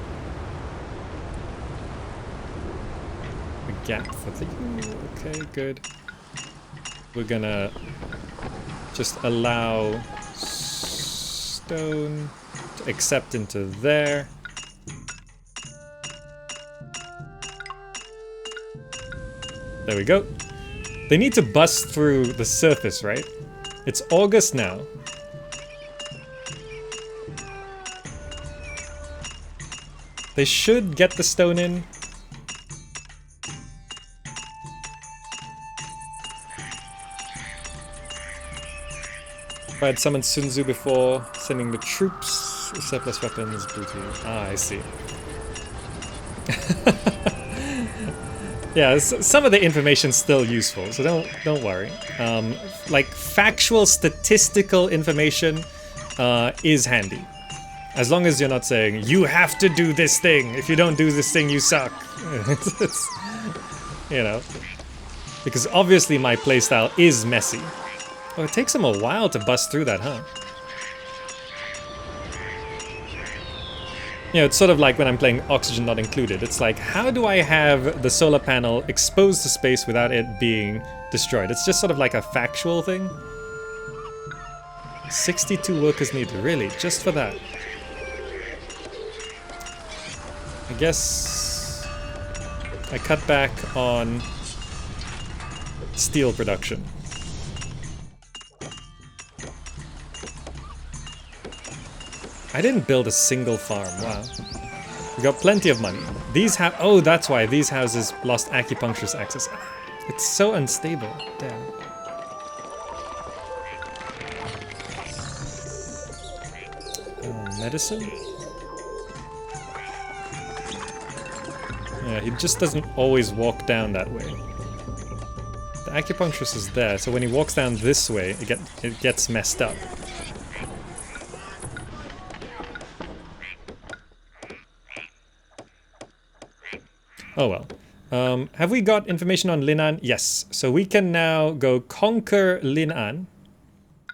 A gap for the... Okay, good. We're gonna just allow stone to accept into there. There we go. They need to bust through the surface, right? It's August now. They should get the stone in. If I had summoned Sun Tzu before sending the troops, surplus weapons, booty. Ah, I see. Yeah, some of the information's still useful, so don't worry. Like factual statistical information is handy. As long as you're not saying, you have to do this thing. If you don't do this thing, you suck. It's, you know. Because obviously my playstyle is messy. Oh, it takes them a while to bust through that, huh? You know, it's sort of like when I'm playing Oxygen Not Included. It's like, how do I have the solar panel exposed to space without it being destroyed? It's just sort of like a factual thing. 62 workers needed, really, just for that. I guess I cut back on steel production. I didn't build a single farm, wow. We got plenty of money. These have, oh, that's why these houses lost acupuncturist access. It's so unstable, damn. Medicine? Yeah, he just doesn't always walk down that way. The acupuncturist is there, so when he walks down this way, it gets messed up. Oh well. Have we got information on Linan? Yes. So we can now go conquer Linan.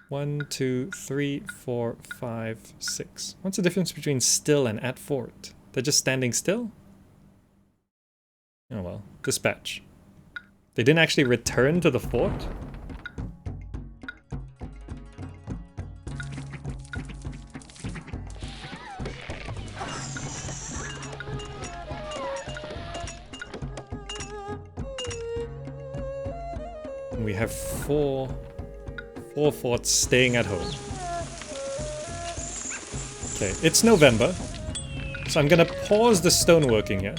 1, 2, 3, 4, 5, 6. What's the difference between still and at fort? They're just standing still? Oh well. Dispatch. They didn't actually return to the fort? And we have four forts staying at home. Okay, it's November. So I'm gonna pause the stoneworking here.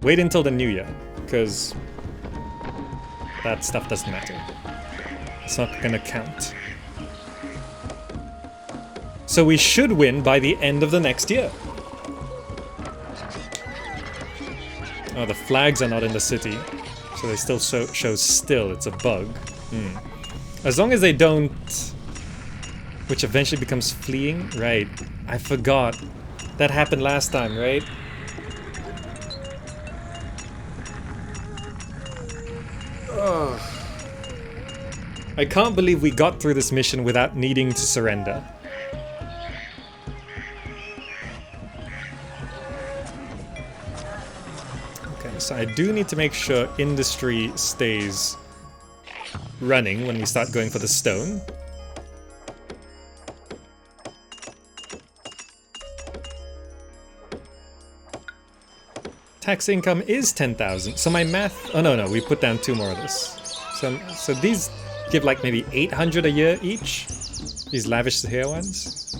Wait until the new year, because that stuff doesn't matter. It's not gonna count. So we should win by the end of the next year. Oh, the flags are not in the city, so they still show still. It's a bug. As long as they don't... Which eventually becomes fleeing? Right. I forgot. That happened last time, right? Ugh. I can't believe we got through this mission without needing to surrender. Okay, so I do need to make sure industry stays running when we start going for the stone. Tax income is 10,000. So my math... Oh, no, we put down 2 more of this. So these give like maybe 800 a year each. These lavish here ones.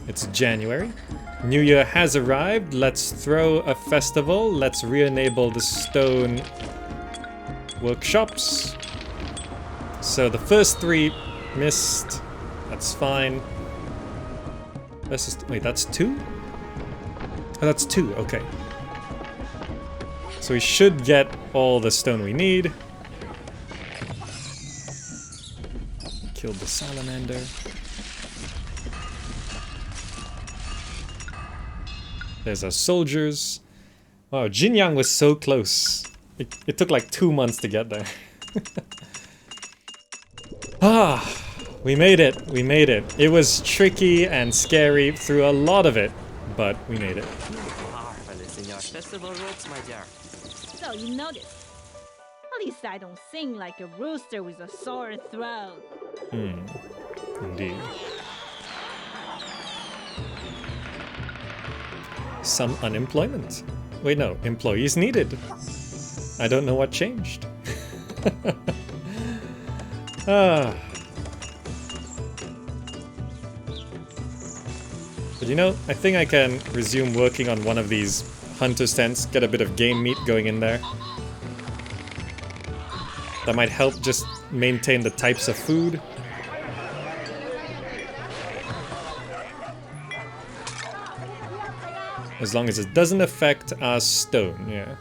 It's January. New Year has arrived. Let's throw a festival. Let's re-enable the stone workshops. So the first 3 missed. That's fine. Let's just, wait, that's 2? Oh, that's 2, okay. So we should get all the stone we need. Killed the salamander. There's our soldiers. Wow, Jinyoung was so close. It took like 2 months to get there. Ah, we made it. We made it. It was tricky and scary through a lot of it, but we made it. Marvelous in your festival robes, my dear. So you notice. At least I don't sing like a rooster with a sore throat. Indeed. Some unemployment. Wait, no, employees needed. I don't know what changed. But you know, I think I can resume working on one of these hunter's tents, get a bit of game meat going in there. That might help just maintain the types of food. As long as it doesn't affect our stone, yeah.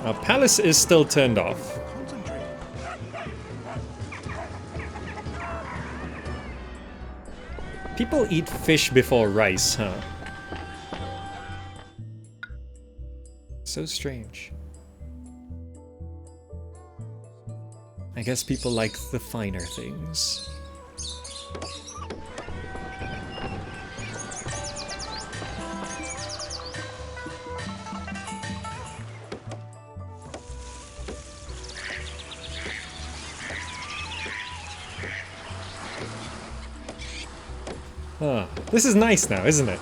Our palace is still turned off. People eat fish before rice, huh? So strange. I guess people like the finer things. This is nice now, isn't it?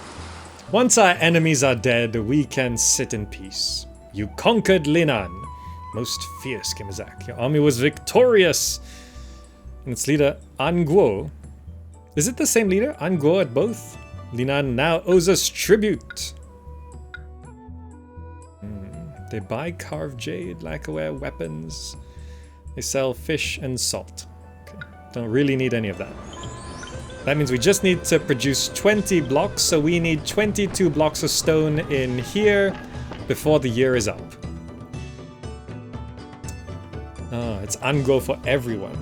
Once our enemies are dead, we can sit in peace. You conquered Linan. Most fierce, Kimizak. Your army was victorious. And its leader, An Guo. Is it the same leader? An Guo at both? Linan now owes us tribute. They buy carved jade, lacquerware, weapons. They sell fish and salt. Okay. Don't really need any of that. That means we just need to produce 20 blocks, so we need 22 blocks of stone in here before the year is up. Oh, it's Ango for everyone.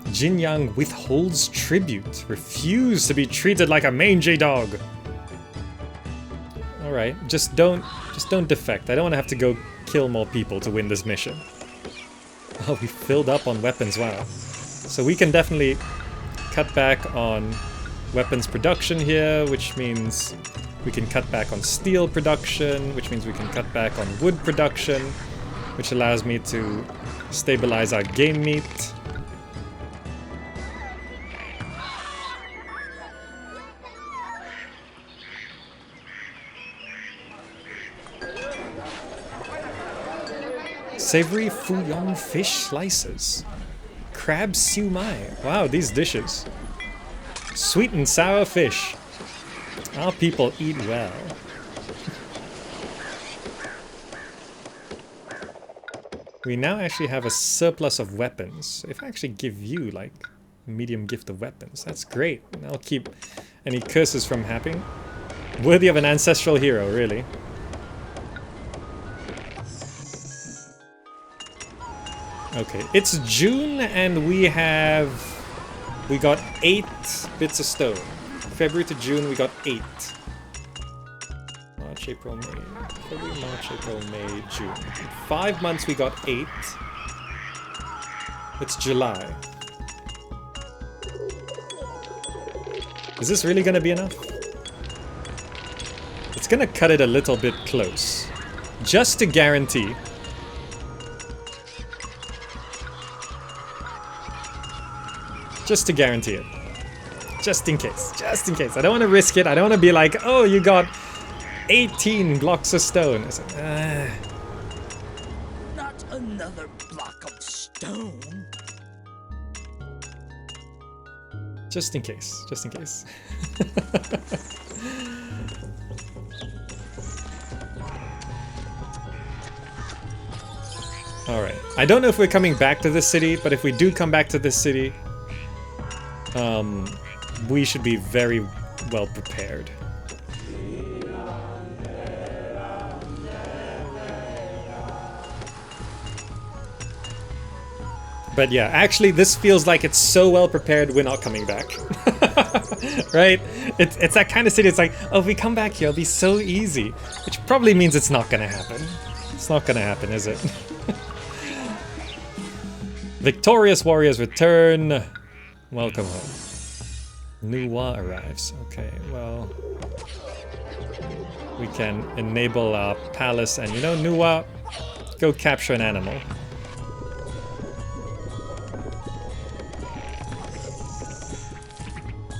Jinyoung withholds tribute. Refuse to be treated like a mangy dog. Alright, just don't defect. I don't want to have to go kill more people to win this mission. Oh, we filled up on weapons, wow. So we can definitely cut back on weapons production here, which means we can cut back on steel production, which means we can cut back on wood production, which allows me to stabilize our game meat. Savory Fuyong fish slices. Crab siu mai. Wow, these dishes. Sweet and sour fish. Our people eat well. We now actually have a surplus of weapons. If I actually give you, like, a medium gift of weapons, that's great. And I'll keep any curses from happening. Worthy of an ancestral hero, really. Okay, it's June and we got 8 bits of stone. February to June we got 8. March, April, May. February, March, April, May, June. In 5 months we got 8. It's July. Is this really gonna be enough? It's gonna cut it a little bit close. Just to guarantee. Just to guarantee it. Just in case. Just in case. I don't want to risk it. I don't want to be like, oh, you got 18 blocks of stone. It's like, Not another block of stone. Just in case. Just in case. Alright. I don't know if we're coming back to this city, but if we do come back to this city, we should be very well prepared. But yeah, actually this feels like it's so well prepared we're not coming back. Right? It's that kind of city, it's like, oh, if we come back here, it'll be so easy. Which probably means it's not gonna happen. It's not gonna happen, is it? Victorious warriors return. Welcome home. Nuwa arrives. Okay, well... we can enable our palace and, you know, Nuwa, go capture an animal.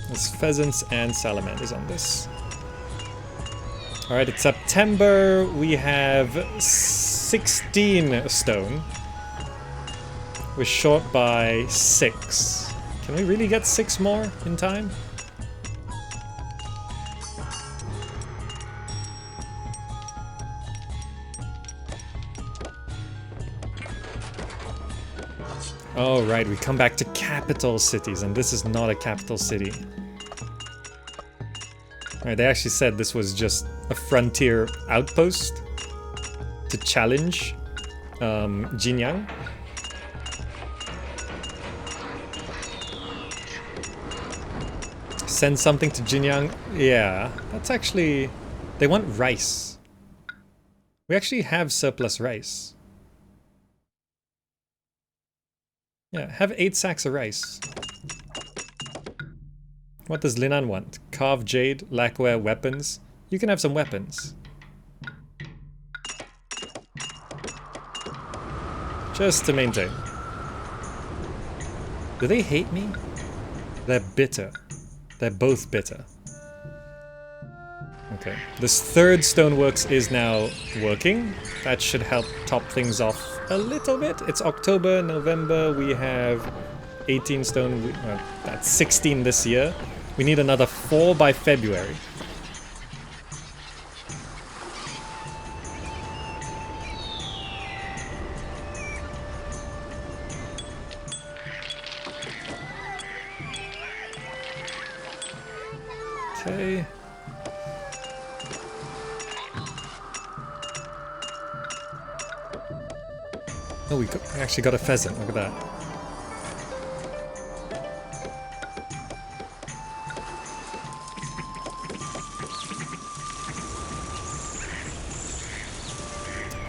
There's pheasants and salamanders on this. Alright, it's September. We have 16 stone. We're short by 6. Can we really get 6 more in time? Oh, right, we come back to capital cities, and this is not a capital city. Alright, they actually said this was just a frontier outpost to challenge Jinyoung. Send something to Jinyoung? Yeah, that's actually... they want rice. We actually have surplus rice. Yeah, have 8 sacks of rice. What does Linan want? Carved jade, lacquer, weapons? You can have some weapons. Just to maintain. Do they hate me? They're bitter. They're both bitter. Okay, this third stoneworks is now working. That should help top things off a little bit. It's October, November, we have 18 stone, that's 16 this year. We need another 4 by February. Okay. Oh, we actually got a pheasant, look at that.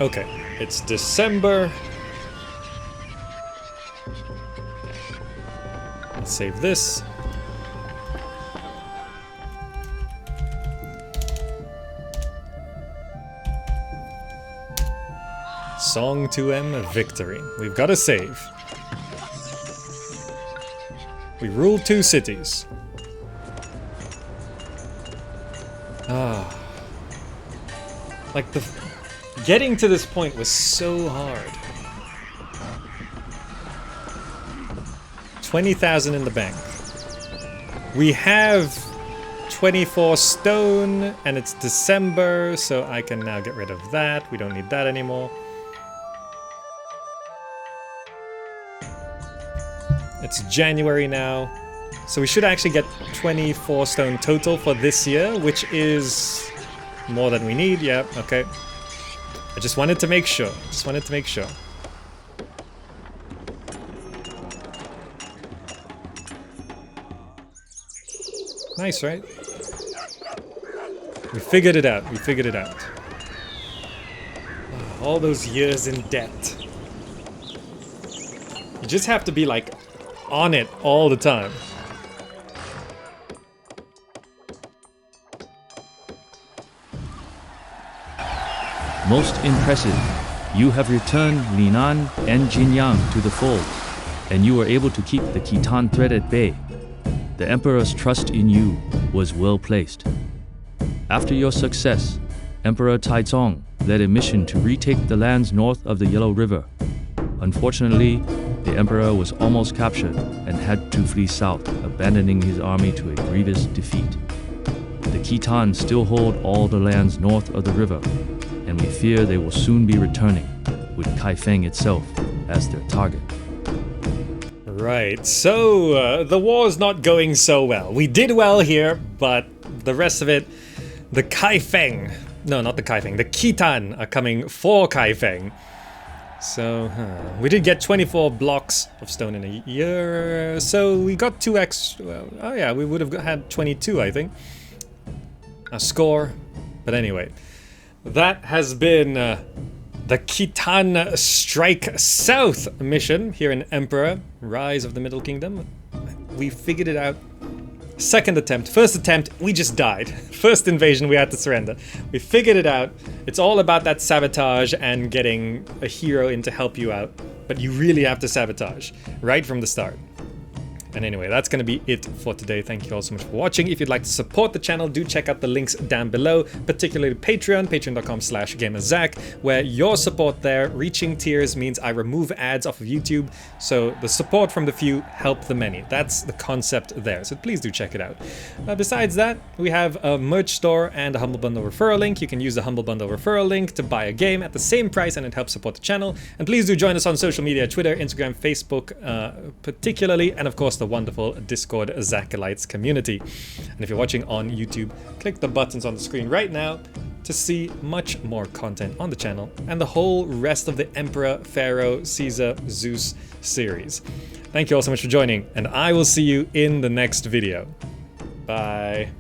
Okay, it's December. Let's save this. Song 2M victory. We've got to save. We rule 2 cities. Ah. Like getting to this point was so hard. 20,000 in the bank. We have 24 stone and it's December, so I can now get rid of that. We don't need that anymore. It's January now, so we should actually get 24 stone total for this year, which is more than we need. Yeah, okay. I just wanted to make sure. Nice, right? We figured it out. Oh, all those years in debt. You just have to be like on it all the time. Most impressive. You have returned Linan and Jinyoung to the fold, and you were able to keep the Khitan threat at bay. The Emperor's trust in you was well placed. After your success, Emperor Taizong led a mission to retake the lands north of the Yellow River. Unfortunately, the Emperor was almost captured and had to flee south, abandoning his army to a grievous defeat. The Khitan still hold all the lands north of the river, and we fear they will soon be returning with Feng itself as their target. Right, so the war's not going so well. We did well here, but the rest of it, the Feng, no, not the Feng, the Khitan are coming for Feng. So, we did get 24 blocks of stone in a year, so we got 2 extra, well, oh yeah, we would have had 22, I think. A score, but anyway. That has been the Khitan Strike South mission here in Emperor, Rise of the Middle Kingdom. We figured it out. Second attempt. First attempt, we just died. First invasion, we had to surrender. We figured it out. It's all about that sabotage and getting a hero in to help you out. But you really have to sabotage right from the start. And anyway, that's going to be it for today. Thank you all so much for watching. If you'd like to support the channel, do check out the links down below, particularly Patreon, patreon.com/GamerZach, where your support there, reaching tiers, means I remove ads off of YouTube. So the support from the few help the many. That's the concept there. So please do check it out. Besides that, we have a merch store and a Humble Bundle referral link. You can use the Humble Bundle referral link to buy a game at the same price, and it helps support the channel. And please do join us on social media, Twitter, Instagram, Facebook, particularly, and of course the wonderful Discord Zachalites community. And if you're watching on YouTube, click the buttons on the screen right now to see much more content on the channel and the whole rest of the Emperor, Pharaoh, Caesar, Zeus series. Thank you all so much for joining, and I will see you in the next video. Bye.